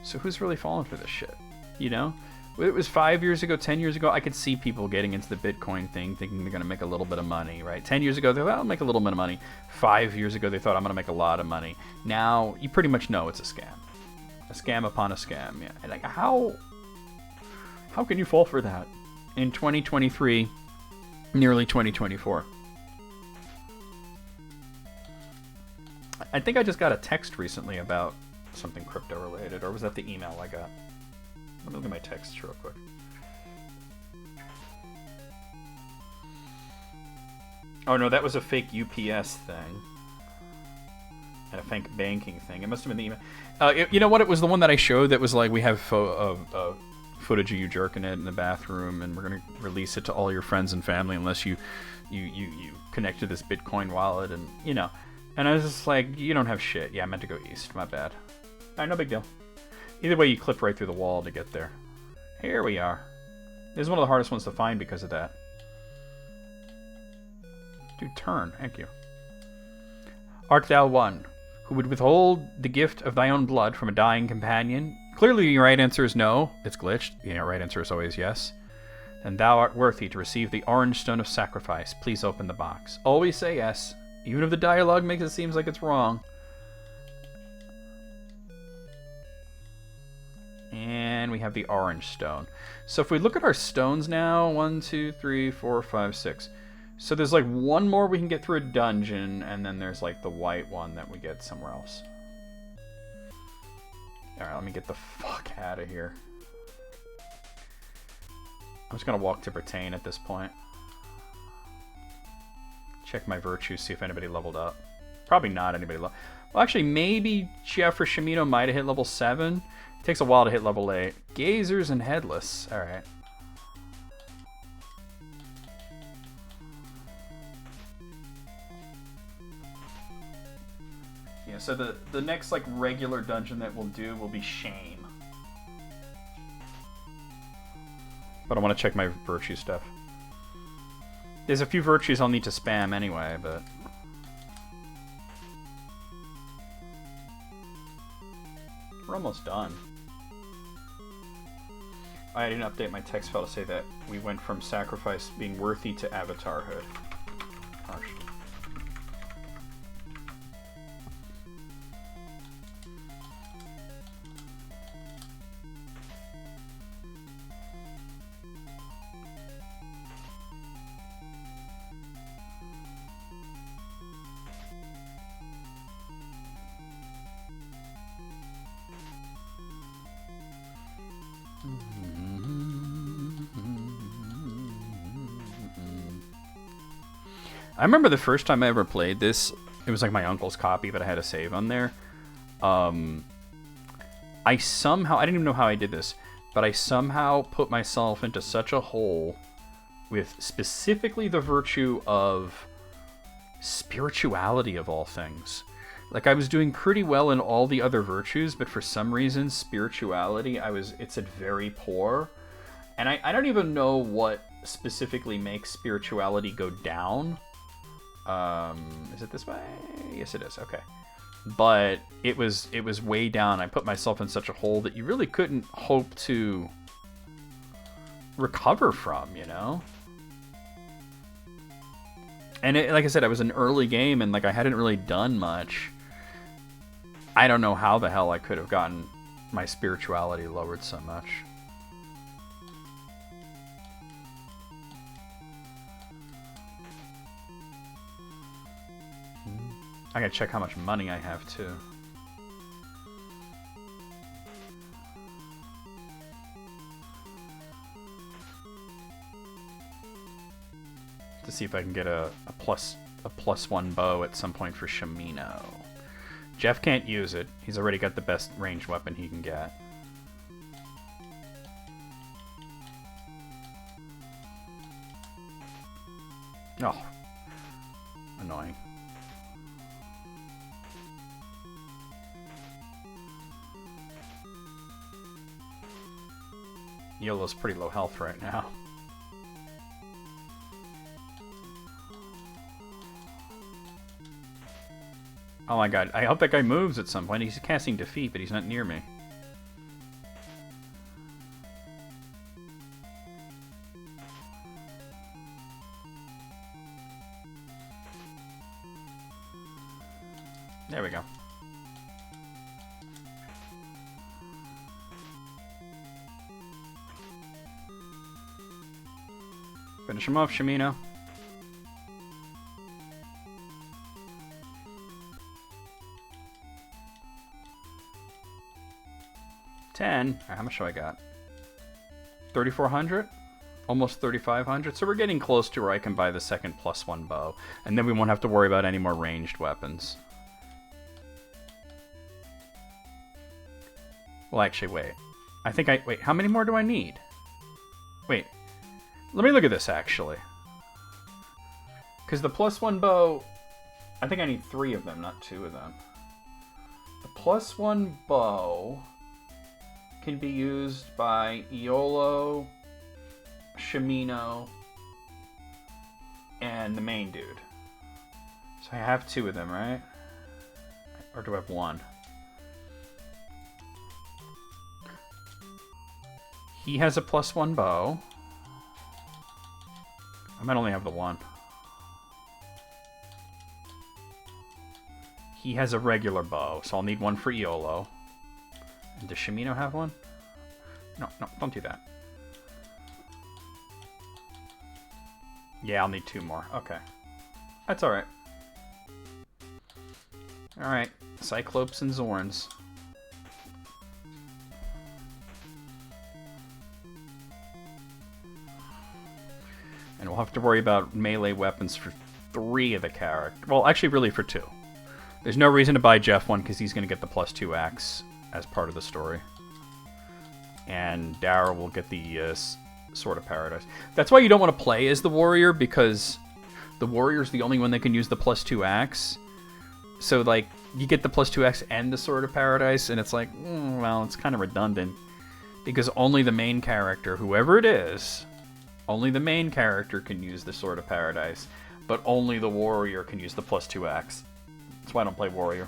So who's really falling for this shit? You know? It was 5 years ago, 10 years ago, I could see people getting into the Bitcoin thing thinking they're going to make a little bit of money, right? 10 years ago, they thought, I'll make a little bit of money. 5 years ago, they thought, I'm going to make a lot of money. Now, you pretty much know it's a scam. A scam upon a scam, yeah. And like, how can you fall for that in 2023, nearly 2024? I think I just got a text recently about something crypto related, or was that the email I got? Let me look at my texts real quick. Oh no, that was a fake UPS thing. And a fake banking thing. It must have been the email. You know what? It was the one that I showed that was like, we have footage of you jerking it in the bathroom, and we're going to release it to all your friends and family unless you connect to this Bitcoin wallet, and, you know. And I was just like, you don't have shit. Yeah, I meant to go east. My bad. Alright, no big deal. Either way, you clip right through the wall to get there. Here we are. This is one of the hardest ones to find because of that. Dude, turn. Thank you. Art thou one who would withhold the gift of thy own blood from a dying companion? Clearly, your right answer is no. It's glitched. Your right answer is always yes. Then thou art worthy to receive the orange stone of sacrifice. Please open the box. Always say yes, even if the dialogue makes it seem like it's wrong. And we have the orange stone. So if we look at our stones now, 1, 2, 3, 4, 5, 6. So there's like one more we can get through a dungeon, and then there's like the white one that we get somewhere else. Alright, let me get the fuck out of here. I'm just gonna walk to Brittain at this point. Check my virtues, see if anybody leveled up. Probably not anybody leveled. Well, actually, maybe Jeff or Shimino might have hit level 7. It takes a while to hit level 8. Gazers and Headless. Alright. Yeah, so the next like regular dungeon that we'll do will be Shame. But I want to check my virtue stuff. There's a few virtues I'll need to spam anyway, but... We're almost done. I didn't update my text file to say that we went from sacrifice being worthy to avatarhood. Harsh. I remember the first time I ever played this, it was like my uncle's copy, but I had a save on there. I didn't even know how I did this, but I somehow put myself into such a hole with specifically the virtue of spirituality of all things. Like, I was doing pretty well in all the other virtues, but for some reason, spirituality, it's at very poor. And I don't even know what specifically makes spirituality go down. Is it this way? Yes, it is. Okay. But it was way down. I put myself in such a hole that you really couldn't hope to recover from, you know? And like I said, I was an early game, and like I hadn't really done much. I don't know how the hell I could have gotten my spirituality lowered so much. I gotta check how much money I have, too. To see if I can get a plus one bow at some point for Shimino. Jeff can't use it. He's already got the best ranged weapon he can get. Oh. Annoying. YOLO's pretty low health right now. Oh my god, I hope that guy moves at some point. He's casting defeat, but he's not near me. There we go. Finish him off, Shimino. How much do I got? 3,400? Almost 3,500. So we're getting close to where I can buy the second +1 bow. And then we won't have to worry about any more ranged weapons. Well, actually, wait. Wait, how many more do I need? Wait. Let me look at this, actually. Because the +1 bow... I think I need 3 of them, not 2 of them. The +1 bow... can be used by Iolo, Shimino, and the main dude. So I have 2 of them, right? Or do I have 1? He has a +1 bow. I might only have the one. He has a regular bow, so I'll need one for Iolo. And does Shimino have one? No, don't do that. Yeah, I'll need 2 more. Okay. That's alright. Alright. Cyclopes and Zorns. And we'll have to worry about melee weapons for 3 of the characters. Well, actually, really for 2. There's no reason to buy Jeff one because he's going to get the +2 axe as part of the story. And Daryl will get the Sword of Paradise. That's why you don't want to play as the warrior, because the warrior's the only one that can use the +2 axe. So, like, you get the +2 axe and the Sword of Paradise, and it's like, well, it's kind of redundant. Because only the main character, whoever it is, only the main character can use the Sword of Paradise, but only the warrior can use the +2 axe. That's why I don't play warrior.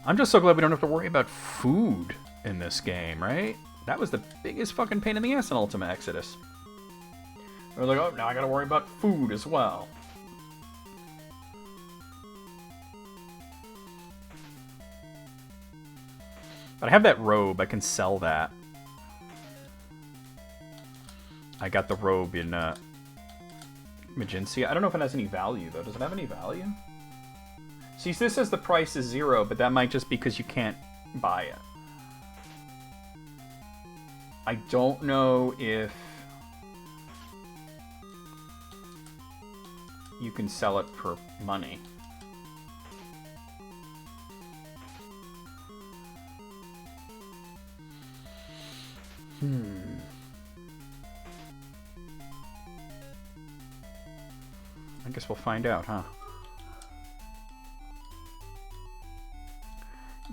I'm just so glad we don't have to worry about food in this game, right? That was the biggest fucking pain in the ass in Ultima Exodus. We're like, oh, now I gotta worry about food as well. But I have that robe, I can sell that. I got the robe in Magencia. I don't know if it has any value, though. Does it have any value? See, this says the price is 0, but that might just be because you can't buy it. I don't know if you can sell it for money. I guess we'll find out, huh?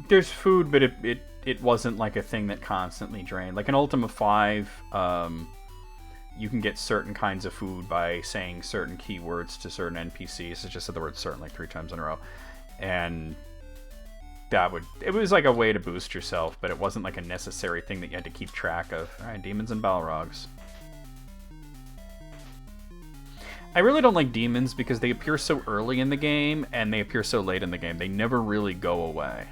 There's food, but it wasn't like a thing that constantly drained. Like in Ultima 5, you can get certain kinds of food by saying certain keywords to certain NPCs. It just said the word certain like 3 times in a row. And it was like a way to boost yourself, but it wasn't like a necessary thing that you had to keep track of. Alright, demons and Balrogs. I really don't like demons because they appear so early in the game and they appear so late in the game. They never really go away.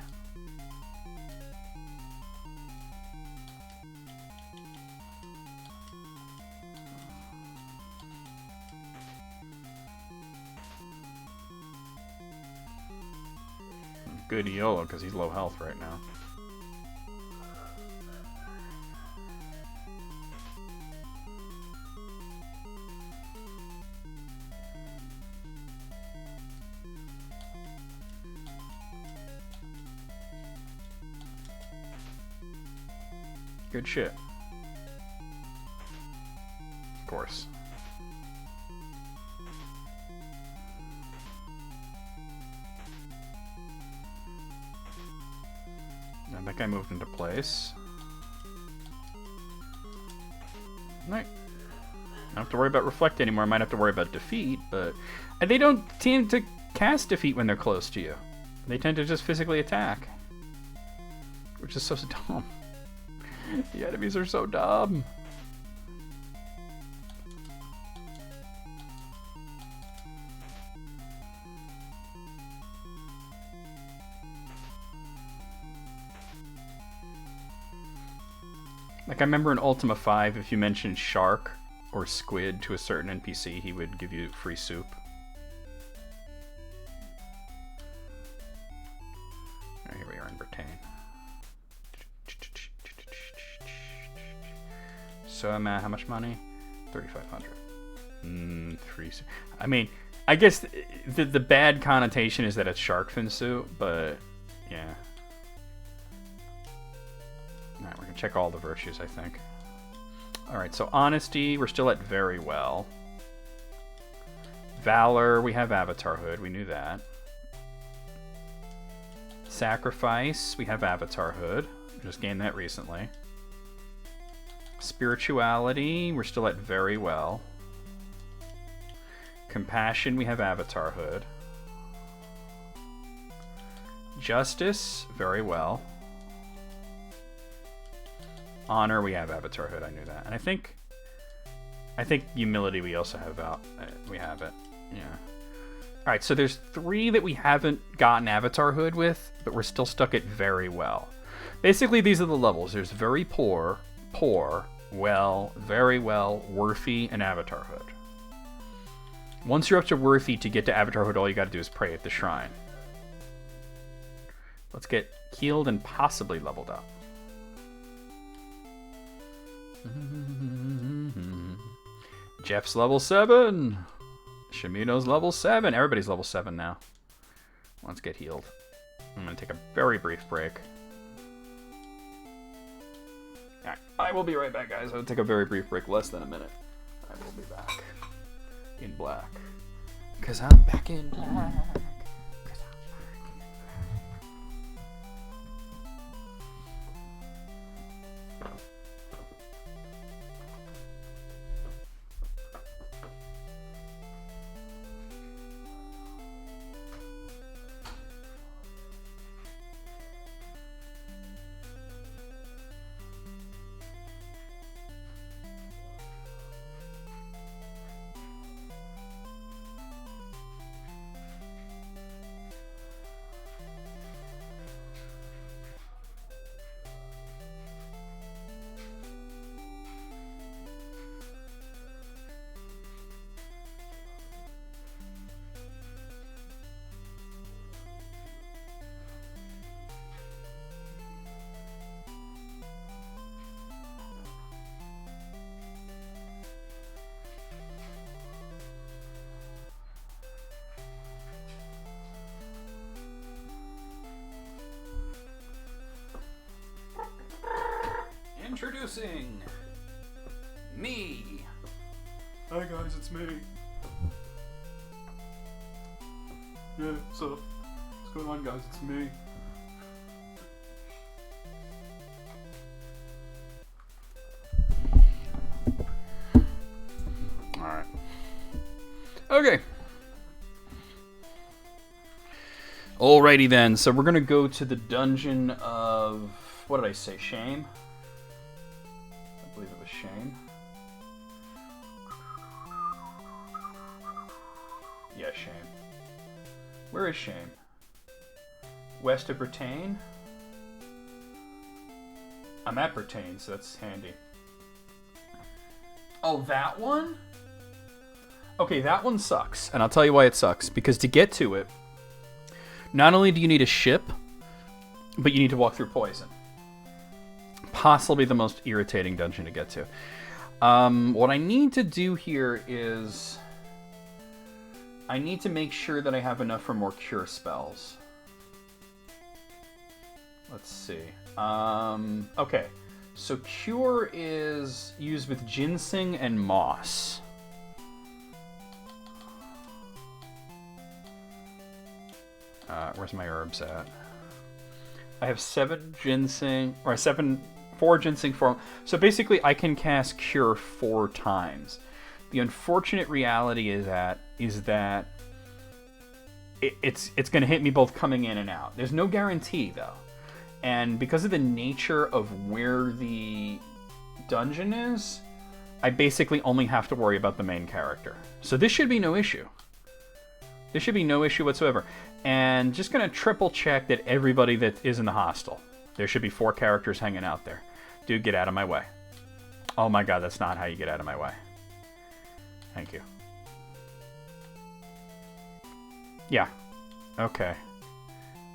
Good Iolo, because he's low health right now. Good shit. Of course. And that guy moved into place. Right. I don't have to worry about Reflect anymore. I might have to worry about Defeat, but... And they don't tend to cast Defeat when they're close to you. They tend to just physically attack. Which is so dumb. The enemies are so dumb. Like, I remember in Ultima 5, if you mentioned shark or squid to a certain NPC, he would give you free soup. Oh, here we are in Britain. So, how much money? 3,500. I mean, I guess the bad connotation is that it's shark fin soup, but yeah. Alright, we're gonna check all the virtues, I think. Alright, so honesty, we're still at very well. Valor, we have Avatarhood, we knew that. Sacrifice, we have Avatarhood. We just gained that recently. Spirituality, we're still at very well. Compassion, we have Avatar Hood. Justice, very well. Honor, we have Avatar Hood. I knew that, and I think Humility, we also have out. We have it. Yeah. All right. So there's 3 that we haven't gotten Avatar Hood with, but we're still stuck at very well. Basically, these are the levels. There's very poor, well, very well, worthy, and Avatar Hood. Once you're up to worthy, to get to Avatar Hood, all you got to do is pray at the shrine. Let's get healed and possibly leveled up. Jeff's level 7. Shimino's level 7. Everybody's level 7 now. Let's get healed. I'm going to take a very brief break. Alright, I will be right back, guys. I'll take a very brief break, less than a minute. I will be back. In black. Because I'm back in black. Introducing me.
Hi guys, it's me. Yeah, so what's going on, guys? It's me.
Alright. Okay. Alrighty then, so we're gonna go to the dungeon of... what did I say? Shame? I believe it was Shame. Yeah, Shame. Where is Shame? West of Britain? I'm at Britain, so that's handy. Oh, that one? Okay, that one sucks, and I'll tell you why it sucks. Because to get to it, not only do you need a ship, but you need to walk through poison. Possibly the most irritating dungeon to get to. What I need to do here is... I need to make sure that I have enough for more cure spells. Let's see. Okay. So cure is used with ginseng and moss. Where's my herbs at? I have 7 ginseng, or 4 ginseng, 4. So basically I can cast cure 4 times. The unfortunate reality is that it's going to hit me both coming in and out. There's no guarantee though. And because of the nature of where the dungeon is, I basically only have to worry about the main character. So this should be no issue. There should be no issue whatsoever. And just going to triple check that everybody that is in the hostel. There should be 4 characters hanging out there. Dude, get out of my way. Oh my god, that's not how you get out of my way. Thank you. Yeah. Okay.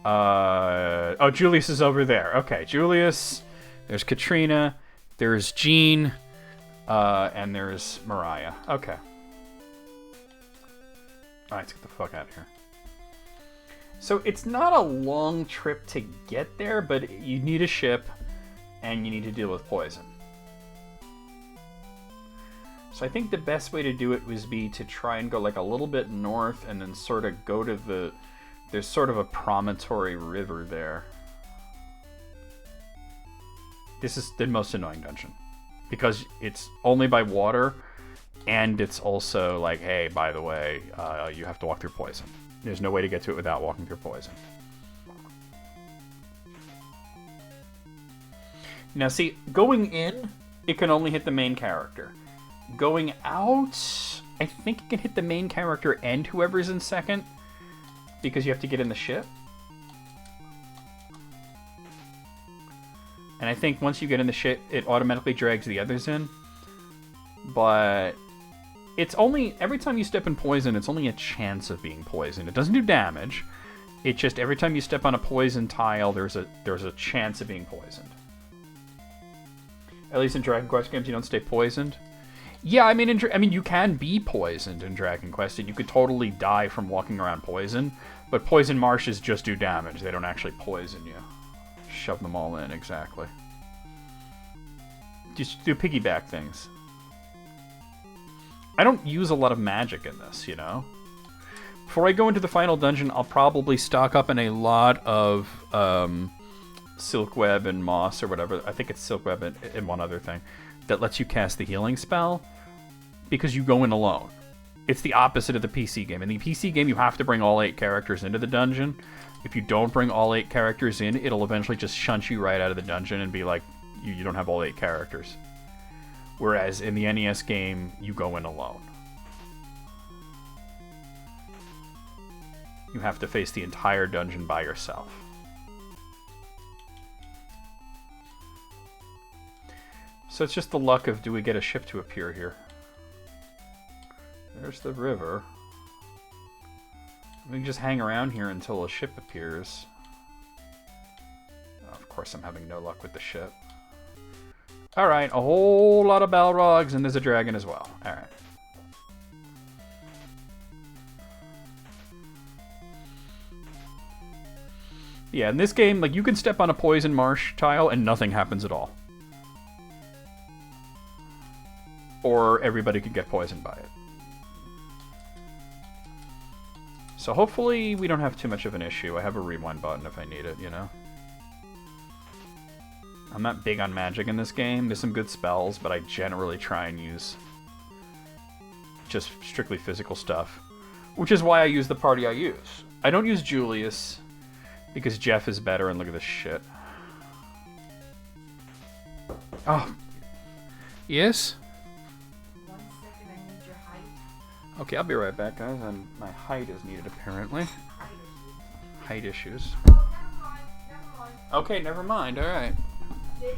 Oh, Julius is over there. Okay, Julius. There's Katrina. There's Jean. And there's Mariah. Okay. Alright, let's get the fuck out of here. So it's not a long trip to get there, but you need a ship, and you need to deal with poison. So I think the best way to do it would be to try and go like a little bit north, and then sort of go to the... There's sort of a promontory river there. This is the most annoying dungeon, because it's only by water, And it's also like, hey, by the way, you have to walk through poison. There's no way to get to it without walking through poison. Now, see, going in, it can only hit the main character. Going out, I think it can hit the main character and whoever's in second, because you have to get in the ship. And I think once you get in the ship, it automatically drags the others in. But it's only, every time you step in poison, it's only a chance of being poisoned. It doesn't do damage. It just, every time you step on a poison tile, there's a chance of being poisoned. At least in Dragon Quest games, you don't stay poisoned. Yeah, I mean, you can be poisoned in Dragon Quest, and you could totally die from walking around poison. But poison marshes just do damage. They don't actually poison you. Shove them all in, exactly. Just do piggyback things. I don't use a lot of magic in this, you know? Before I go into the final dungeon, I'll probably stock up on a lot of Silk Web and Moss or whatever. I think it's Silk Web and one other thing that lets you cast the healing spell because you go in alone. It's the opposite of the PC game. In the PC game, you have to bring all 8 characters into the dungeon. If you don't bring all 8 characters in, it'll eventually just shunt you right out of the dungeon and be like, you don't have all 8 characters. Whereas in the NES game, you go in alone. You have to face the entire dungeon by yourself. So it's just the luck of, do we get a ship to appear here? There's the river. We can just hang around here until a ship appears. Oh, of course, I'm having no luck with the ship. Alright, a whole lot of Balrogs, and there's a dragon as well. Alright. Yeah, in this game, like, you can step on a poison marsh tile and nothing happens at all. Or everybody could get poisoned by it. So hopefully we don't have too much of an issue. I have a rewind button if I need it, you know? I'm not big on magic in this game. There's some good spells, but I generally try and use just strictly physical stuff. Which is why I use the party I use. I don't use Julius, because Jeff is better, and look at this shit.
Oh. Yes?
Okay, I'll be right back, guys. My height is needed, apparently. Height issues.
Oh, never mind.
Okay, never mind. All right.
See, I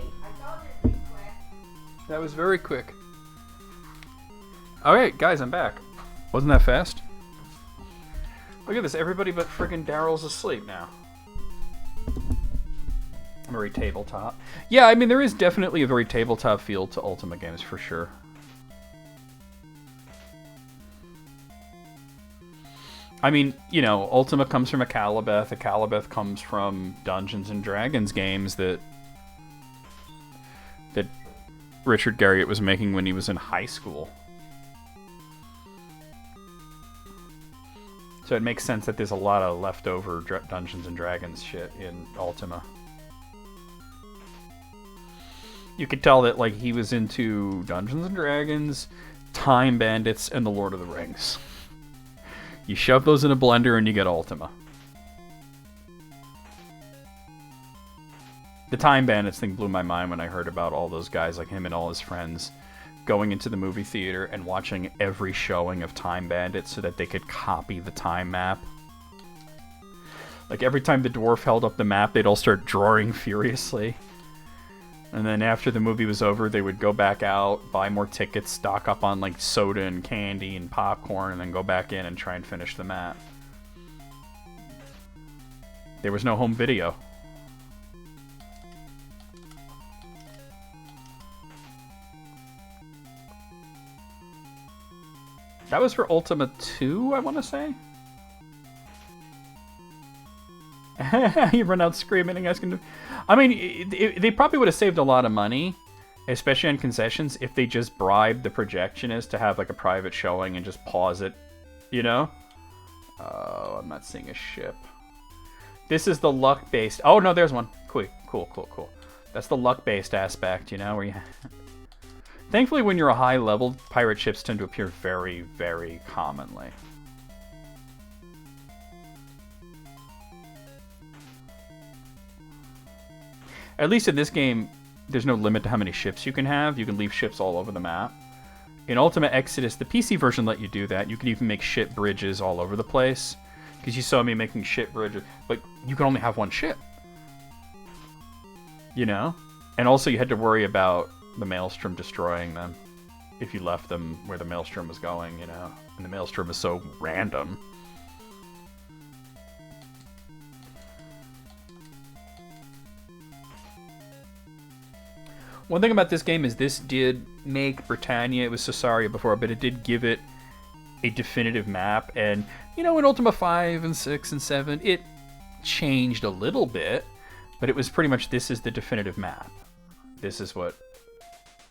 told you it'd be quick.
That was very quick. All right, guys, I'm back. Wasn't that fast? Look at this. Everybody but friggin' Daryl's asleep now. Very tabletop. Yeah, I mean, there is definitely a very tabletop feel to Ultima games, for sure. I mean, you know, Ultima comes from Akalabeth. Akalabeth comes from Dungeons and Dragons games that Richard Garriott was making when he was in high school. So it makes sense that there's a lot of leftover Dungeons and Dragons shit in Ultima. You could tell that, like, he was into Dungeons and Dragons, Time Bandits, and The Lord of the Rings. You shove those in a blender and you get Ultima. The Time Bandits thing blew my mind when I heard about all those guys, like him and all his friends, going into the movie theater and watching every showing of Time Bandits so that they could copy the time map. Like, every time the dwarf held up the map, they'd all start drawing furiously. And then after the movie was over, they would go back out, buy more tickets, stock up on, like, soda and candy and popcorn, and then go back in and try and finish the map. There was no home video. That was for Ultima 2, I want to say? You run out screaming and asking to... I mean, they probably would have saved a lot of money, especially on concessions, if they just bribed the projectionist to have, like, a private showing and just pause it, you know? Oh, I'm not seeing a ship. This is the luck-based... Oh, no, there's one. Cool. That's the luck-based aspect, you know, where you... Thankfully, when you're a high level, pirate ships tend to appear very, very commonly. At least in this game, there's no limit to how many ships you can have. You can leave ships all over the map. In Ultima Exodus, the PC version let you do that. You can even make ship bridges all over the place. Because you saw me making ship bridges. But you can only have one ship. You know? And also you had to worry about the Maelstrom destroying them. If you left them where the Maelstrom was going, you know? And the Maelstrom is so random. One thing about this game is this did make Britannia, it was Cesaria before, but it did give it a definitive map. And, you know, in Ultima 5 and 6 and 7, it changed a little bit, but it was pretty much this is the definitive map. This is what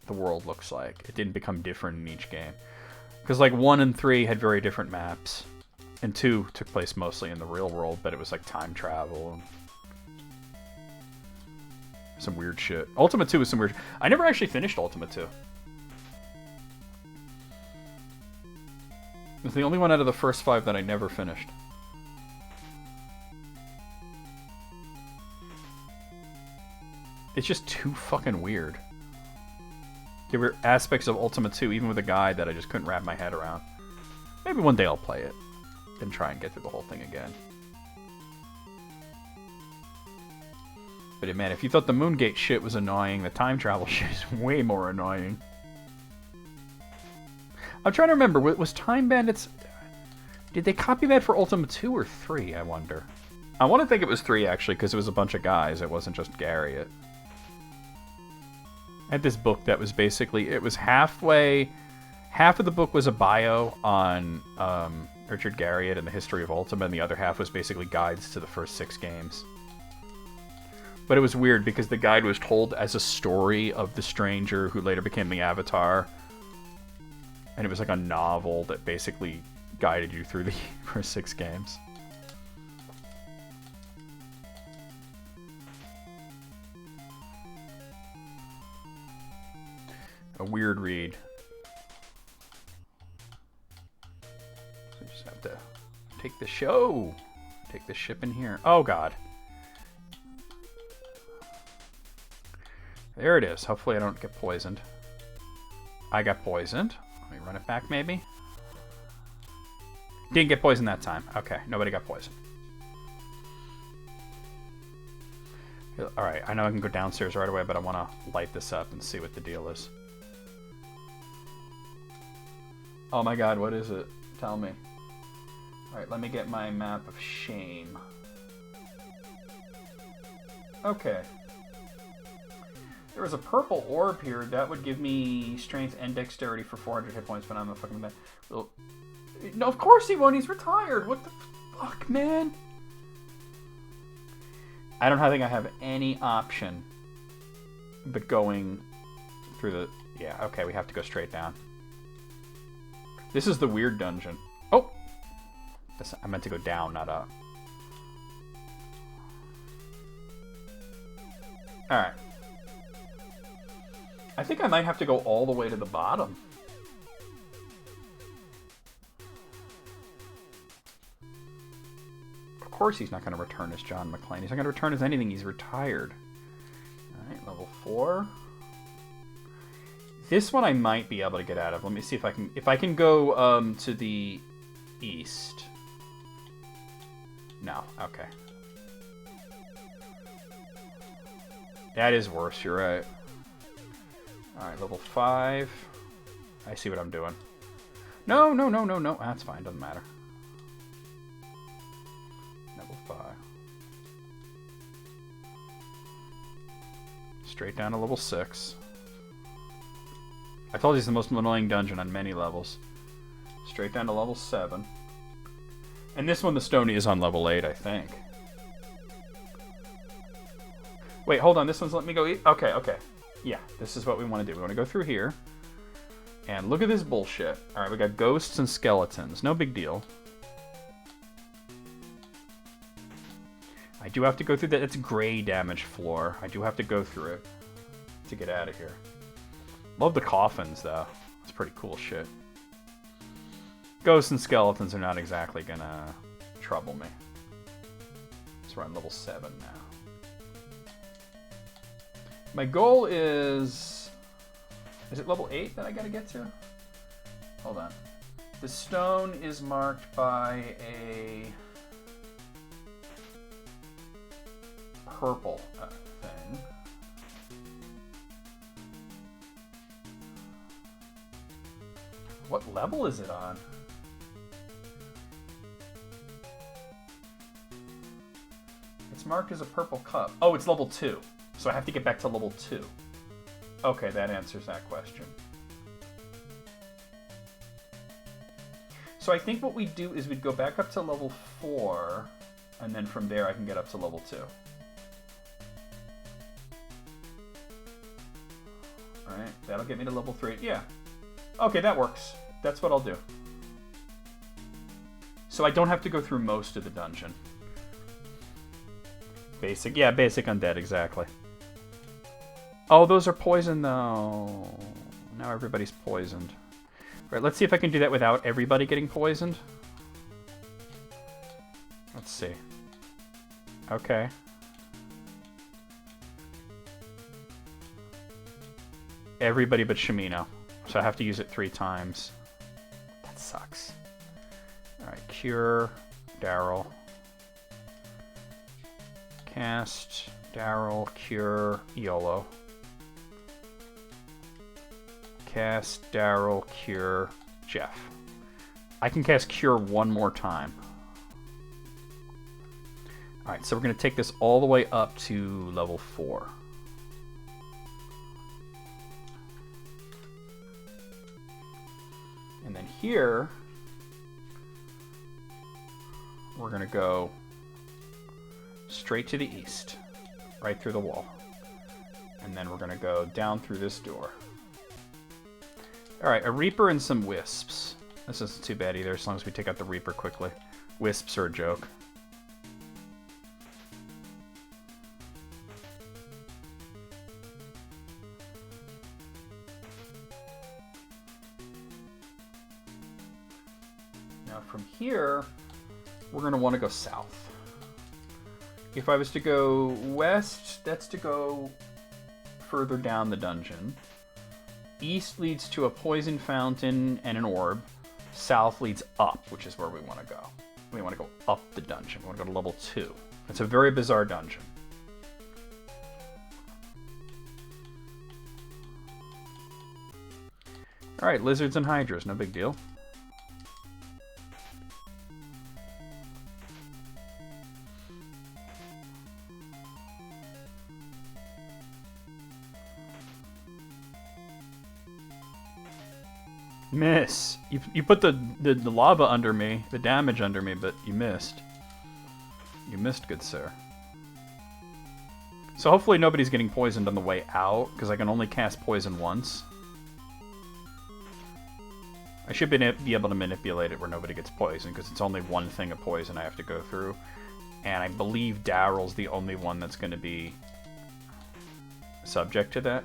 the world looks like. It didn't become different in each game. Because, like, 1 and 3 had very different maps, and 2 took place mostly in the real world, but it was, like, time travel and some weird shit. Ultima 2 was some weird... I never actually finished Ultima 2. It's the only one out of the first 5 that I never finished. It's just too fucking weird. There were aspects of Ultima 2, even with a guide, that I just couldn't wrap my head around. Maybe one day I'll play it and try and get through the whole thing again. But man, if you thought the Moongate shit was annoying, the time travel shit is way more annoying. I'm trying to remember, was Time Bandits... Did they copy that for Ultima 2 or 3, I wonder? I want to think it was 3, actually, because it was a bunch of guys. It wasn't just Garriott. I had this book that was basically... It was halfway... Half of the book was a bio on Richard Garriott and the history of Ultima, and the other half was basically guides to the first 6 games. But it was weird because the guide was told as a story of the stranger who later became the Avatar. And it was like a novel that basically guided you through the first 6 games. A weird read. So you just have to take the show. Take the ship in here. Oh, God. There it is. Hopefully I don't get poisoned. I got poisoned. Let me run it back, maybe. Didn't get poisoned that time. Okay, nobody got poisoned. Alright, I know I can go downstairs right away, but I want to light this up and see what the deal is. Oh my god, what is it? Tell me. Alright, let me get my map of shame. Okay. There was a purple orb here that would give me strength and dexterity for 400 hit points, but I'm a fucking bad. Well, no, of course he won't. He's retired. What the fuck, man? I don't think I have any option but going through the... Yeah, okay, we have to go straight down. This is the weird dungeon. Oh! I meant to go down, not up. Alright. I think I might have to go all the way to the bottom. Of course he's not going to return as John McClane. He's not going to return as anything. He's retired. Alright, level 4. This one I might be able to get out of. Let me see if I can... If I can go to the east. No, okay. That is worse, you're right. Alright, level 5. I see what I'm doing. No. That's fine, doesn't matter. Level 5. Straight down to level 6. I told you it's the most annoying dungeon on many levels. Straight down to level 7. And this one, the Stony, is on level 8, I think. Wait, hold on. This one's letting me go... Okay. Yeah, this is what we want to do. We want to go through here. And look at this bullshit. Alright, we got ghosts and skeletons. No big deal. I do have to go through that. It's gray damage floor. I do have to go through it to get out of here. Love the coffins, though. It's pretty cool shit. Ghosts and skeletons are not exactly gonna trouble me. So we're on level 7 now. My goal is... Is it level 8 that I gotta get to? Hold on. The stone is marked by a purple thing. What level is it on? It's marked as a purple cup. Oh, it's level 2. So I have to get back to level 2. Okay, that answers that question. So I think what we do is we'd go back up to level 4, and then from there I can get up to level 2. Alright, that'll get me to level 3. Yeah. Okay, that works. That's what I'll do. So I don't have to go through most of the dungeon. Basic, yeah, basic undead, exactly. Oh, those are poison, though. Now everybody's poisoned. Right, let's see if I can do that without everybody getting poisoned. Let's see. Okay. Everybody but Shimino. So I have to use it 3 times. That sucks. Alright, cure, Daryl. Cast, Daryl, cure, YOLO. Cast, Daryl, cure, Jeff. I can cast cure 1 more time. Alright, so we're going to take this all the way up to level 4. And then here, we're going to go straight to the east, right through the wall. And then we're going to go down through this door. Alright, a Reaper and some Wisps. This isn't too bad either, as long as we take out the Reaper quickly. Wisps are a joke. Now from here, we're going to want to go south. If I was to go west, that's to go further down the dungeon. East leads to a poison fountain and an orb. South leads up, which is where we want to go. We want to go up the dungeon. We want to go to level 2. It's a very bizarre dungeon. Alright, lizards and hydras, no big deal. Miss. You put the lava under me, the damage under me, but you missed. You missed, good sir. So hopefully nobody's getting poisoned on the way out, because I can only cast poison once. I should be able to manipulate it where nobody gets poisoned, because it's only one thing of poison I have to go through. And I believe Daryl's the only one that's going to be subject to that.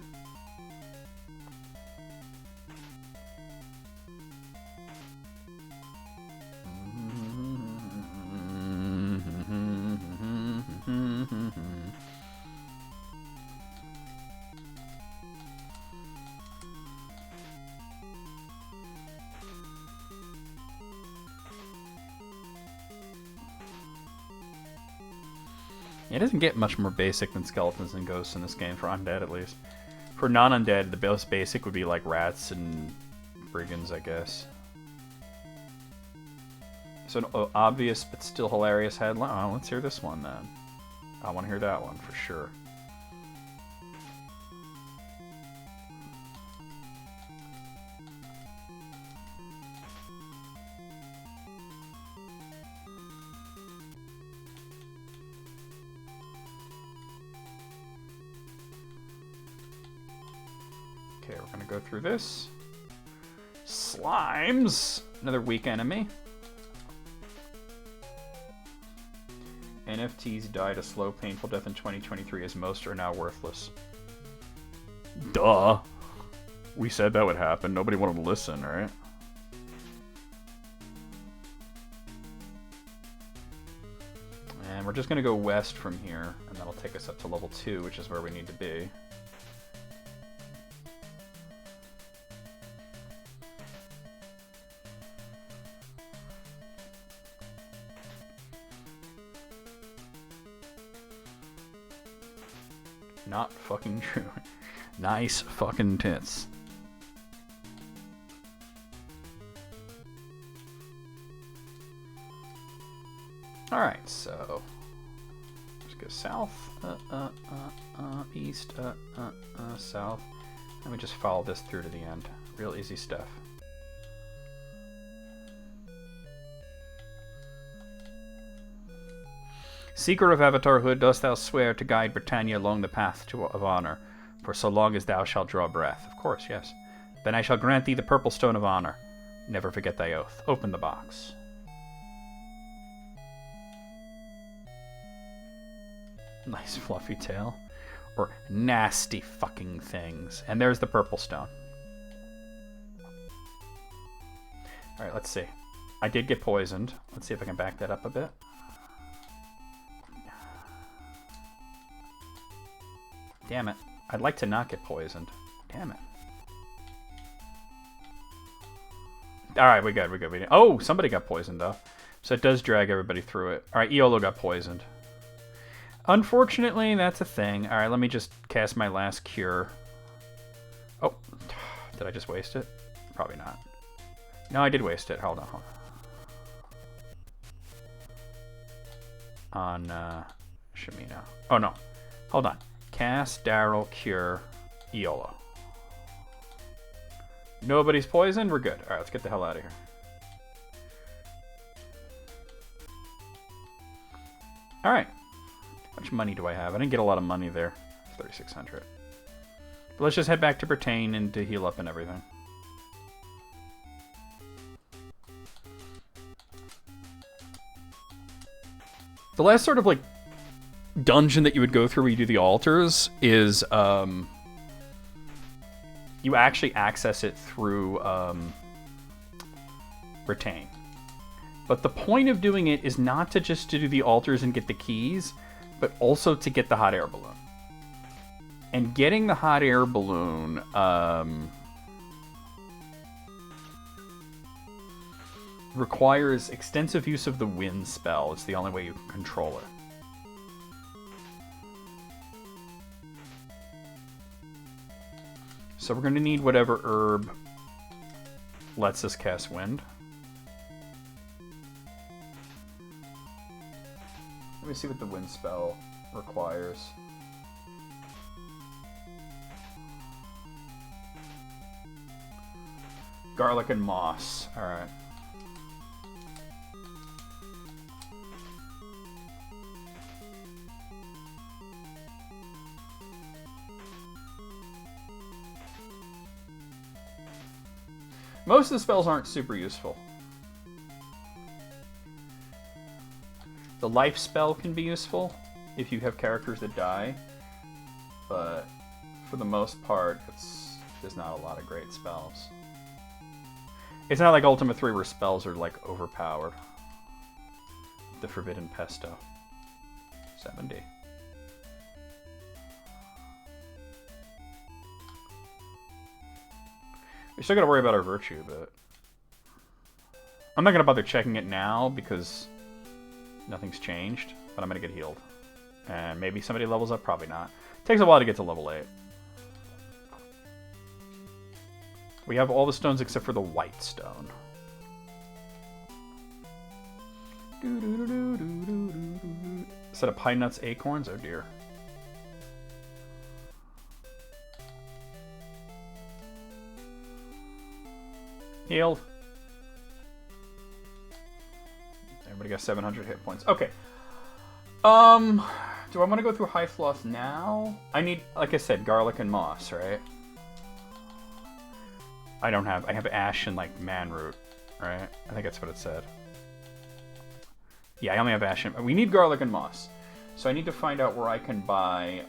It doesn't get much more basic than skeletons and ghosts in this game, for undead at least. For non-undead, the most basic would be like rats and brigands, I guess. So an obvious but still hilarious headline. Oh, let's hear this one then. I want to hear that one for sure. Okay, we're gonna go through this. Slimes! Another weak enemy. NFTs died a slow, painful death in 2023 as most are now worthless. Duh. We said that would happen. Nobody wanted to listen, right? And we're just going to go west from here, and that'll take us up to level 2, which is where we need to be. Not fucking true. Nice fucking tits. Alright, so let's go south, east, south. Let me just follow this through to the end. Real easy stuff. Seeker of Avatarhood, dost thou swear to guide Britannia along the path of honor, for so long as thou shalt draw breath? Of course, yes. Then I shall grant thee the purple stone of honor. Never forget thy oath. Open the box. Nice fluffy tail. Or nasty fucking things. And there's the purple stone. Alright, let's see. I did get poisoned. Let's see if I can back that up a bit. Damn it. I'd like to not get poisoned. Damn it. Alright, we're good. Oh, somebody got poisoned, though. So it does drag everybody through it. Alright, Iolo got poisoned. Unfortunately, that's a thing. Alright, let me just cast my last cure. Oh, did I just waste it? Probably not. No, I did waste it. Hold on. On, Shamino. Oh, no. Hold on. Cast, Daryl, Cure, Iolo. Nobody's poisoned? We're good. Alright, let's get the hell out of here. Alright. How much money do I have? I didn't get a lot of money there. 3,600. But let's just head back to Britain and to heal up and everything. The last sort of, like, dungeon that you would go through where you do the altars is, you actually access it through, Britain. But the point of doing it is not to just to do the altars and get the keys, but also to get the hot air balloon. And getting the hot air balloon, requires extensive use of the wind spell. It's the only way you can control it. So we're going to need whatever herb lets us cast wind. Let me see what the wind spell requires. Garlic and moss. Alright. Most of the spells aren't super useful. The life spell can be useful if you have characters that die, but for the most part, there's not a lot of great spells. It's not like Ultima 3 where spells are like overpowered. The Forbidden Pesto. 70. We still gotta worry about our virtue, but I'm not gonna bother checking it now because nothing's changed, but I'm gonna get healed. And maybe somebody levels up, probably not. Takes a while to get to level 8. We have all the stones except for the white stone. Instead of pine nuts, acorns? Oh dear. Healed. Everybody got 700 hit points. Okay. Do I want to go through High Floss now? I need, like I said, garlic and moss, right? I have ash and, like, manroot, right? I think that's what it said. Yeah, I only have ash and... We need garlic and moss. So I need to find out where I can buy,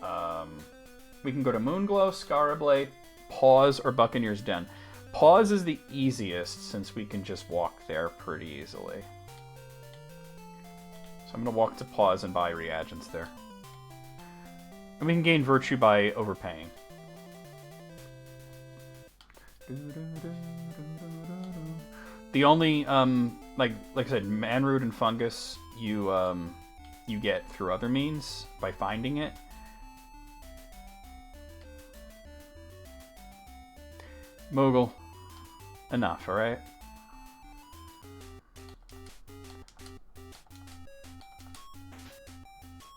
we can go to Moonglow, Scarablade, Pause or Buccaneer's Den. Pause is the easiest since we can just walk there pretty easily. So I'm going to walk to Pause and buy reagents there. And we can gain virtue by overpaying. The only, like I said, Manroot and Fungus, you get through other means by finding it. Mogul. Enough, alright?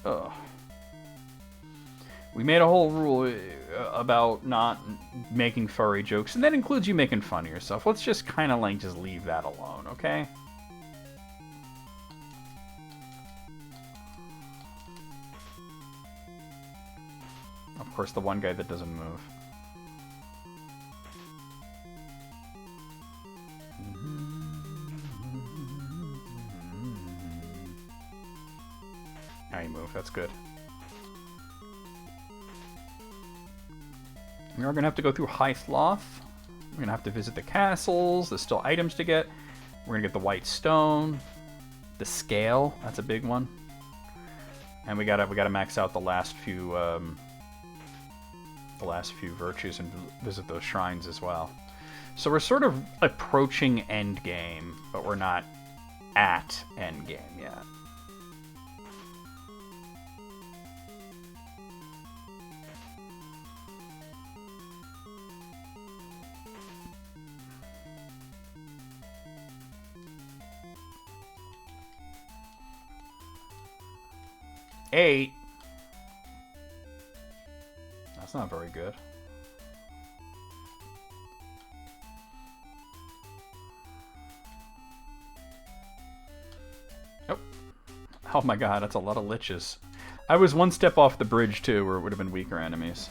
Ugh. We made a whole rule about not making furry jokes, and that includes you making fun of yourself. Let's just kind of like just leave that alone, okay? Of course, the one guy that doesn't move. Now you move, that's good. We are going to have to go through High Sloth. We're going to have to visit the castles. There's still items to get. We're going to get the white stone. The scale, that's a big one. And we gotta max out the last few virtues and visit those shrines as well. So we're sort of approaching endgame, but we're not at endgame yet. Eight. That's not very good. Oh. Oh my god, that's a lot of liches. I was one step off the bridge too, where it would have been weaker enemies.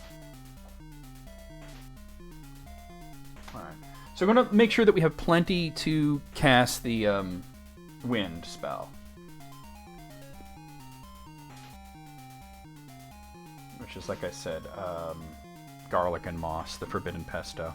Alright. So we're going to make sure that we have plenty to cast the wind spell. Which is, like I said, garlic and moss, the forbidden pesto.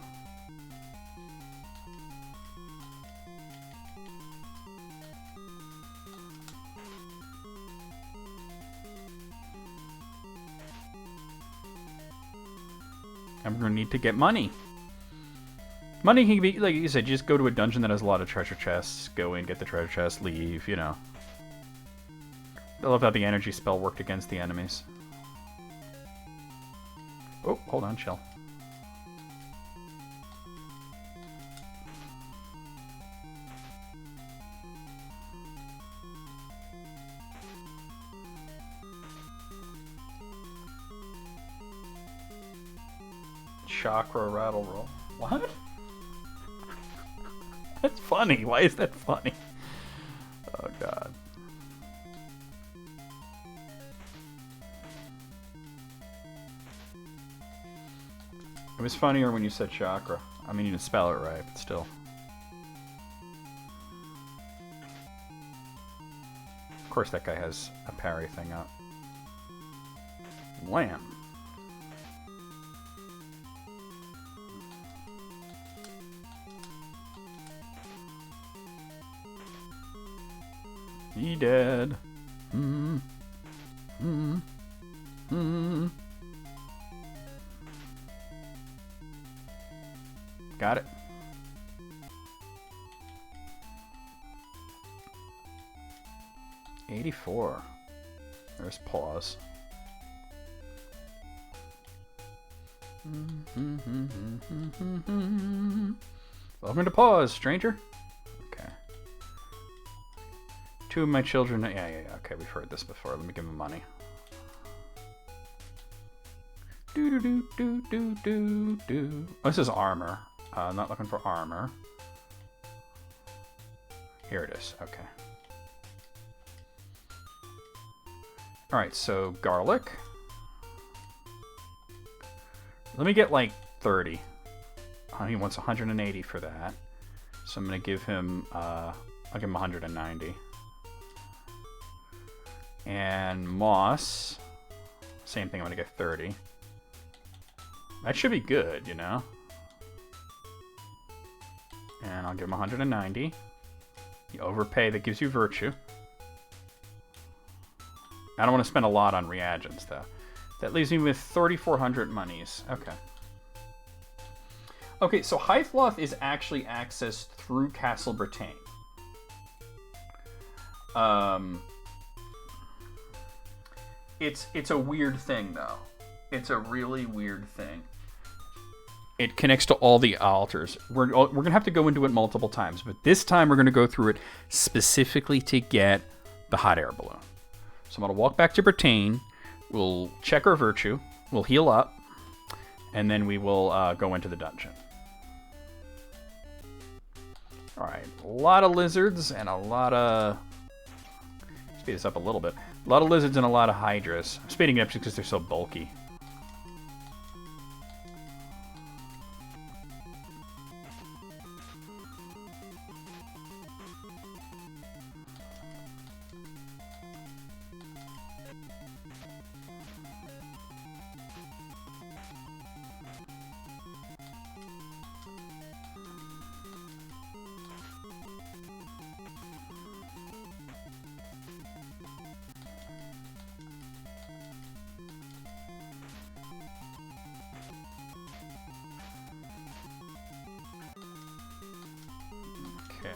And we're going to need to get money. Money can be, like you said, you just go to a dungeon that has a lot of treasure chests, go in, get the treasure chest, leave, you know. I love how the energy spell worked against the enemies. Oh, hold on, chill. Chakra rattle roll. What? That's funny. Why is that funny? Oh, God. It was funnier when you said chakra. I mean, you didn't spell it right, but still. Of course, that guy has a parry thing up. Wham. He dead. Got it. $84. There's pause. Welcome to pause, stranger. Okay. Two of my children. Yeah. Okay, we've heard this before. Let me give them money. Do. Oh, this is armor. I'm not looking for armor. Here it is. Okay. Alright, so garlic. Let me get like 30. He wants 180 for that. So I'm going to give him, I'll give him 190. And moss. Same thing, I'm going to get 30. That should be good, you know? And I'll give him 190. You overpay, that gives you virtue. I don't want to spend a lot on reagents, though. That leaves me with 3,400 monies. Okay. Okay, so Hythloth is actually accessed through Castle Britain. It's a weird thing, though. It's a really weird thing. It connects to all the altars. We're going to have to go into it multiple times, but this time we're going to go through it specifically to get the hot air balloon. So I'm going to walk back to Britain. We'll check our virtue. We'll heal up. And then we will go into the dungeon. Alright, a lot of lizards and a lot of... Speed this up a little bit. A lot of lizards and a lot of hydras. I'm speeding it up just because they're so bulky. Okay.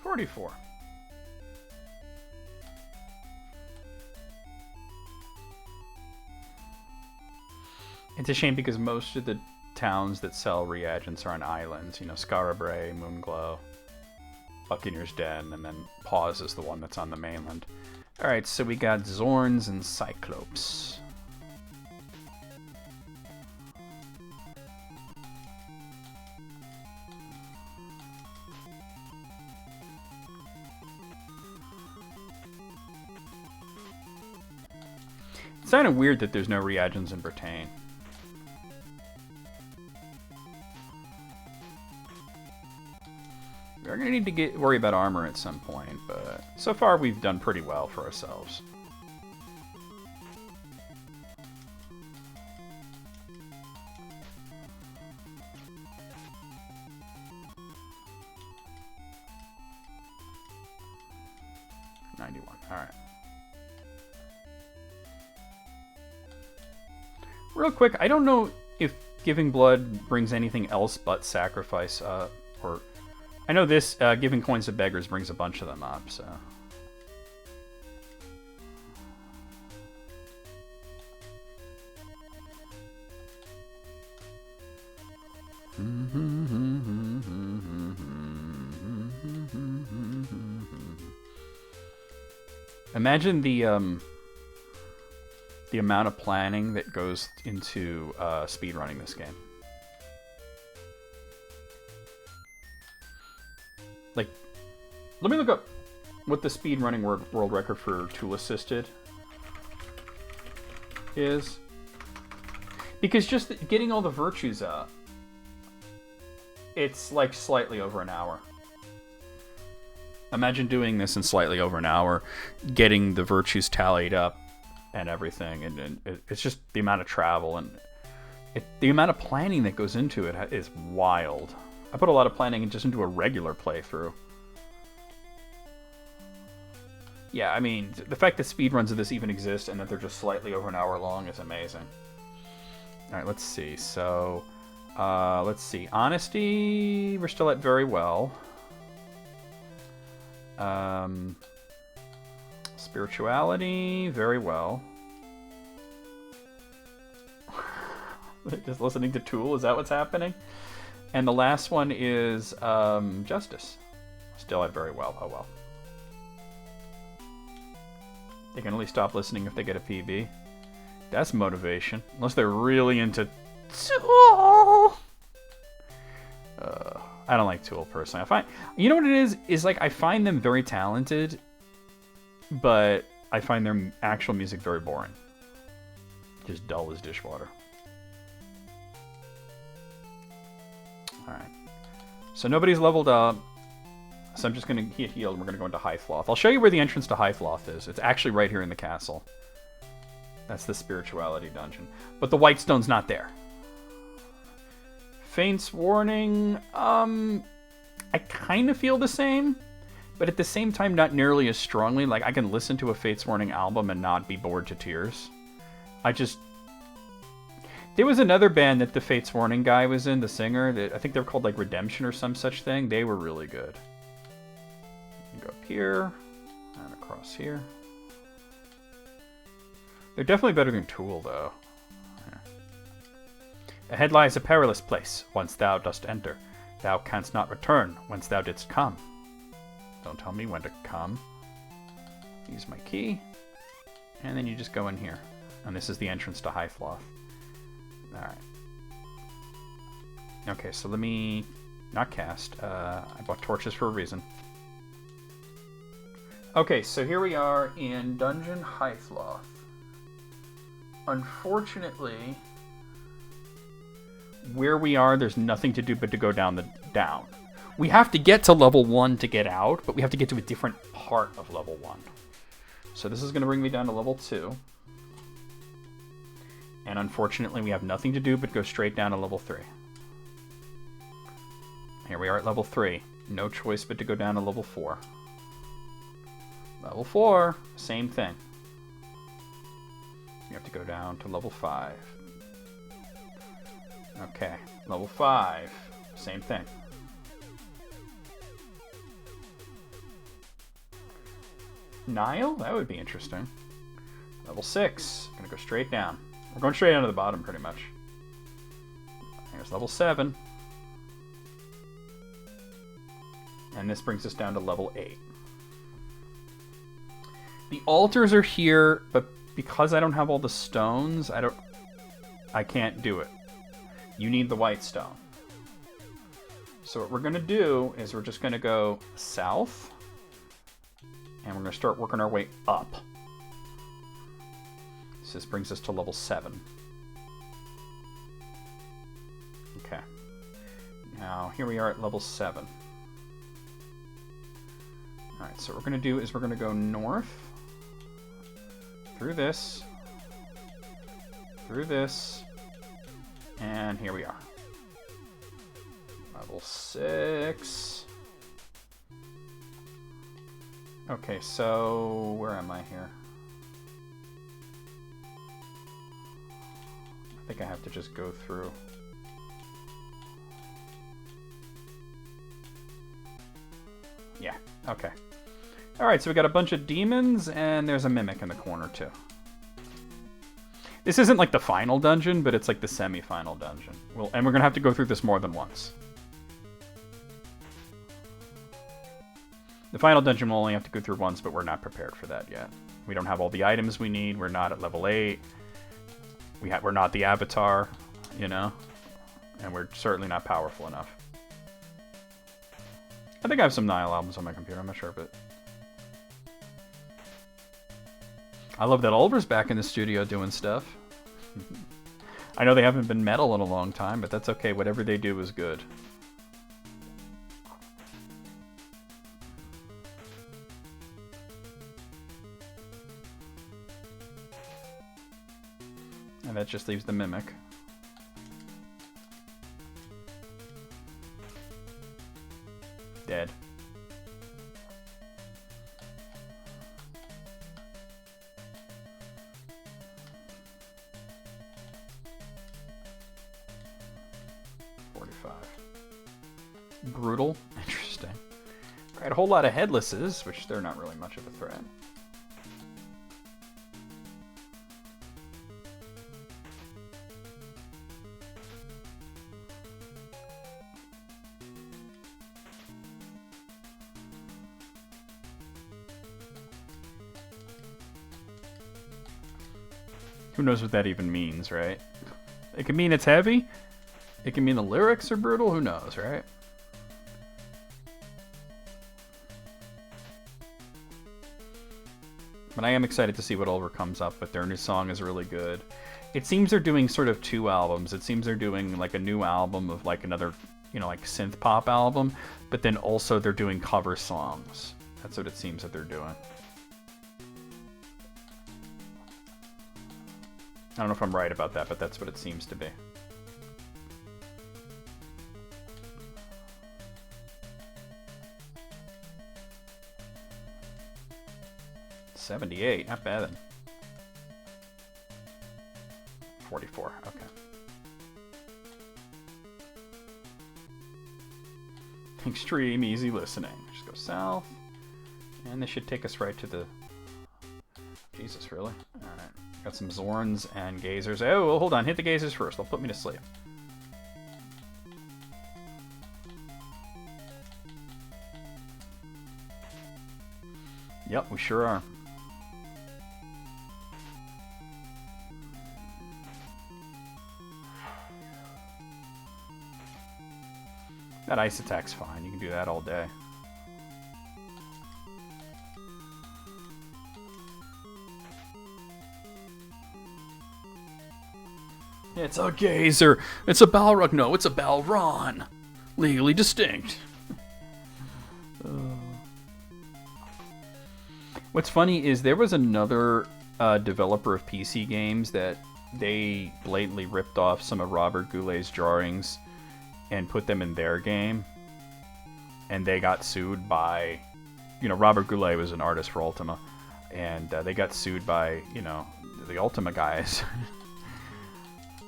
$44. It's a shame because most of the towns that sell reagents are on islands. You know, Scarabray, Moonglow, Buccaneer's Den, and then Pause is the one that's on the mainland. Alright, so we got Zorns and Cyclopes. It's kind of weird that there's no reagents in Britain. We're going to need to worry about armor at some point, but so far we've done pretty well for ourselves. $91. All right. Real quick, I don't know if giving blood brings anything else but sacrifice up, or... I know this, giving coins to beggars brings a bunch of them up, so... Imagine the amount of planning that goes into speedrunning this game. Like, let me look up what the speedrunning world record for tool assisted is. Because just getting all the virtues up, it's like slightly over an hour. Imagine doing this in slightly over an hour, getting the virtues tallied up and everything, and it's just the amount of travel and the amount of planning that goes into it is wild. I put a lot of planning just into a regular playthrough. Yeah, I mean, the fact that speedruns of this even exist and that they're just slightly over an hour long is amazing. Alright, let's see. So, let's see. Honesty, we're still at very well. Spirituality, very well. Just listening to Tool, is that what's happening? And the last one is Justice. Still at very well. Oh well. They can only stop listening if they get a PB. That's motivation. Unless they're really into Tool. I don't like Tool personally. I find, you know what it is? Is like I find them very talented, but I find their actual music very boring. Just dull as dishwater. Alright. So nobody's leveled up. So I'm just going to heal and we're going to go into Highfloth. I'll show you where the entrance to Highfloth is. It's actually right here in the castle. That's the spirituality dungeon. But the Whitestone's not there. Faint's Warning. I kind of feel the same. But at the same time, not nearly as strongly. Like, I can listen to a Fate's Warning album and not be bored to tears. There was another band that the Fate's Warning guy was in, the singer. That I think they were called, like, Redemption or some such thing. They were really good. Go up here. And across here. They're definitely better than Tool, though. Yeah. Ahead lies a perilous place. Once thou dost enter, thou canst not return whence thou didst come. Don't tell me when to come. Use my key. And then you just go in here. And this is the entrance to Highfloth. Alright. Okay, so let me not cast. I bought torches for a reason. Okay, so here we are in Dungeon Highfloth. Unfortunately, where we are, there's nothing to do but to go down the down. We have to get to level 1 to get out, but we have to get to a different part of level 1. So this is going to bring me down to level 2. And unfortunately, we have nothing to do but go straight down to level 3. Here we are at level 3. No choice but to go down to level 4. Level 4, same thing. You have to go down to level 5. Okay, level 5, same thing. Nile? That would be interesting. Level 6, gonna go straight down. We're going straight down to the bottom, pretty much. Here's level 7. And this brings us down to level 8. The altars are here, but because I don't have all the stones, I can't do it. You need the white stone. So what we're going to do is we're just going to go south. And we're going to start working our way up. So this brings us to level 7. Okay. Now, here we are at level 7. Alright, so what we're going to do is we're going to go north. Through this. Through this. And here we are. Level 6. Okay, so where am I here? I think I have to just go through. Yeah, okay. Alright, so we got a bunch of demons, and there's a mimic in the corner, too. This isn't like the final dungeon, but it's like the semi-final dungeon. And we're going to have to go through this more than once. The final dungeon we'll only have to go through once, but we're not prepared for that yet. We don't have all the items we need. We're not at level 8. We're not the Avatar, you know? And we're certainly not powerful enough. I think I have some Nile albums on my computer. I'm not sure, but... I love that Ulver's back in the studio doing stuff. I know they haven't been metal in a long time, but that's okay. Whatever they do is good. And that just leaves the mimic. Dead. Brutal. Interesting. Right, a whole lot of headlesses, which they're not really much of a threat. Who knows what that even means, right? It could mean it's heavy. It can mean the lyrics are brutal. Who knows, right? But I am excited to see what Ulver comes up with. Their new song is really good. It seems they're doing sort of 2 albums. It seems they're doing like a new album of like another, you know, like synth pop album, but then also they're doing cover songs. That's what it seems that they're doing. I don't know if I'm right about that, but that's what it seems to be. $78, not bad then. 44, okay. Extreme easy listening. Just go south. And this should take us right to the... Jesus, really? Alright. Got some Zorns and Gazers. Oh, well, hold on. Hit the Gazers first. They'll put me to sleep. Yep, we sure are. That ice attack's fine. You can do that all day. It's a Gazer. It's a Balrog. No, it's a Balron. Legally distinct. What's funny is there was another developer of PC games that they blatantly ripped off some of Robert Goulet's drawings and put them in their game, and they got sued by, you know, Robert Goulet was an artist for Ultima, and they got sued by, you know, the Ultima guys.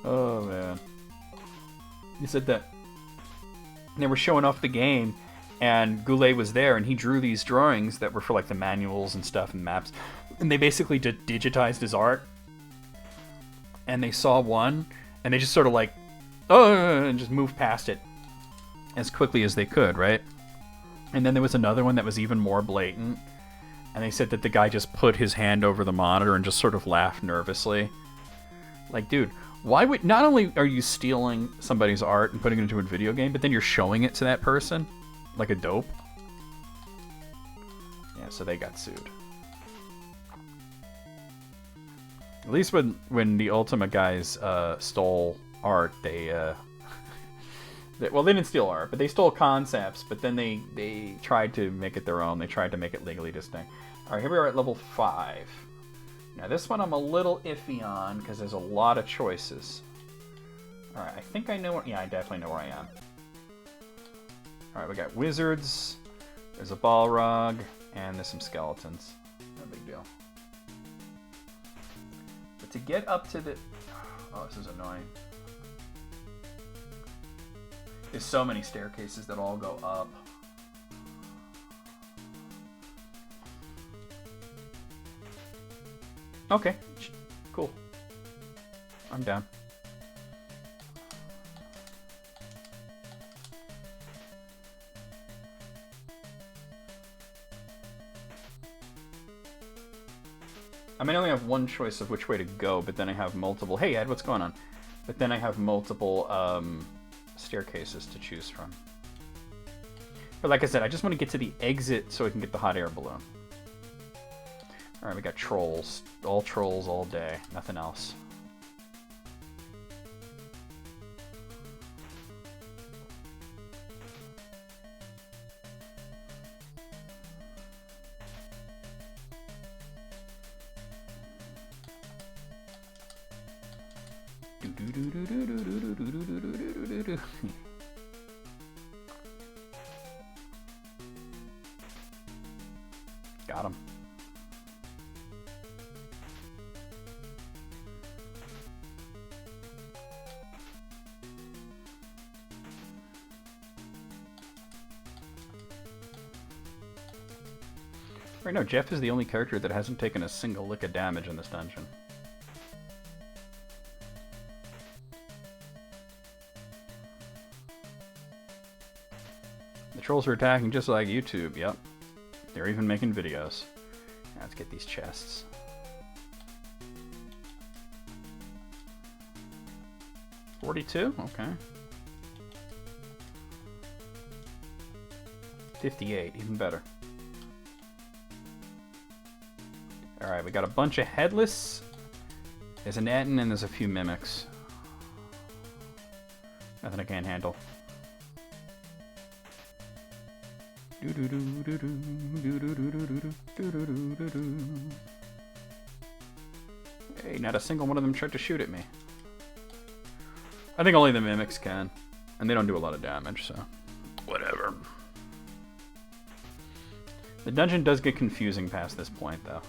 Oh man. He said that they were showing off the game, and Goulet was there, and he drew these drawings that were for like the manuals and stuff and maps, and they basically digitized his art, and they saw one, and they just sort of like, oh, and just moved past it as quickly as they could, right? And then there was another one that was even more blatant, and they said that the guy just put his hand over the monitor and just sort of laughed nervously. Like, dude, why would... Not only are you stealing somebody's art and putting it into a video game, but then you're showing it to that person like a dope. Yeah, so they got sued. At least when the Ultima guys stole art, they well, they didn't steal art, but they stole concepts, but then they tried to make it their own. They tried to make it legally distinct. Alright, here we are at level 5. Now this one I'm a little iffy on, because there's a lot of choices. Alright, I think I know where... Yeah, I definitely know where I am. Alright, we got wizards, there's a Balrog, and there's some skeletons. No big deal. But to get up to the... Oh, this is annoying. There's so many staircases that all go up. Okay, cool. I'm down. I mean, I only have one choice of which way to go, but then I have multiple... Hey, Ed, what's going on? But then I have multiple staircases to choose from. But like I said, I just want to get to the exit so I can get the hot air balloon. Alright, we got trolls. All trolls all day. Nothing else. Got him. Right now, Jeff is the only character that hasn't taken a single lick of damage in this dungeon. The trolls are attacking just like YouTube, yep. They're even making videos. Now let's get these chests. $42? Okay. 58, even better. Alright, we got a bunch of headless There's an Etten and there's a few mimics. Nothing I can't handle. Hey, not a single one of them tried to shoot at me. I think only the mimics can. And they don't do a lot of damage, so... whatever. The dungeon does get confusing past this point, though.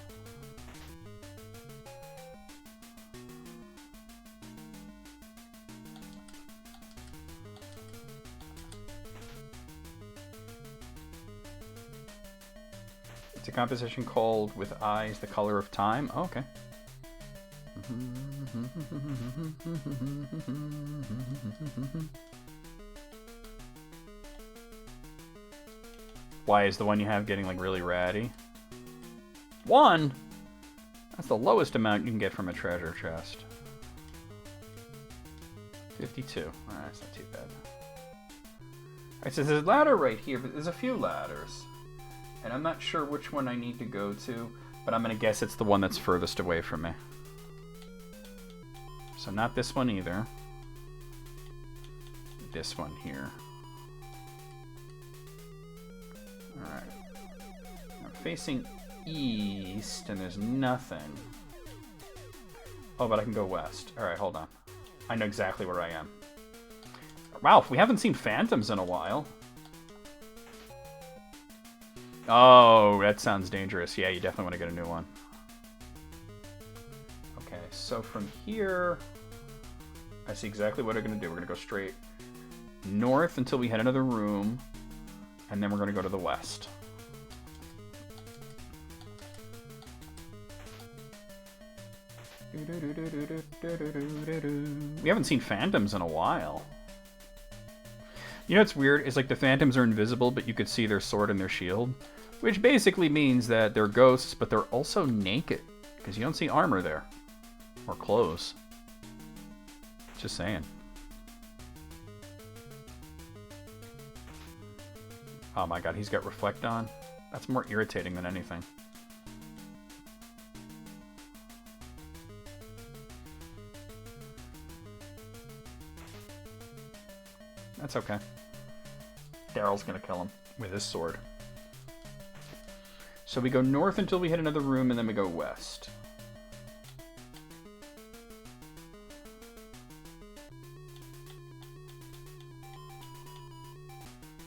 It's a composition called With Eyes the Color of Time. Oh, okay. Why is the one you have getting like really ratty? 1? That's the lowest amount you can get from a treasure chest. 52. Alright, that's not too bad. Alright, so there's a ladder right here, but there's a few ladders. And I'm not sure which one I need to go to, but I'm gonna guess it's the one that's furthest away from me. So not this one either. This one here. Alright. I'm facing east, and there's nothing. Oh, but I can go west. Alright, hold on. I know exactly where I am. Wow, we haven't seen phantoms in a while. Oh, that sounds dangerous. Yeah, you definitely want to get a new one. Okay, so from here... I see exactly what we're going to do. We're going to go straight north until we hit another room, and then we're going to go to the west. We haven't seen phantoms in a while. You know what's weird is like the phantoms are invisible, but you could see their sword and their shield, which basically means that they're ghosts, but they're also naked because you don't see armor there or clothes. Just saying. Oh my god, he's got reflect on. That's more irritating than anything. That's okay. Daryl's gonna kill him with his sword. So we go north until we hit another room, and then we go west.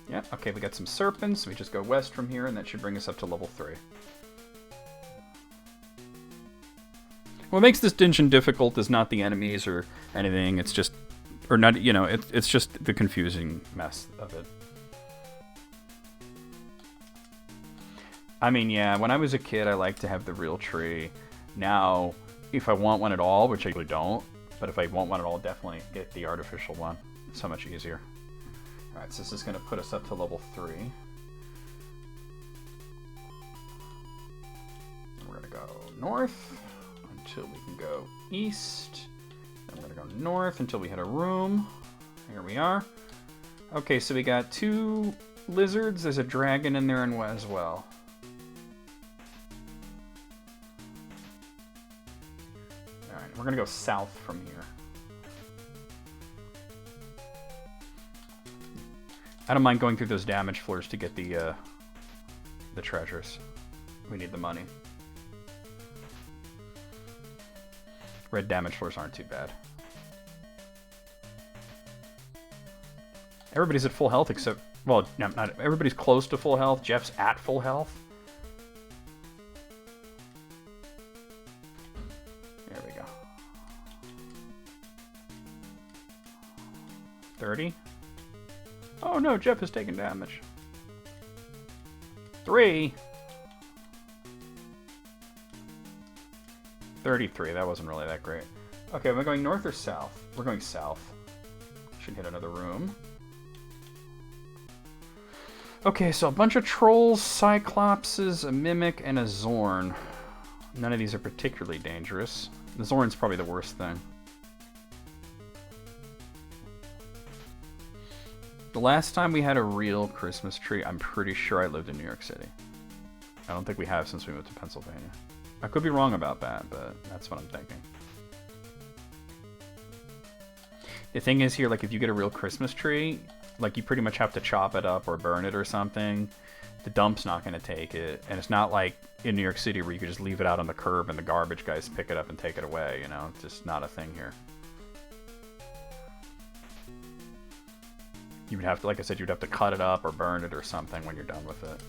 Yeah, okay, we got some serpents. We just go west from here, and that should bring us up to level 3. What makes this dungeon difficult is not the enemies or anything. It's just, or not, you know, it's just the confusing mess of it. I mean, yeah, when I was a kid, I liked to have the real tree. Now, if I want one at all, which I usually don't, but if I want one at all, definitely get the artificial one. It's so much easier. Alright, so this is going to put us up to level 3. We're going to go north until we can go east. Then we're going to go north until we hit a room. Here we are. Okay, so we got 2 lizards. There's a dragon in there as well. Alright, we're going to go south from here. I don't mind going through those damage floors to get the treasures. We need the money. Red damage floors aren't too bad. Everybody's at full health except... Well, no, not everybody's close to full health. Jeff's at full health. There we go. 30. Oh no, Jeff has taken damage. 3. 33, that wasn't really that great. Okay, am I going north or south? We're going south. Should hit another room. Okay, so a bunch of trolls, cyclopses, a mimic, and a Zorn. None of these are particularly dangerous. The Zorn's probably the worst thing. The last time we had a real Christmas tree, I'm pretty sure I lived in New York City. I don't think we have since we moved to Pennsylvania. I could be wrong about that, but that's what I'm thinking. The thing is here, like, if you get a real Christmas tree, like, you pretty much have to chop it up or burn it or something. The dump's not going to take it. And it's not like in New York City where you could just leave it out on the curb and the garbage guys pick it up and take it away, you know? It's just not a thing here. You would have to, like I said, you'd have to cut it up or burn it or something when you're done with it.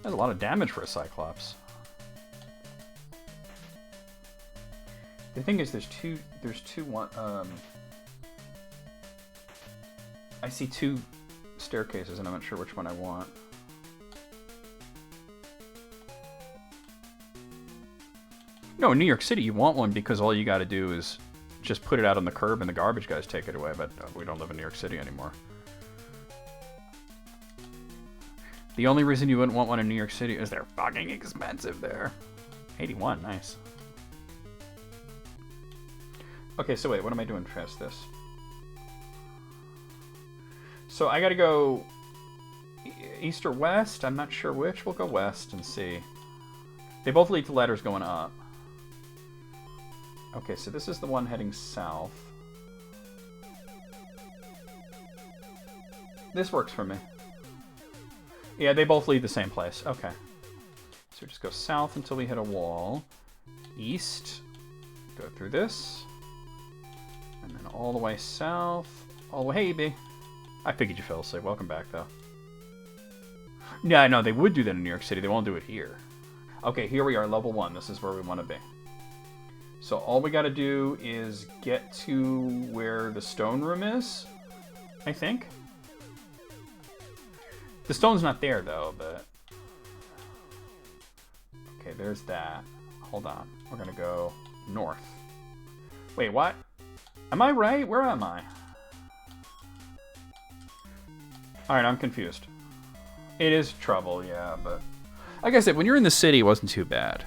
That's a lot of damage for a Cyclops. The thing is, there's two, I see two staircases and I'm not sure which one I want. No, in New York City you want one because all you gotta do is just put it out on the curb and the garbage guys take it away, but we don't live in New York City anymore. The only reason you wouldn't want one in New York City is they're fucking expensive there. 81, nice. Okay, so wait, what am I doing past this? So I gotta go east or west? I'm not sure which. We'll go west and see. They both lead to ladders going up. Okay, so this is the one heading south. This works for me. Yeah, they both lead the same place. Okay. So just go south until we hit a wall. East. Go through this. And then all the way south. All the way... Hey, B. I figured you fell asleep. Welcome back, though. Yeah, I know. They would do that in New York City. They won't do it here. Okay, here we are. Level 1. This is where we want to be. So all we got to do is get to where the stone room is, I think. The stone's not there, though, but... Okay, there's that. Hold on. We're going to go north. Wait, what? Am I right? Where am I? Alright, I'm confused. It is trouble, yeah, but... Like I said, when you're in the city, it wasn't too bad.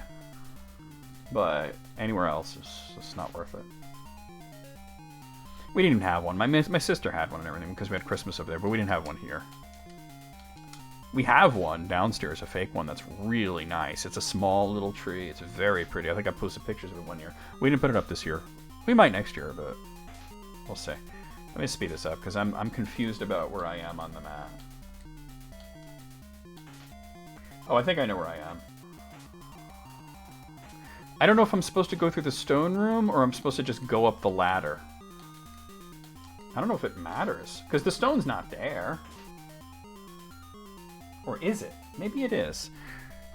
But anywhere else is just not worth it. We didn't even have one. My sister had one and everything because we had Christmas over there, but we didn't have one here. We have one downstairs, a fake one that's really nice. It's a small little tree. It's very pretty. I think I posted pictures of it one year. We didn't put it up this year. We might next year, but we'll see. Let me speed this up because I'm confused about where I am on the map. Oh, I think I know where I am. I don't know if I'm supposed to go through the stone room or I'm supposed to just go up the ladder. I don't know if it matters because the stone's not there. Or is it? Maybe it is.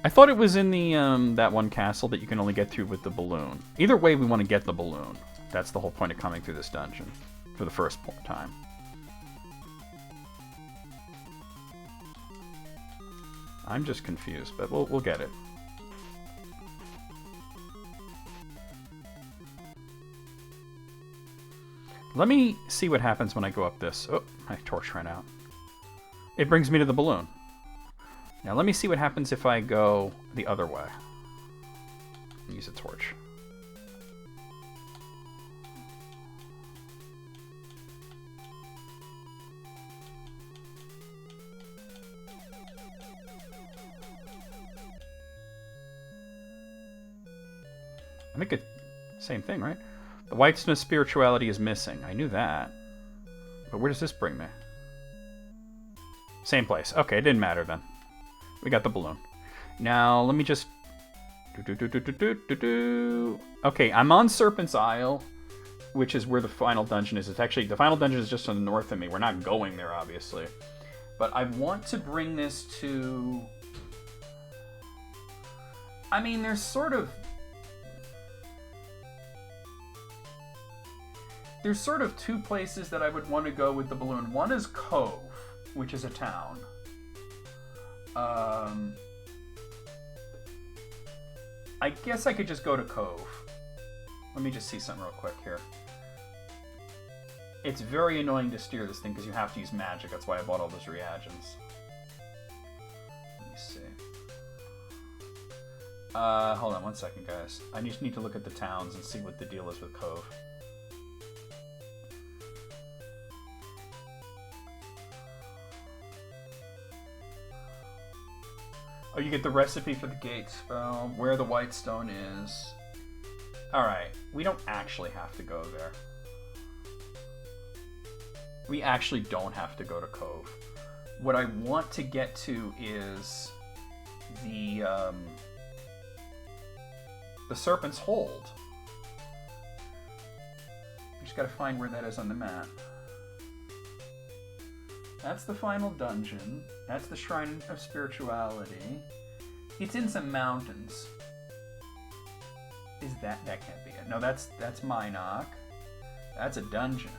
I thought it was in the that one castle that you can only get through with the balloon. Either way, we want to get the balloon. That's the whole point of coming through this dungeon for the first time. I'm just confused, but we'll get it. Let me see what happens when I go up this. Oh, my torch ran out. It brings me to the balloon. Now let me see what happens if I go the other way. Use a torch. I think it's same thing, right? The whiteness spirituality is missing. I knew that. But where does this bring me? Same place. Okay, it didn't matter then. We got the balloon. Now, let me just... Okay, I'm on Serpent's Isle, which is where the final dungeon is. It's actually... The final dungeon is just to the north of me. We're not going there, obviously. But I want to bring this to... I mean, there's sort of... There's sort of two places that I would want to go with the balloon. One is Cove, which is a town. I guess I could just go to Cove. Let me just see something real quick here. It's very annoying to steer this thing because you have to use magic. That's why I bought all those reagents. Let me see. Hold on one second, guys. I just need to look at the towns and see what the deal is with Cove. Oh, you get the recipe for the gate spell, where the white stone is. Alright, we don't actually have to go there. We actually don't have to go to Cove. What I want to get to is the Serpent's Hold. I just gotta find where that is on the map. That's the final dungeon. That's the Shrine of Spirituality. It's in some mountains. Is that can't be it. No, that's Minok. That's a dungeon.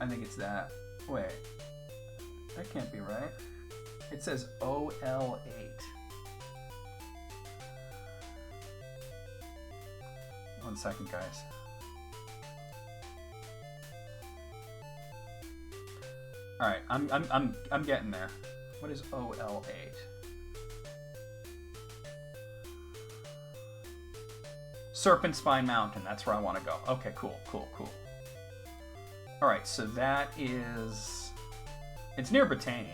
I think it's that. Wait. That can't be right. It says OL8. One second, guys. All right, I'm getting there. What is OL8? Serpent Spine Mountain. That's where I want to go. Okay, cool. All right, so that is. It's near Botane.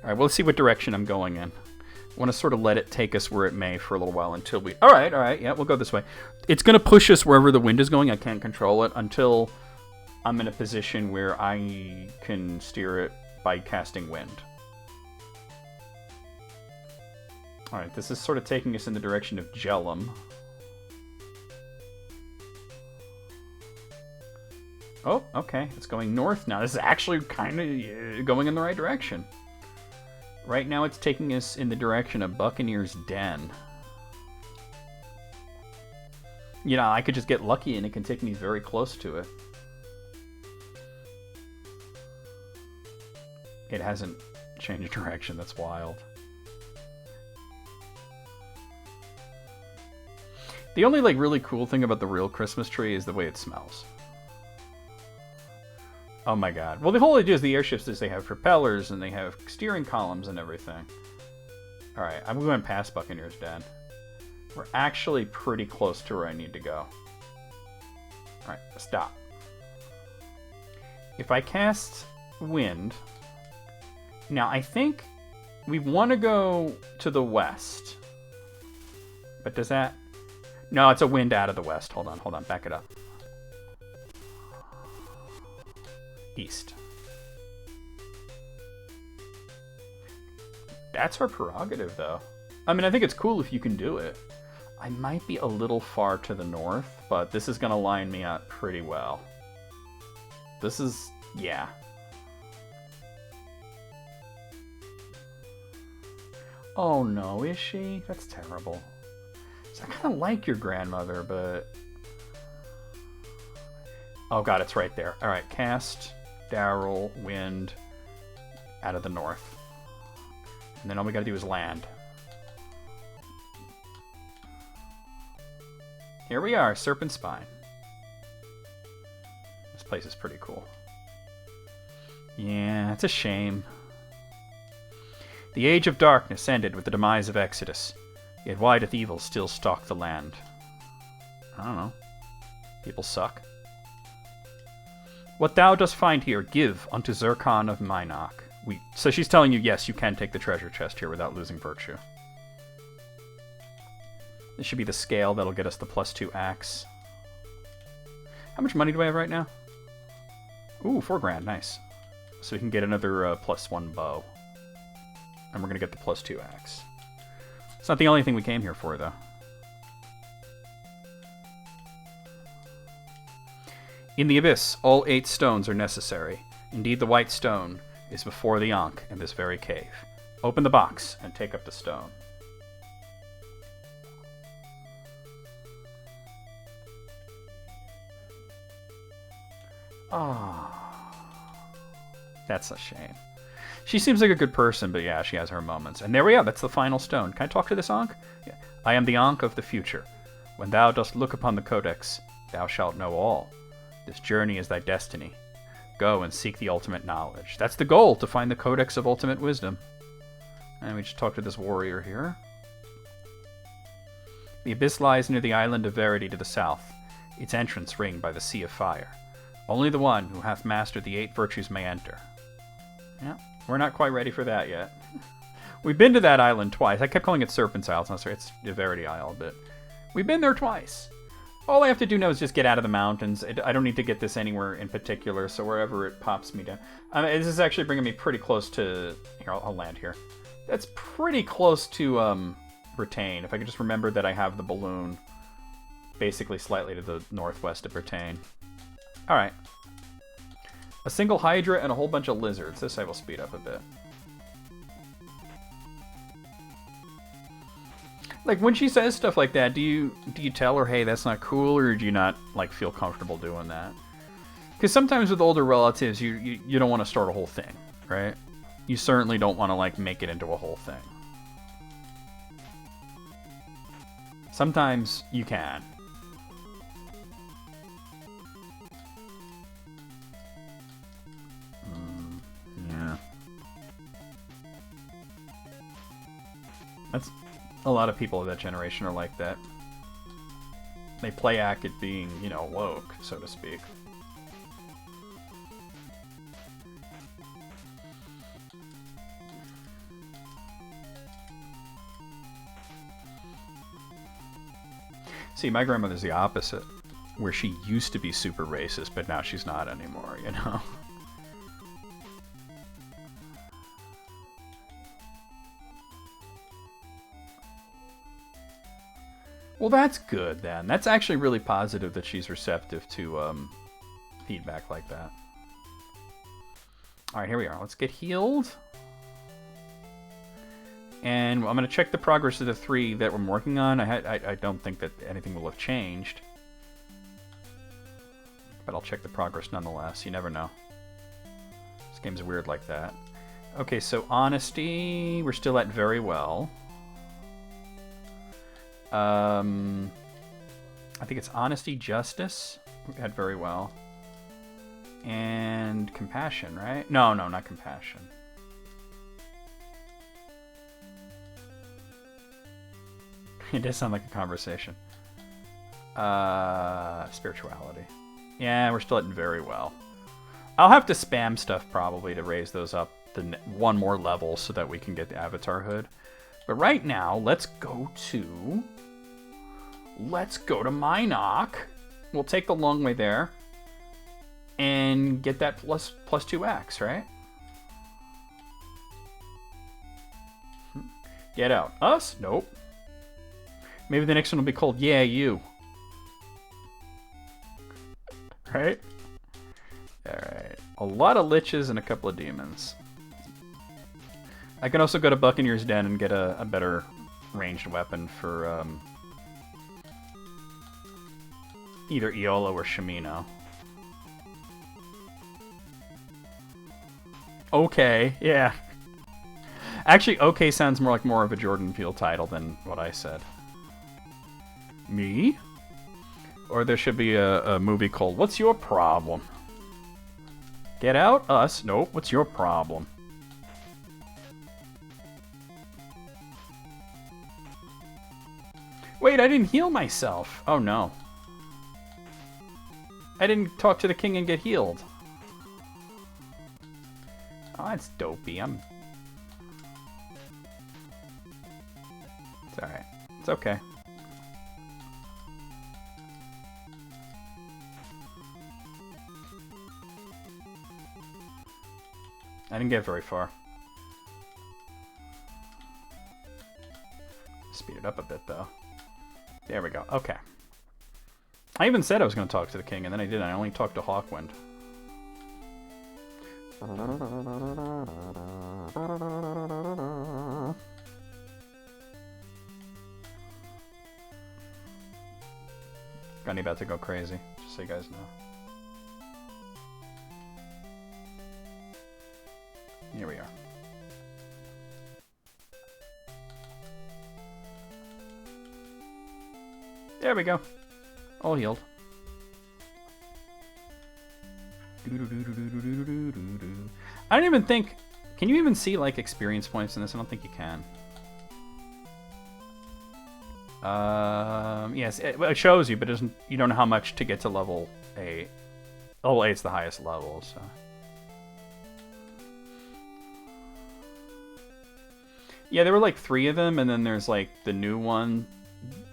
All right, well, let's see what direction I'm going in. I want to sort of let it take us where it may for a little while until we... All right, yeah, we'll go this way. It's going to push us wherever the wind is going. I can't control it until I'm in a position where I can steer it by casting wind. All right, this is sort of taking us in the direction of Jellum. Oh, okay, it's going north now. This is actually kind of going in the right direction. Right now it's taking us in the direction of Buccaneer's Den. You know, I could just get lucky and it can take me very close to it. It hasn't changed direction, that's wild. The only, like, really cool thing about the real Christmas tree is the way it smells. Oh my god. Well, the whole idea is the airships is they have propellers and they have steering columns and everything. Alright, I'm going past Buccaneer's Den. We're actually pretty close to where I need to go. Alright, stop. If I cast wind... Now, I think we want to go to the west. But does that... No, it's a wind out of the west. Hold on, back it up. East. That's our prerogative, though. I mean, I think it's cool if you can do it. I might be a little far to the north, but this is going to line me up pretty well. This is... yeah. Oh no, is she? That's terrible. So I kind of like your grandmother, but... Oh god, it's right there. Alright, cast... Darrell, wind, out of the north. And then all we gotta do is land. Here we are, Serpent Spine. This place is pretty cool. Yeah, it's a shame. The Age of Darkness ended with the demise of Exodus, yet why doth evil still stalk the land? I don't know. People suck. What thou dost find here, give unto Zircon of Minok. So she's telling you, yes, you can take the treasure chest here without losing virtue. This should be the scale that'll get us the +2 axe. How much money do I have right now? Ooh, 4 grand, nice. So we can get another +1 bow. And we're gonna get the +2 axe. It's not the only thing we came here for, though. In the Abyss, all 8 stones are necessary. Indeed, the white stone is before the Ankh in this very cave. Open the box and take up the stone. Ah, that's a shame. She seems like a good person, but yeah, she has her moments. And there we are, that's the final stone. Can I talk to this Ankh? Yeah. I am the Ankh of the future. When thou dost look upon the Codex, thou shalt know all. This journey is thy destiny. Go and seek the ultimate knowledge. That's the goal, to find the Codex of Ultimate Wisdom. And we just talk to this warrior here. The Abyss lies near the island of Verity to the south. its entrance ringed by the sea of fire. Only the one who hath mastered the 8 virtues may enter. Yeah, we're not quite ready for that yet. We've been to that island twice. I kept calling it Serpent's Isle. It's not sorry, it's Verity Isle, but we've been there twice. All I have to do now is just get out of the mountains. I don't need to get this anywhere in particular, so wherever it pops me down. This is actually bringing me pretty close to... Here, I'll land here. That's pretty close to Britain. If I could just remember that I have the balloon basically slightly to the northwest of Britain. Alright. A single Hydra and a whole bunch of lizards. This I will speed up a bit. Like, when she says stuff like that, do you tell her, hey, that's not cool, or do you not, like, feel comfortable doing that? Because sometimes with older relatives, you don't want to start a whole thing, right? You certainly don't want to, like, make it into a whole thing. Sometimes you can. Yeah. That's... A lot of people of that generation are like that. They play act at being, you know, woke, so to speak. See, my grandmother's the opposite, where she used to be super racist, but now she's not anymore, you know? Well, that's good, then. That's actually really positive that she's receptive to feedback like that. Alright, here we are. Let's get healed. And I'm going to check the progress of the 3 that we're working on. I don't think that anything will have changed. But I'll check the progress nonetheless. You never know. This game's weird like that. Okay, so honesty, we're still at very well. I think it's honesty, justice. We had very well. And compassion, right? No, not compassion. It does sound like a conversation. Spirituality. Yeah, we're still at very well. I'll have to spam stuff probably to raise those up one more level so that we can get the avatar hood. But right now, let's go to Minok. We'll take the long way there and get that plus 2x, right? Get out. Us? Nope. Maybe the next one will be called Yeah, You. Right? Alright. A lot of liches and a couple of demons. I can also go to Buccaneer's Den and get a better ranged weapon for either Iolo or Shimino. Okay, yeah. Actually, okay sounds more of a Jordan Peele title than what I said. Me? Or there should be a movie called What's Your Problem? Get out? Us? Nope. What's your problem? Wait, I didn't heal myself. Oh no. I didn't talk to the king and get healed. Oh, that's dopey. It's alright. It's okay. I didn't get very far. Speed it up a bit, though. There we go. Okay. I even said I was going to talk to the king, and then I didn't. I only talked to Hawkwind. Gunny about to go crazy, just so you guys know. Here we are. There we go. All healed. I don't even think... Can you even see, like, experience points in this? I don't think you can. Yes, it shows you, but it doesn't. You don't know how much to get to level 8. Level 8's the highest level, so. Yeah, there were like 3 of them, and then there's like the new one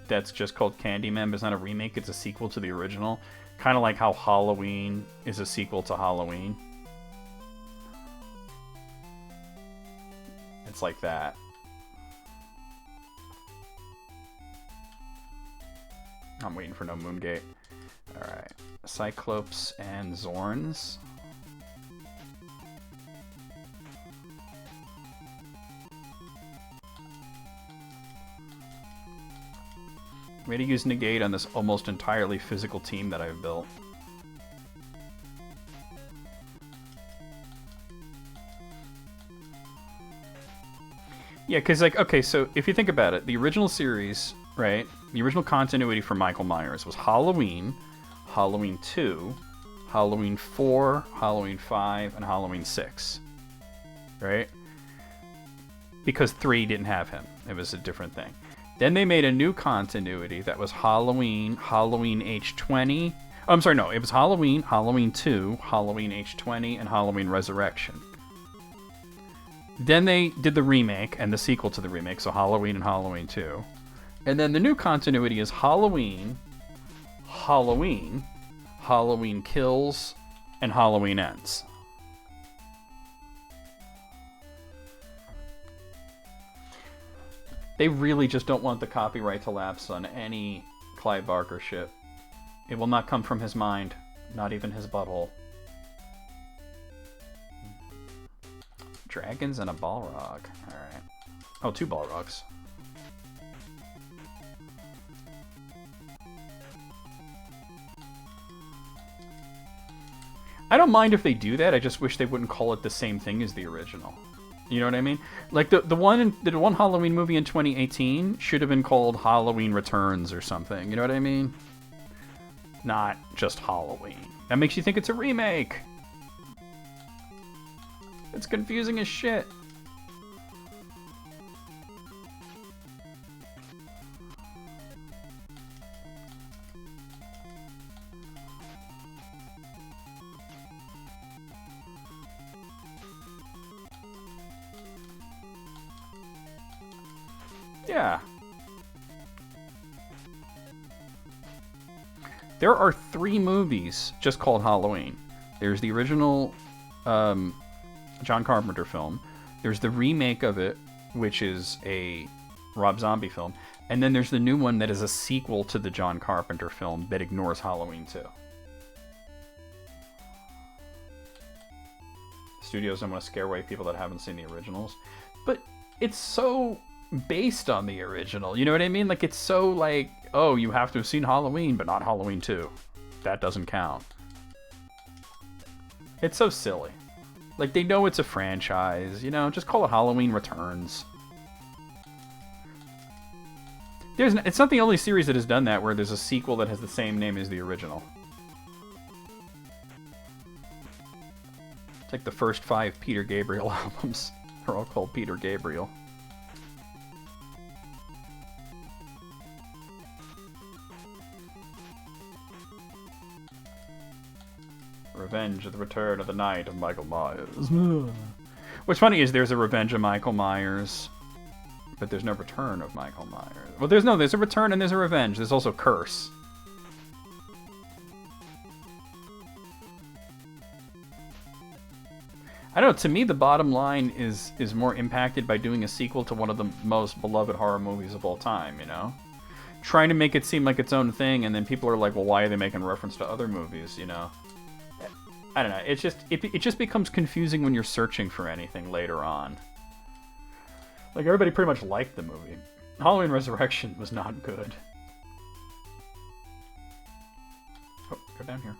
that's just called Candyman, but it's not a remake, it's a sequel to the original. Kind of like how Halloween is a sequel to Halloween. It's like that. I'm waiting for no Moongate. Alright. Cyclops and Zorns. Way to use negate on this almost entirely physical team that I've built. Yeah, because, like, okay, so if you think about it, the original series, right, the original continuity for Michael Myers was Halloween, Halloween 2, Halloween 4, Halloween 5, and Halloween 6, right? Because 3 didn't have him. It was a different thing. Then they made a new continuity that was Halloween, Halloween H20. Oh, I'm sorry, no. It was Halloween, Halloween 2, Halloween H20, and Halloween Resurrection. Then they did the remake and the sequel to the remake, so Halloween and Halloween 2. And then the new continuity is Halloween, Halloween, Halloween Kills, and Halloween Ends. They really just don't want the copyright to lapse on any Clive Barker shit. It will not come from his mind, not even his butthole. Dragons and a Balrog. Alright. Oh, 2 Balrogs. I don't mind if they do that, I just wish they wouldn't call it the same thing as the original. You know what I mean? Like the one Halloween movie in 2018 should have been called Halloween Returns or something. You know what I mean? Not just Halloween. That makes you think it's a remake. It's confusing as shit. Yeah. There are 3 movies just called Halloween. There's the original John Carpenter film. There's the remake of it, which is a Rob Zombie film. And then there's the new one that is a sequel to the John Carpenter film that ignores Halloween 2. Studios don't want to scare away people that haven't seen the originals. But it's so based on the original. You know what I mean? Like, it's so like, oh, you have to have seen Halloween, but not Halloween 2. That doesn't count. It's so silly. Like, they know it's a franchise, you know? Just call it Halloween Returns. It's not the only series that has done that, where there's a sequel that has the same name as the original. It's like the first 5 Peter Gabriel albums. They're all called Peter Gabriel. Revenge of the Return of the Night of Michael Myers. What's funny is there's a Revenge of Michael Myers, but there's no Return of Michael Myers. Well, there's a Return and there's a Revenge. There's also Curse. I don't know, to me the bottom line is more impacted by doing a sequel to one of the most beloved horror movies of all time, you know? Trying to make it seem like its own thing, and then people are like, well, why are they making reference to other movies, you know? I don't know, it just becomes confusing when you're searching for anything later on. Like, everybody pretty much liked the movie. Halloween Resurrection was not good. Oh, go down here.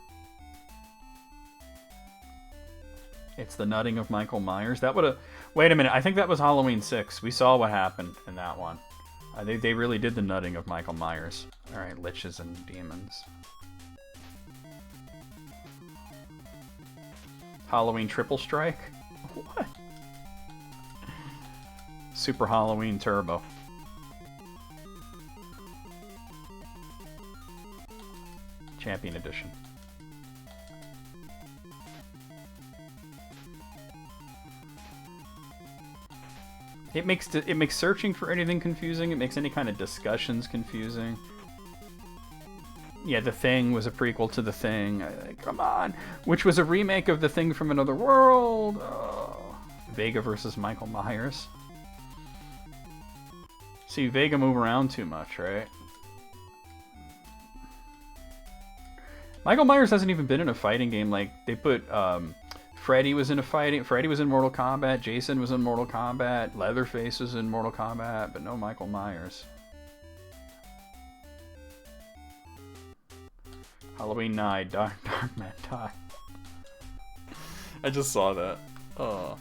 It's the nutting of Michael Myers. That would've... Wait a minute, I think that was Halloween 6. We saw what happened in that one. They really did the nutting of Michael Myers. Alright, liches and demons. Halloween Triple Strike? What? Super Halloween Turbo. Champion Edition. It makes searching for anything confusing. It makes any kind of discussions confusing. Yeah, The Thing was a prequel to The Thing. Come on. Which was a remake of The Thing from Another World. Oh. Vega versus Michael Myers. See, Vega move around too much, right? Michael Myers hasn't even been in a fighting game. Like, they put, Freddy was in Freddy was in Mortal Kombat, Jason was in Mortal Kombat, Leatherface was in Mortal Kombat, but no Michael Myers. Halloween Night, Dark Man Die. I just saw that. Oh.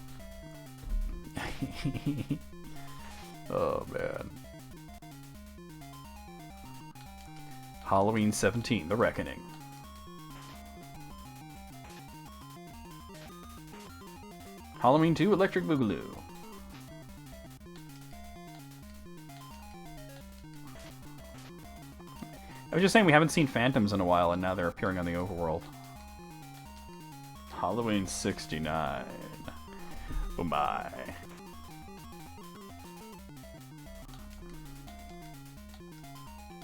Oh, man. Halloween 17, The Reckoning. Halloween 2, Electric Boogaloo. I was just saying we haven't seen Phantoms in a while, and now they're appearing on the overworld. Halloween 69. Oh my.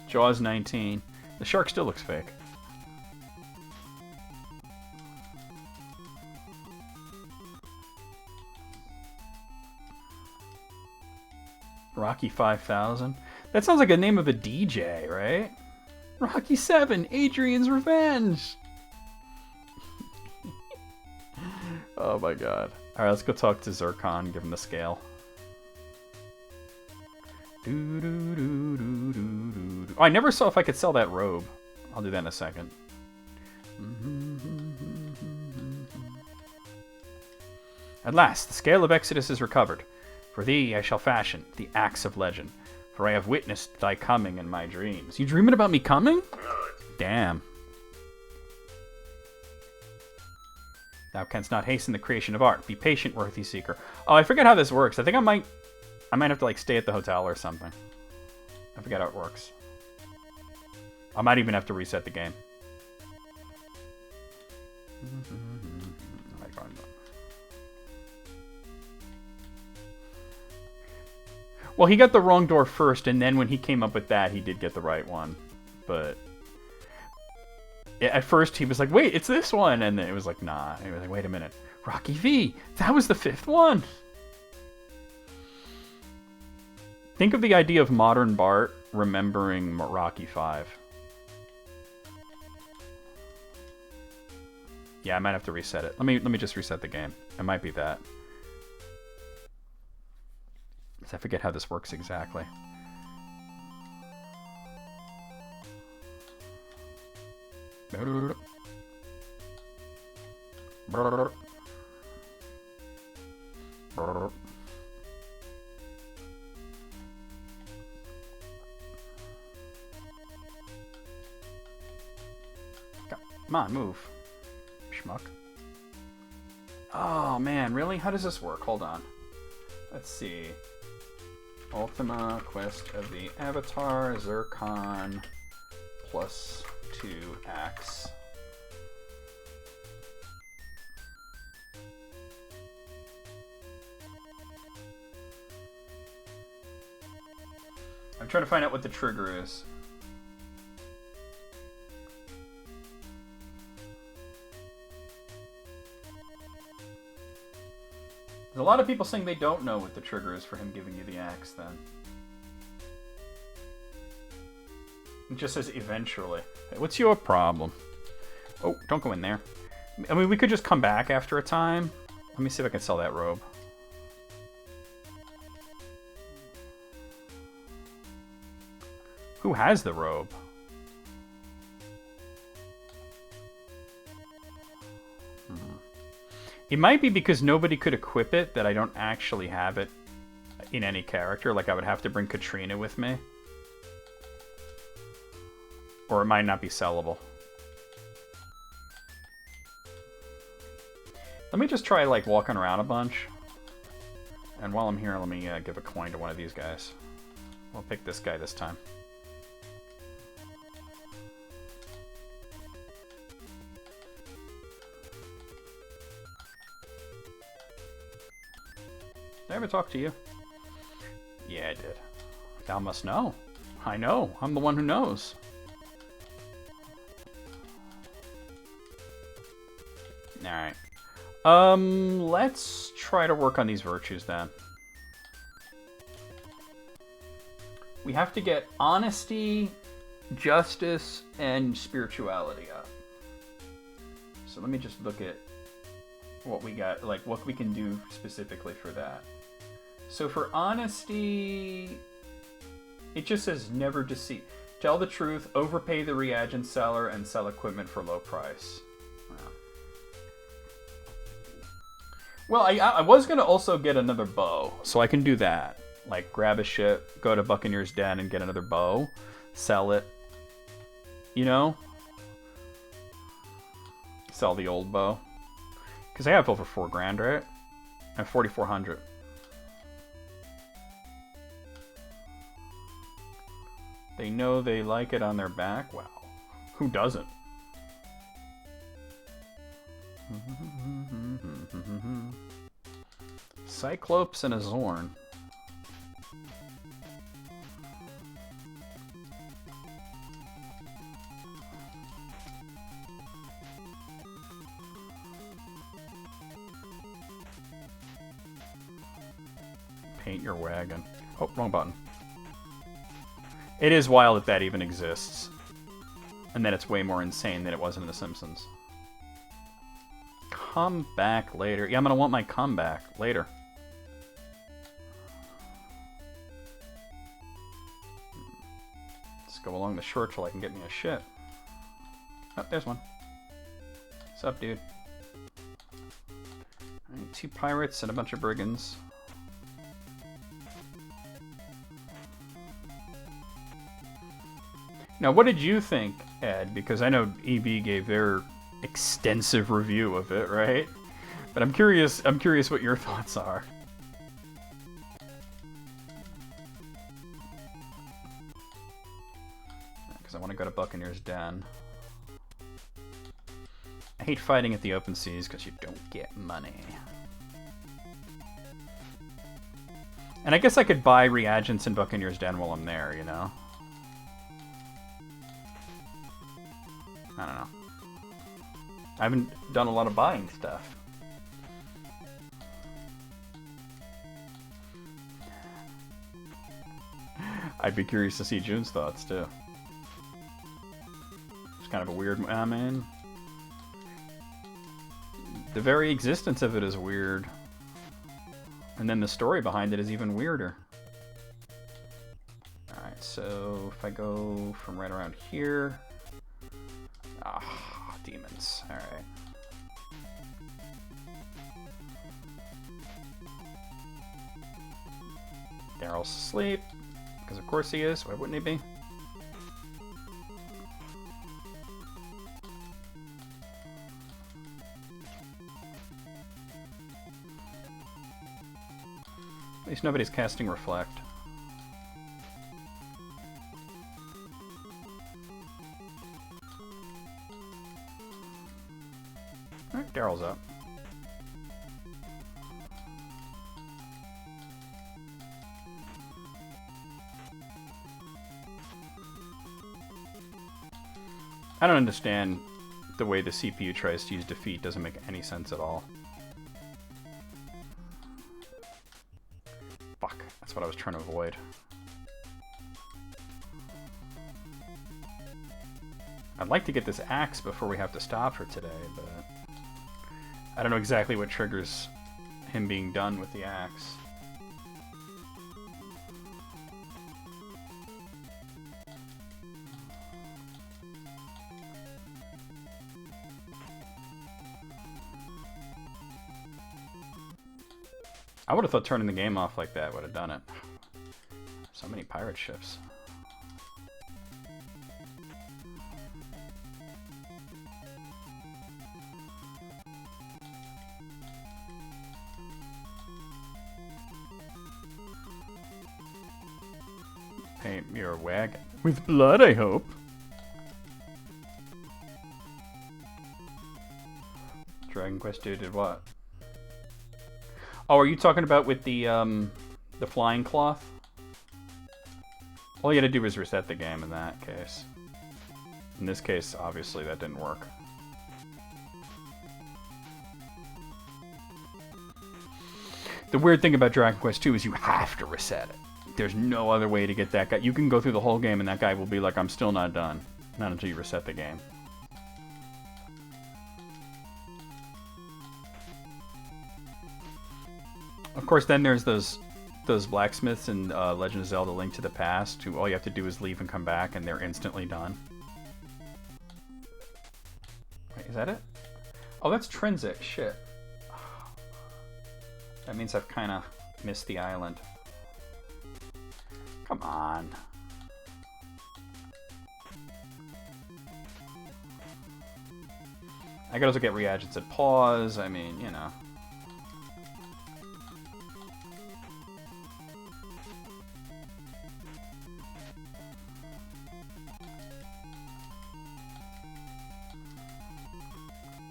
Jaws 19. The shark still looks fake. Rocky 5000. That sounds like a name of a DJ, right? Rocky 7, Adrian's Revenge. Oh my god. Alright, let's go talk to Zircon, give him the scale. Oh, I never saw if I could sell that robe. I'll do that in a second. At last, the scale of Exodus is recovered. For thee I shall fashion the axe of legend, for I have witnessed thy coming in my dreams. You dreaming about me coming? Damn. Thou canst not hasten the creation of art. Be patient, worthy seeker. Oh, I forget how this works. I think I might have to like stay at the hotel or something. I forget how it works. I might even have to reset the game. Well, he got the wrong door first, and then when he came up with that, he did get the right one. But at first, he was like, wait, it's this one. And then it was like, nah. And he was like, wait a minute. Rocky V. That was the 5th one. Think of the idea of modern Bart remembering Rocky 5. Yeah, I might have to reset it. Let me just reset the game. It might be that. I forget how this works exactly. Come on, move. Schmuck. Oh, man, really? How does this work? Hold on. Let's see. Ultima, Quest of the Avatar, Zircon, plus 2 axe. I'm trying to find out what the trigger is. There's a lot of people saying they don't know what the trigger is for him giving you the axe, then. It just says eventually. Hey, what's your problem? Oh, don't go in there. I mean, we could just come back after a time. Let me see if I can sell that robe. Who has the robe? It might be because nobody could equip it that I don't actually have it in any character. Like, I would have to bring Katrina with me. Or it might not be sellable. Let me just try, like, walking around a bunch. And while I'm here, let me give a coin to one of these guys. We'll pick this guy this time. I ever talk to you? Yeah, I did. Thou must know. I know. I'm the one who knows. Alright. Let's try to work on these virtues then. We have to get honesty, justice, and spirituality up. So let me just look at what we got, like what we can do specifically for that. So for honesty, it just says never deceive. Tell the truth, overpay the reagent seller, and sell equipment for low price. Well, I was going to also get another bow, so I can do that. Like, grab a ship, go to Buccaneer's Den and get another bow, sell it, you know? Sell the old bow. Because I have over 4 grand, right? I have 4,400. They know they like it on their back? Wow. Who doesn't? Cyclops and a Zorn. Paint your wagon. Oh, wrong button. It is wild that that even exists. And that it's way more insane than it was in The Simpsons. Come back later. Yeah, I'm gonna want my comeback later. Let's go along the shore till I can get me a ship. Oh, there's one. What's up, dude? Alright, 2 pirates and a bunch of brigands. Now, what did you think, Ed? Because I know EB gave their extensive review of it, right? But I'm curious what your thoughts are. Because I want to go to Buccaneer's Den. I hate fighting at the open seas because you don't get money. And I guess I could buy reagents in Buccaneer's Den while I'm there, you know? I don't know. I haven't done a lot of buying stuff. I'd be curious to see June's thoughts, too. It's kind of a weird... I mean... The very existence of it is weird. And then the story behind it is even weirder. Alright, so if I go from right around here... Ah, demons. Alright. Daryl's asleep. Because of course he is. Why wouldn't he be? At least nobody's casting Reflect. Alright, Daryl's up. I don't understand the way the CPU tries to use defeat. Doesn't make any sense at all. Fuck, that's what I was trying to avoid. I'd like to get this axe before we have to stop for today, but... I don't know exactly what triggers him being done with the axe. I would have thought turning the game off like that would have done it. So many pirate ships. Paint your wagon. With blood, I hope. Dragon Quest 2 did what? Oh, are you talking about with the flying cloth? All you had to do was reset the game in that case. In this case, obviously, that didn't work. The weird thing about Dragon Quest II is you have to reset it. There's no other way to get that guy. You can go through the whole game and that guy will be like, I'm still not done. Not until you reset the game. Of course, then there's those blacksmiths in Legend of Zelda: Link to the Past who all you have to do is leave and come back and they're instantly done. Wait, is that it? Oh, that's Trinsic. Shit. That means I've kind of missed the island. Come on. I could also get reagents at pause. I mean, you know.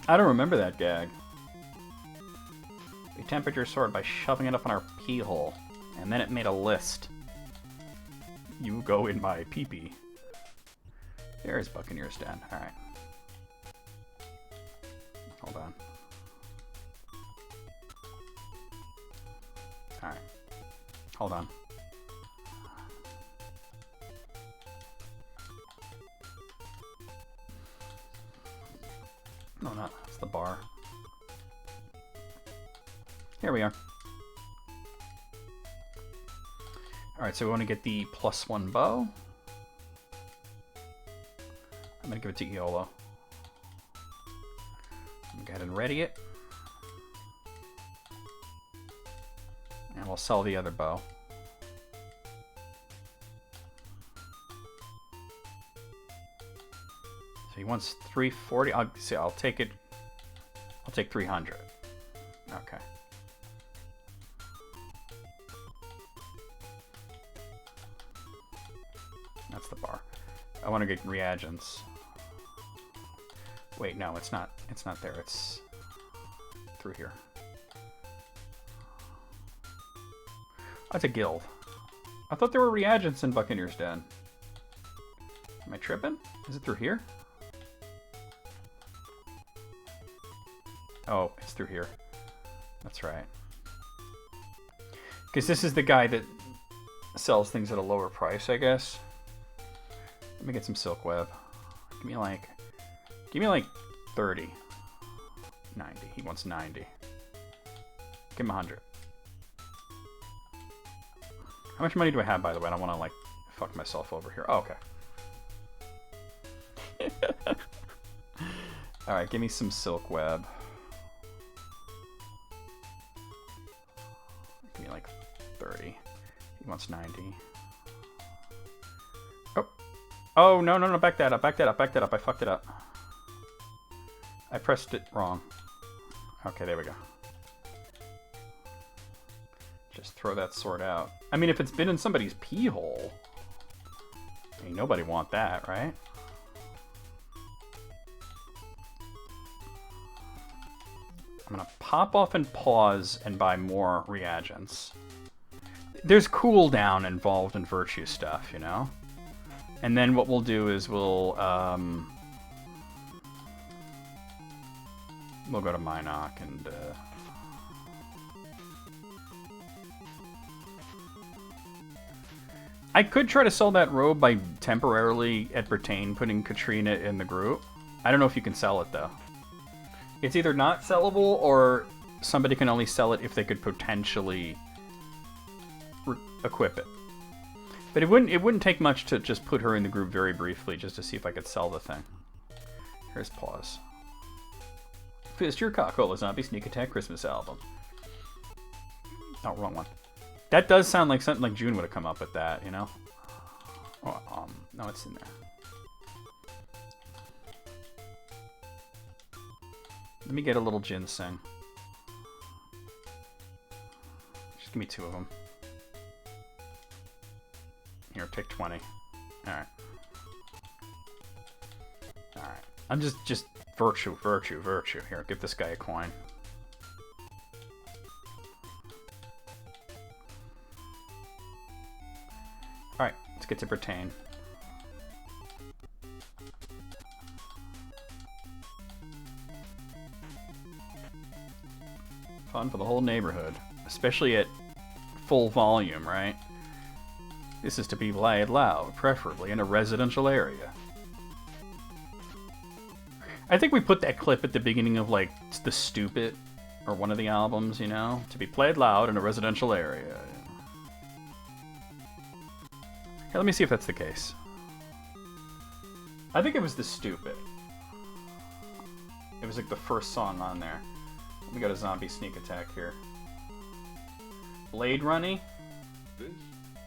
I don't remember that gag. We tempered your sword by shoving it up in our pee hole, and then it made a list. You go in my pee-pee. There's Buccaneer's Den. Alright. Hold on. Alright. Hold on. No, not. It's the bar. Here we are. Alright, so we want to get the +1 bow. I'm going to give it to Iolo. Go ahead and ready it. And we'll sell the other bow. So he wants 340. I'll take it. I'll take 300. Okay. That's the bar. I want to get reagents. Wait, no, it's not. It's not there. It's through here. That's a guild. I thought there were reagents in Buccaneer's Den. Am I tripping? Is it through here? Oh, it's through here. That's right. Because this is the guy that sells things at a lower price, I guess. Let me get some silk web. Give me like 30. 90. He wants 90. Give him 100. How much money do I have, by the way? I don't want to, like, fuck myself over here. Oh, okay. Alright, give me some silk web. Give me, like, 30. He wants 90. Oh. Oh, no, no, no. Back that up. Back that up. Back that up. I fucked it up. I pressed it wrong. Okay, there we go. Just throw that sword out. I mean, if it's been in somebody's pee hole, I mean, nobody want that, right? I'm gonna pop off and pause and buy more reagents. There's cooldown involved in virtue stuff, you know? And then what we'll do is we'll go to Minok and I could try to sell that robe by temporarily at Britain putting Katrina in the group. I don't know if you can sell it though. It's either not sellable or somebody can only sell it if they could potentially equip it. But it wouldn't take much to just put her in the group very briefly just to see if I could sell the thing. Here's pause. Fist your Coca-Cola Zombie Sneak Attack Christmas album. Oh, wrong one. That does sound like something like June would have come up with that, you know? Oh, no, it's in there. Let me get a little ginseng. Just give me 2 of them. Here, take 20. Alright. Alright. I'm just virtue. Here, give this guy a coin. get to pertain. Fun for the whole neighborhood, especially at full volume, right? This is to be played loud, preferably in a residential area. I think we put that clip at the beginning of, like, The Stupid, or one of the albums, you know? To be played loud in a residential area. Here, let me see if that's the case. I think it was The Stupid. It was, like, the first song on there. We got a zombie sneak attack here. Blade Runny.
This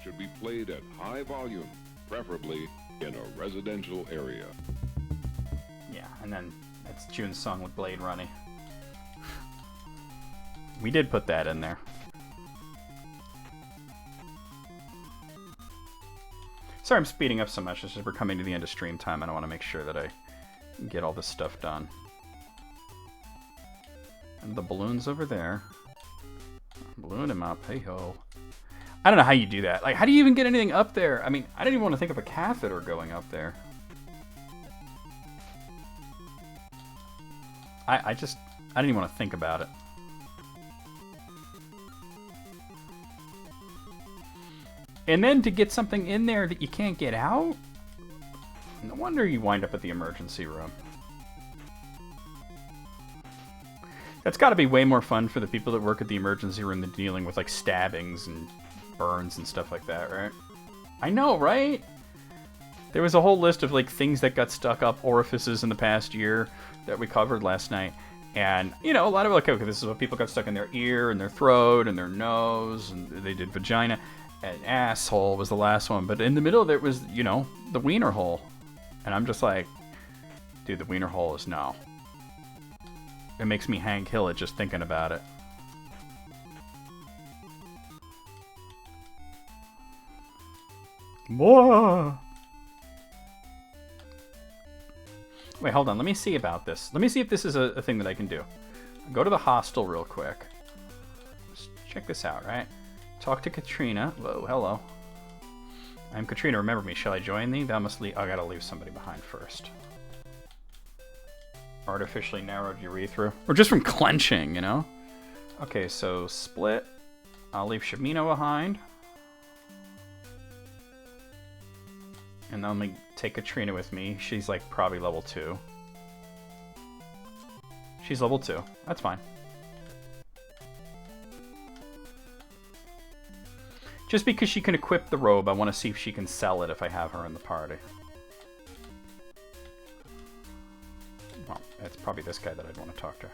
should be played at high volume, preferably in a residential area.
Yeah, and then that's June's song with Blade Runny. We did put that in there. Sorry I'm speeding up so much. It's just we're coming to the end of stream time and I want to make sure that I get all this stuff done. And the balloon's over there. Balloon him up, hey ho. I don't know how you do that. Like, how do you even get anything up there? I mean, I didn't even want to think of a catheter going up there. I didn't even want to think about it. And then to get something in there that you can't get out? No wonder you wind up at the emergency room. That's got to be way more fun for the people that work at the emergency room than dealing with, like, stabbings and burns and stuff like that, right? I know, right? There was a whole list of, like, things that got stuck up orifices in the past year that we covered last night. And, you know, a lot of like, okay, this is what people got stuck in their ear and their throat and their nose, and they did vagina. And asshole was the last one. But in the middle there was, you know, the wiener hole. And I'm just like, dude, the wiener hole is no. It makes me Hank Hill it just thinking about it. Whoa. Wait, hold on. Let me see about this. Let me see if this is a thing that I can do. Go to the hostel real quick. Just check this out, right? Talk to Katrina. Whoa, hello. I'm Katrina. Remember me. Shall I join thee? Thou must leave. I gotta leave somebody behind first. Artificially narrowed urethra. Or just from clenching, you know? Okay, so split. I'll leave Shamino behind. And then let me take Katrina with me. She's like probably level 2. She's level 2. That's fine. Just because she can equip the robe, I want to see if she can sell it if I have her in the party. Well, it's probably this guy that I'd want to talk to.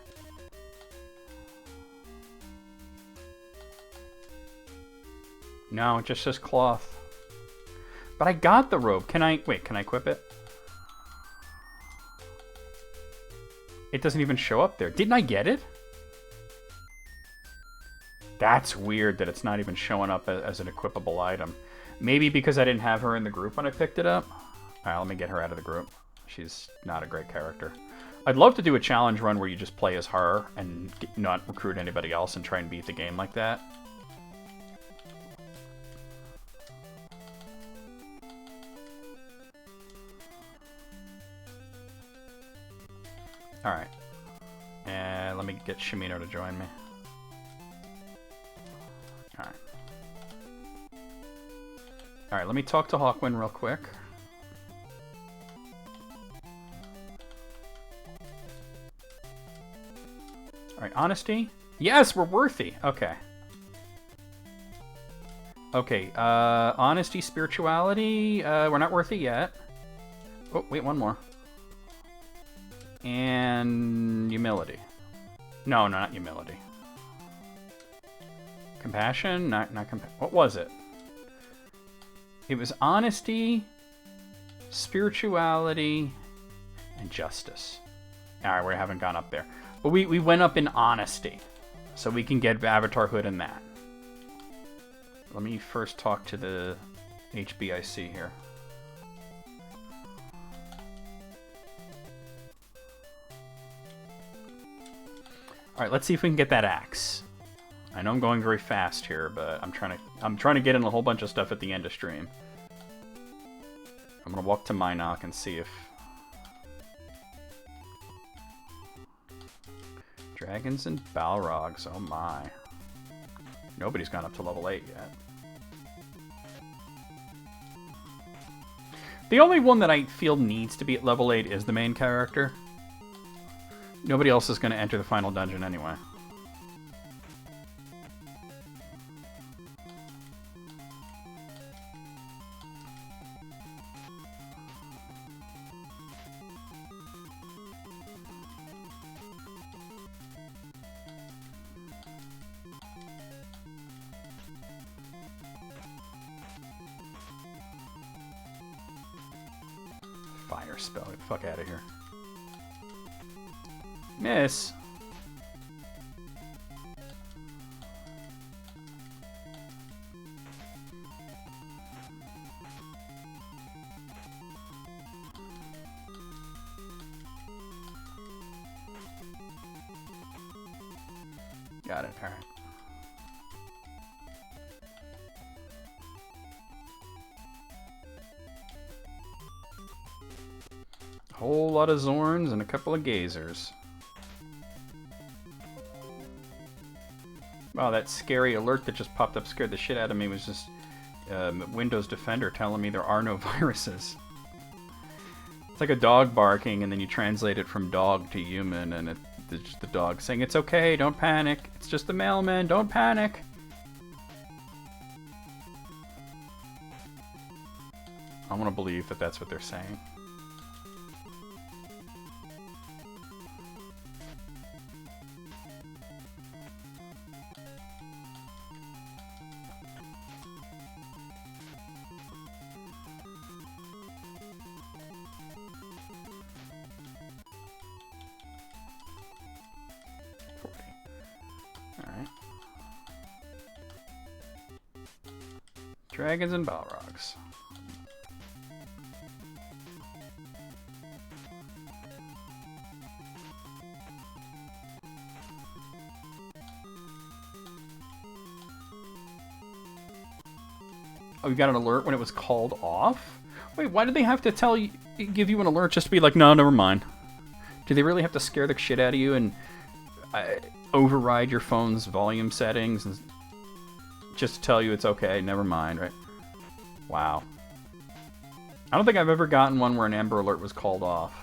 No, it just says cloth. But I got the robe. Can I... Wait, can I equip it? It doesn't even show up there. Didn't I get it? That's weird that it's not even showing up as an equipable item. Maybe because I didn't have her in the group when I picked it up. Alright, let me get her out of the group. She's not a great character. I'd love to do a challenge run where you just play as her and not recruit anybody else and try and beat the game like that. Alright. And let me get Shamino to join me. Alright. Alright, let me talk to Hawkwind real quick. Alright, honesty? Yes, we're worthy! Okay. Okay, honesty, spirituality, we're not worthy yet. Oh, wait, one more. And humility. No, not humility. Compassion? Not what was it? It was honesty, spirituality, and justice. Alright, we haven't gone up there. But we went up in honesty. So we can get Avatar Hood in that. Let me first talk to the HBIC here. Alright, let's see if we can get that axe. I know I'm going very fast here, but I'm trying to get in a whole bunch of stuff at the end of stream. I'm gonna walk to Minok and see if... Dragons and Balrogs, oh my. Nobody's gone up to level 8 yet. The only one that I feel needs to be at level 8 is the main character. Nobody else is going to enter the final dungeon anyway. Fire spell. Get the fuck out of here. Miss. Got it. All right. Whole lot of Zorns and a couple of Gazers. Wow, that scary alert that just popped up scared the shit out of me. Was just Windows Defender telling me there are no viruses. It's like a dog barking, and then you translate it from dog to human, and it's just the dog saying, "It's okay, don't panic. It's just the mailman, don't panic." I want to believe that that's what they're saying. Dragons and Balrogs. Oh, you got an alert when it was called off? Wait, why did they have to tell you, give you an alert just to be like, no, never mind? Do they really have to scare the shit out of you and override your phone's volume settings and just to tell you it's okay, never mind, right? Wow. I don't think I've ever gotten one where an Amber Alert was called off.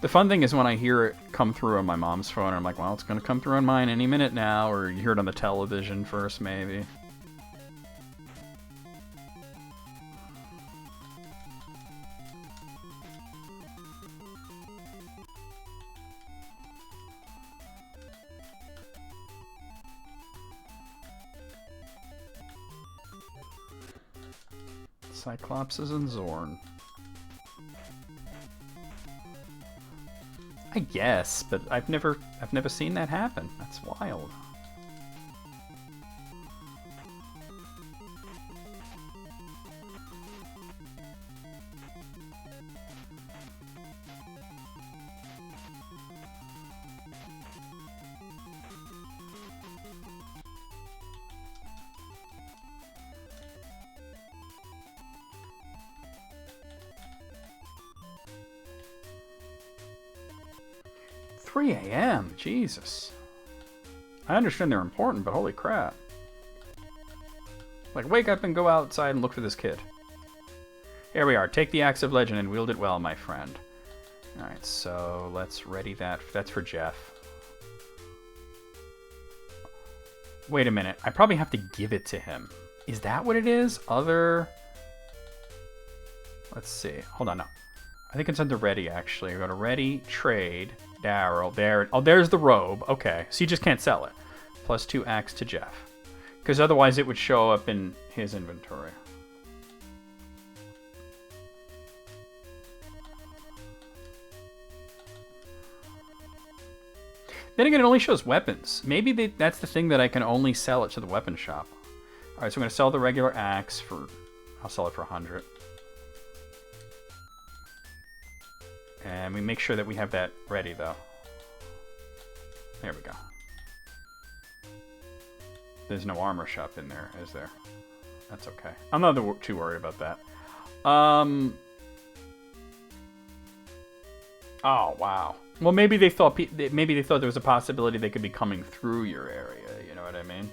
The fun thing is when I hear it come through on my mom's phone, I'm like, well, it's going to come through on mine any minute now, or you hear it on the television first, maybe. Cyclopses and Zorn. I guess, but I've never seen that happen. That's wild. Jesus. I understand they're important, but holy crap. Like, wake up and go outside and look for this kid. Here we are. Take the Axe of Legend and wield it well, my friend. Alright, so let's ready that. That's for Jeff. Wait a minute. I probably have to give it to him. Is that what it is? Other... Let's see. Hold on, no. I think it's under ready, actually. We go to ready, trade, Daryl, there. Oh, there's the robe. Okay, so you just can't sell it. Plus 2 axe to Jeff. Because otherwise it would show up in his inventory. Then again, it only shows weapons. Maybe that's the thing that I can only sell it to the weapon shop. Alright, so I'm going to sell the regular axe for... I'll sell it for 100. And we make sure that we have that ready, though. There we go. There's no armor shop in there, is there? That's okay. I'm not too worried about that. Oh, wow. Well, maybe they thought there was a possibility they could be coming through your area, you know what I mean?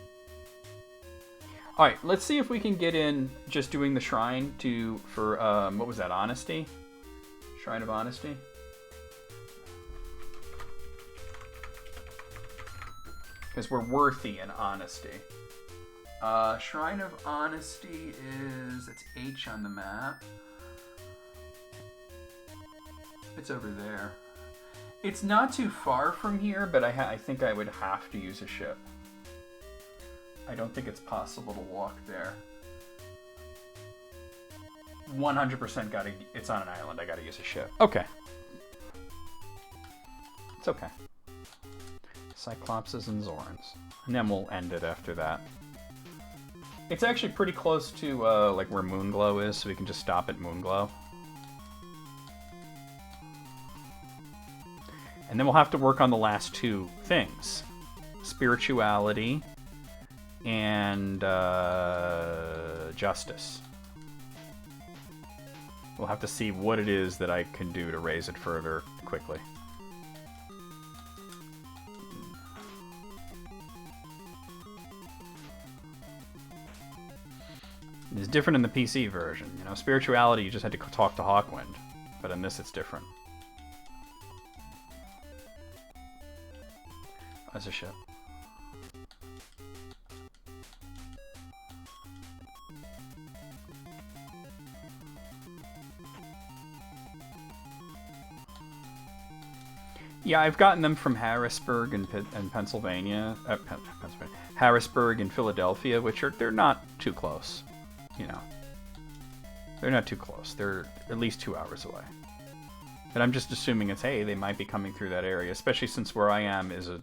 All right, let's see if we can get in just doing the shrine for what was that? Honesty? Shrine of Honesty? Because we're worthy in honesty. Shrine of Honesty it's H on the map. It's over there. It's not too far from here, but I think I would have to use a ship. I don't think it's possible to walk there. 100% it's on an island, I gotta use a ship. Okay. It's okay. Cyclopses and Zorns. And then we'll end it after that. It's actually pretty close to like where Moonglow is, so we can just stop at Moonglow. And then we'll have to work on the last two things. Spirituality and justice. We'll have to see what it is that I can do to raise it further quickly. It's different in the PC version. You know, spirituality, you just had to talk to Hawkwind. But in this, it's different. As a ship. Yeah, I've gotten them from Harrisburg and Pennsylvania. Pennsylvania. Harrisburg and Philadelphia, they're not too close. You know. They're not too close. They're at least 2 hours away. But I'm just assuming it's, hey, they might be coming through that area, especially since where I am is a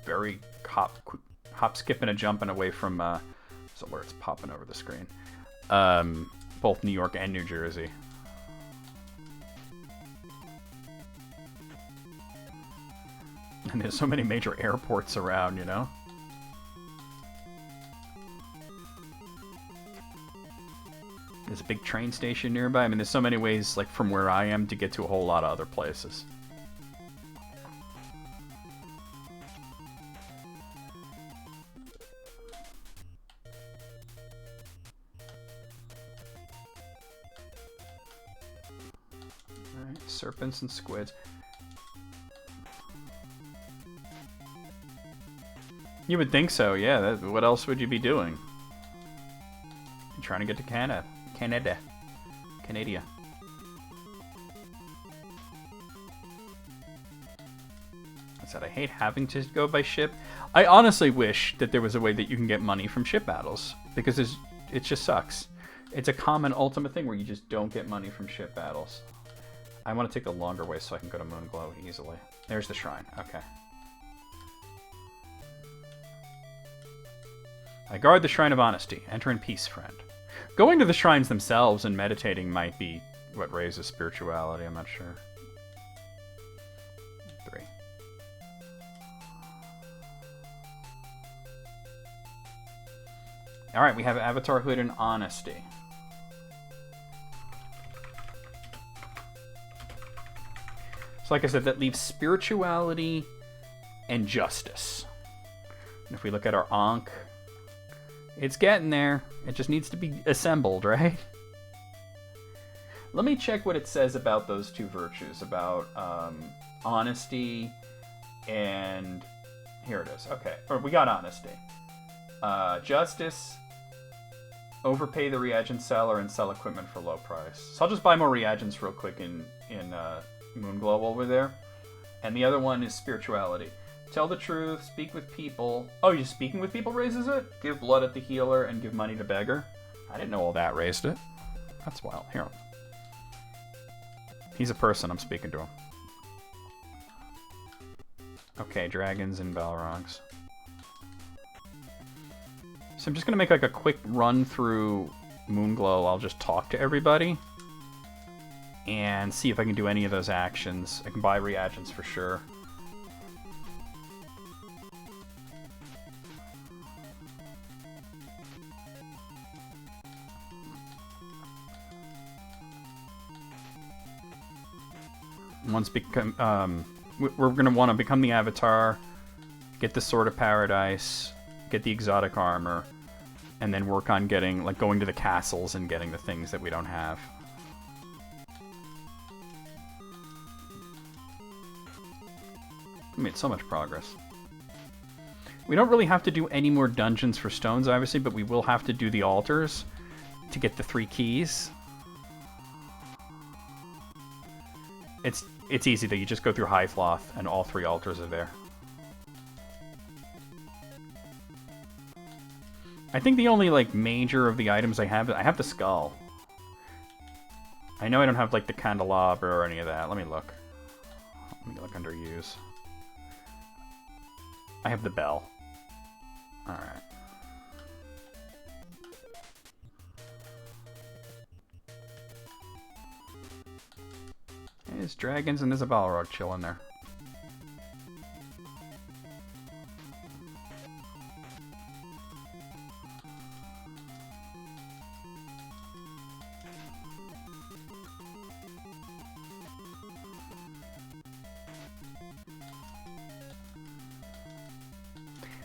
very hop, skip, and a jumping away from, so where it's popping over the screen. Both New York and New Jersey. And there's so many major airports around, you know? There's a big train station nearby. I mean, there's so many ways, like, from where I am to get to a whole lot of other places. Alright, serpents and squids. You would think so, yeah. What else would you be doing? You're trying to get to Canada. Canada. I said I hate having to go by ship. I honestly wish that there was a way that you can get money from ship battles. Because it just sucks. It's a common Ultima thing where you just don't get money from ship battles. I want to take the longer way so I can go to Moonglow easily. There's the shrine. Okay. I guard the Shrine of Honesty. Enter in peace, friend. Going to the shrines themselves and meditating might be what raises spirituality. I'm not sure. 3. Alright, we have Avatar Hood and Honesty. So like I said, that leaves spirituality and justice. And if we look at our Ankh, it's getting there. It just needs to be assembled, right? Let me check what it says about those two virtues, about honesty and... Here it is. Okay. Or we got honesty. Justice, overpay the reagent seller, and sell equipment for low price. So I'll just buy more reagents real quick in Moonglow over there. And the other one is spirituality. Tell the truth, speak with people. Oh, you speaking with people raises it? Give blood at the healer and give money to beggar? I didn't know all that raised it. That's wild. Here. He's a person, I'm speaking to him. Okay, dragons and Balrogs. So I'm just gonna make like a quick run through Moonglow. I'll just talk to everybody. And see if I can do any of those actions. I can buy reagents for sure. Once we're gonna want to become the Avatar, get the Sword of Paradise, get the exotic armor, and then work on getting, like, going to the castles and getting the things that we don't have. We made so much progress. We don't really have to do any more dungeons for stones, obviously, but we will have to do the altars to get the 3 keys. It's easy, though. You just go through Highfloth, and all 3 altars are there. I think the only, like, major of the items I have the skull. I know I don't have, like, the candelabra or any of that. Let me look. Let me look under use. I have the bell. Alright. There's dragons and there's a Balrog chilling there.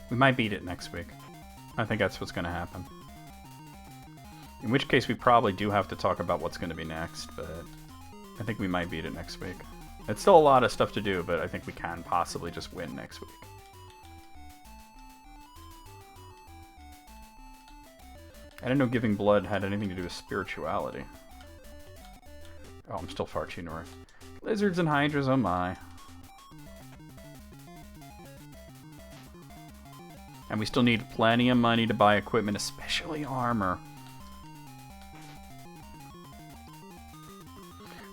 We might beat it next week. I think that's what's going to happen. In which case we probably do have to talk about what's going to be next, but I think we might beat it next week. It's still a lot of stuff to do, but I think we can possibly just win next week. I didn't know giving blood had anything to do with spirituality. Oh, I'm still far too north. Lizards and hydras, oh my. And we still need plenty of money to buy equipment, especially armor.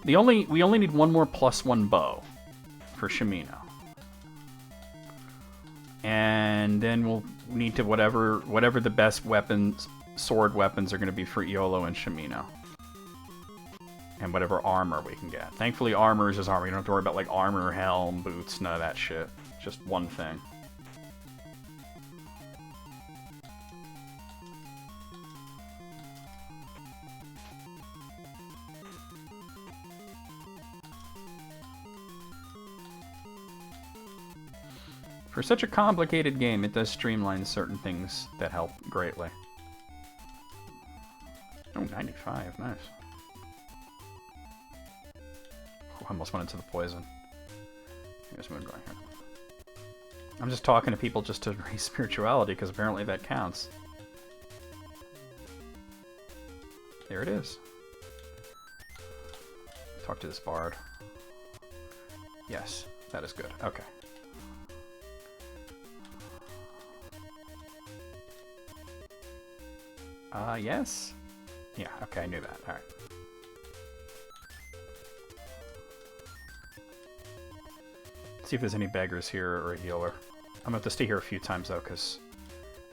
We only need one more +1 bow for Shimino. And then we'll need to whatever the best weapons, sword weapons are going to be for Iolo and Shimino. And whatever armor we can get. Thankfully armor is just armor. You don't have to worry about like armor, helm, boots, none of that shit. Just one thing. For such a complicated game, it does streamline certain things that help greatly. Oh, 95, nice. Oh, I almost went into the poison. Here's Moon right here. I'm just talking to people just to raise spirituality, because apparently that counts. There it is. Talk to this bard. Yes, that is good. Okay. Yes? Yeah, okay, I knew that. Alright. See if there's any beggars here or a healer. I'm gonna have to stay here a few times, though, because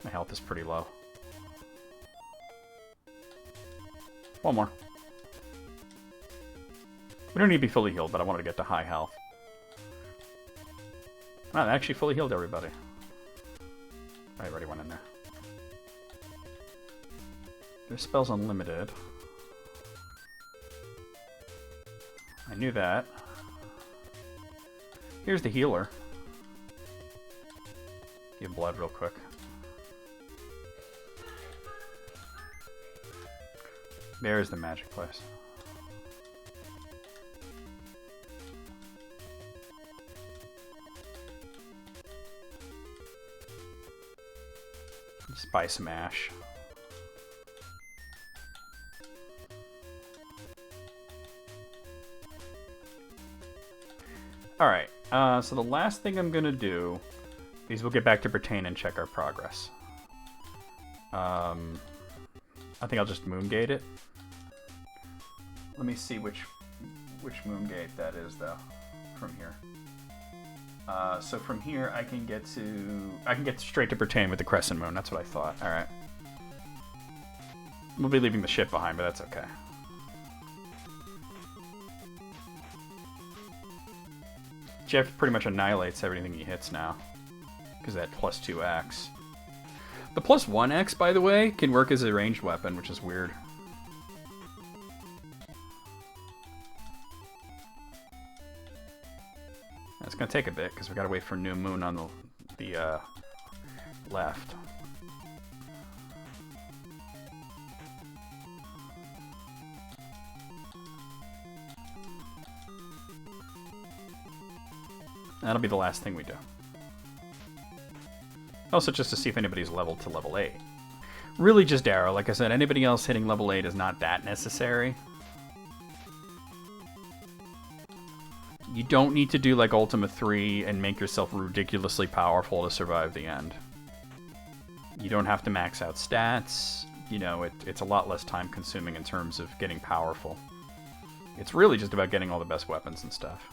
my health is pretty low. One more. We don't need to be fully healed, but I wanted to get to high health. Ah, that actually fully healed everybody. I already went in there. Their spell's unlimited. I knew that. Here's the healer. Give blood real quick. There's the magic place. Just buy some ash. Alright, so the last thing I'm gonna do is we'll get back to Britain and check our progress. I think I'll just moongate it. Let me see which moongate that is, though, from here. So from here, I can get straight to Britain with the Crescent Moon. That's what I thought. All right. We'll be leaving the ship behind, but that's okay. Jeff pretty much annihilates everything he hits now, because of that +2x. The +1x, by the way, can work as a ranged weapon, which is weird. It's gonna take a bit because we gotta wait for new moon on the left. That'll be the last thing we do. Also, just to see if anybody's leveled to level 8. Really just Arrow. Like I said, anybody else hitting level 8 is not that necessary. You don't need to do like Ultima 3 and make yourself ridiculously powerful to survive the end. You don't have to max out stats. You know, it's a lot less time consuming in terms of getting powerful. It's really just about getting all the best weapons and stuff.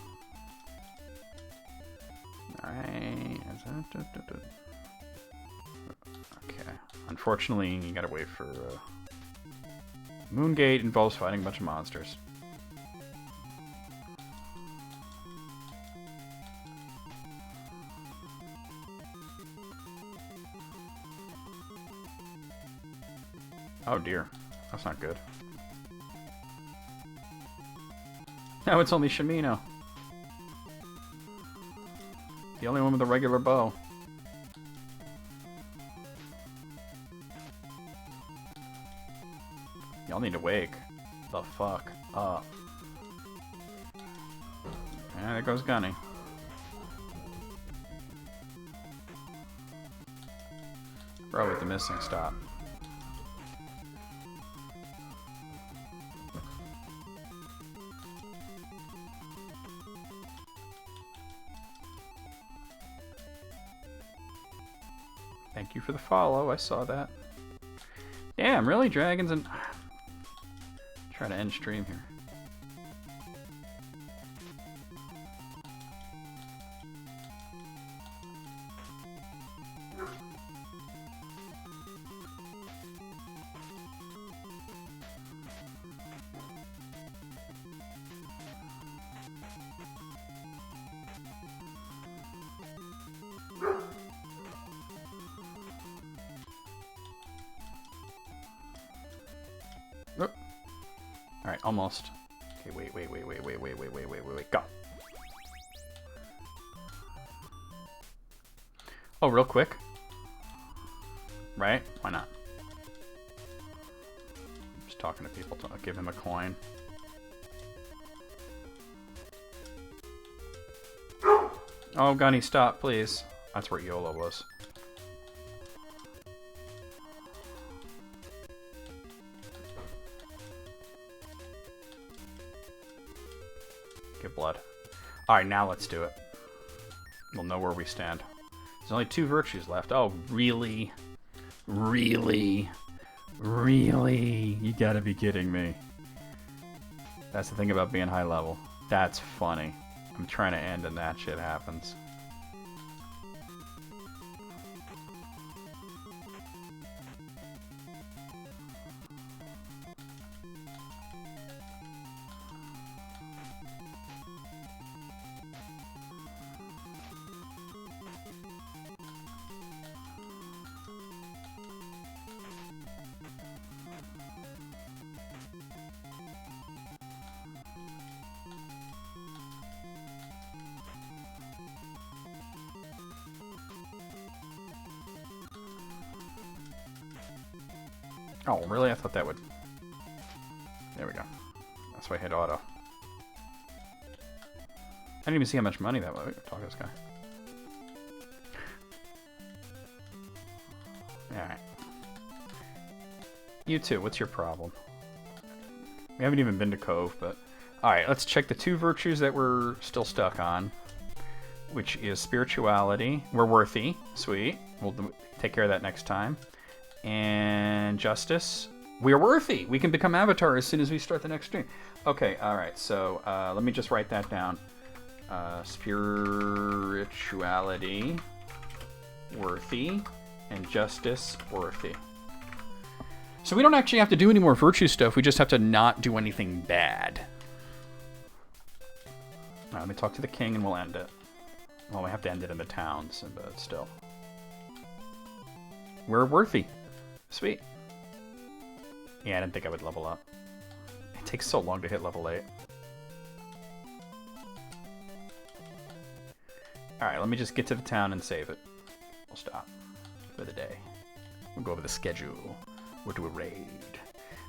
Alright. Okay. Unfortunately, you gotta wait for... Moongate involves fighting a bunch of monsters. Oh dear. That's not good. No, it's only Shimino. The only one with a regular bow. Y'all need to wake the fuck up. And there goes Gunny. Bro with the missing stop. Thank you for the follow, I saw that. Damn, really? Dragons and... Try to end stream here. Alright, almost. Okay, wait, go. Oh, real quick. Right? Why not? Just talking to people to give him a coin. Oh, Gunny, stop, please. That's where Yola was. Get blood. Alright, now let's do it. We'll know where we stand. There's only 2 virtues left. Oh, really? Really? Really? You gotta be kidding me. That's the thing about being high level. That's funny. I'm trying to end and that shit happens. Oh, really? I thought that would... There we go. That's why I hit auto. I didn't even see how much money that was. Talk to this guy. Alright. You too, what's your problem? We haven't even been to Cove, but... Alright, let's check the 2 virtues that we're still stuck on. Which is Spirituality. We're worthy. Sweet. We'll take care of that next time. And Justice. We are worthy. We can become Avatar as soon as we start the next stream. Okay, alright, so let me just write that down. Spirituality, worthy, and Justice, worthy. So we don't actually have to do any more virtue stuff, we just have to not do anything bad. Alright, let me talk to the king and we'll end it. Well, we have to end it in the towns, but still. We're worthy. Sweet. Yeah, I didn't think I would level up. It takes so long to hit level 8. Alright, let me just get to the town and save it. We'll stop for the day. We'll go over the schedule. We'll do a raid.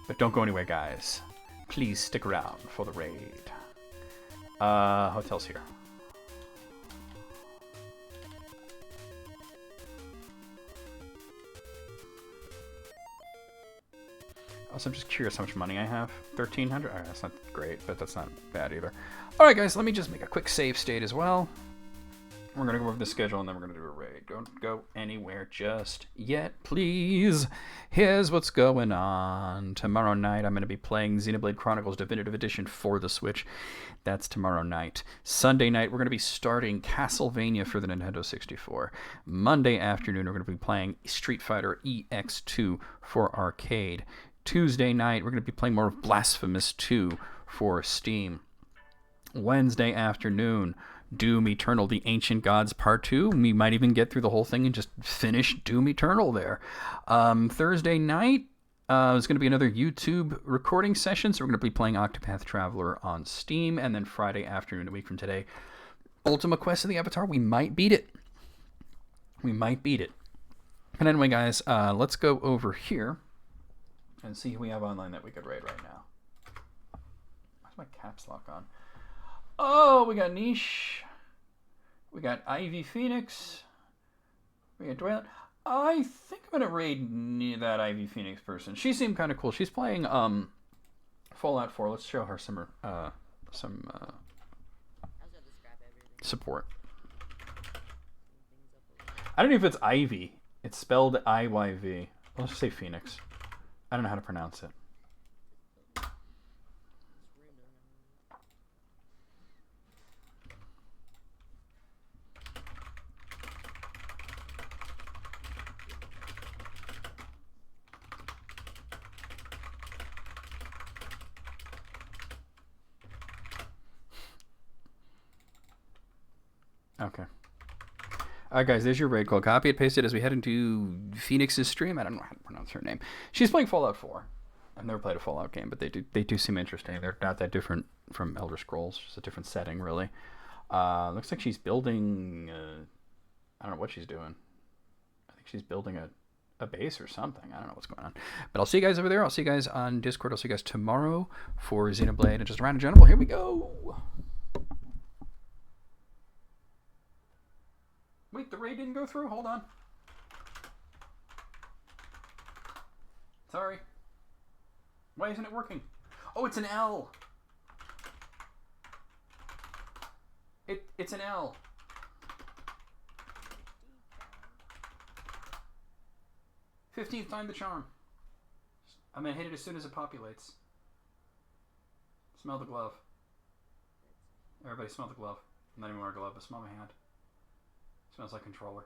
But don't go anywhere, guys. Please stick around for the raid. Hotel's here. Also, I'm just curious how much money I have. 1,300? Alright, that's not great, but that's not bad either. Alright, guys, let me just make a quick save state as well. We're going to go over the schedule, and then we're going to do a raid. Don't go anywhere just yet, please. Here's what's going on. Tomorrow night, I'm going to be playing Xenoblade Chronicles Definitive Edition for the Switch. That's tomorrow night. Sunday night, we're going to be starting Castlevania for the Nintendo 64. Monday afternoon, we're going to be playing Street Fighter EX2 for arcade. Tuesday night, we're going to be playing more of Blasphemous 2 for Steam. Wednesday afternoon, Doom Eternal, The Ancient Gods Part 2. We might even get through the whole thing and just finish Doom Eternal there. Thursday night is going to be another YouTube recording session, so we're going to be playing Octopath Traveler on Steam. And then Friday afternoon, a week from today, Ultima Quest of the Avatar. We might beat it. We might beat it. But anyway, guys, let's go over here and see who we have online that we could raid right now. Why's my caps lock on? Oh, we got Niche. We got Ivy Phoenix. We got Dwayne. I think I'm gonna raid that Ivy Phoenix person. She seemed kind of cool. She's playing Fallout 4. Let's show her some support. I don't know if it's Ivy. It's spelled IYV. Let's just say Phoenix. I don't know how to pronounce it. Okay. Alright, guys, there's your raid call. Copy it, paste it as we head into Phoenix's stream. I don't know how to pronounce her name. She's playing Fallout 4. I've never played a Fallout game, but they do seem interesting. They're not that different from Elder Scrolls. Just a different setting, really. Looks like she's building... I don't know what she's doing. I think she's building a base or something. I don't know what's going on. But I'll see you guys over there. I'll see you guys on Discord. I'll see you guys tomorrow for Xenoblade and just around in general. Here we go! Wait, the raid didn't go through? Hold on. Sorry. Why isn't it working? Oh, it's an L. It's an L. "15th time the charm." I'm gonna hit it as soon as it populates. Smell the glove. Everybody smell the glove. I'm not even wearing a glove, but smell my hand. Smells like controller.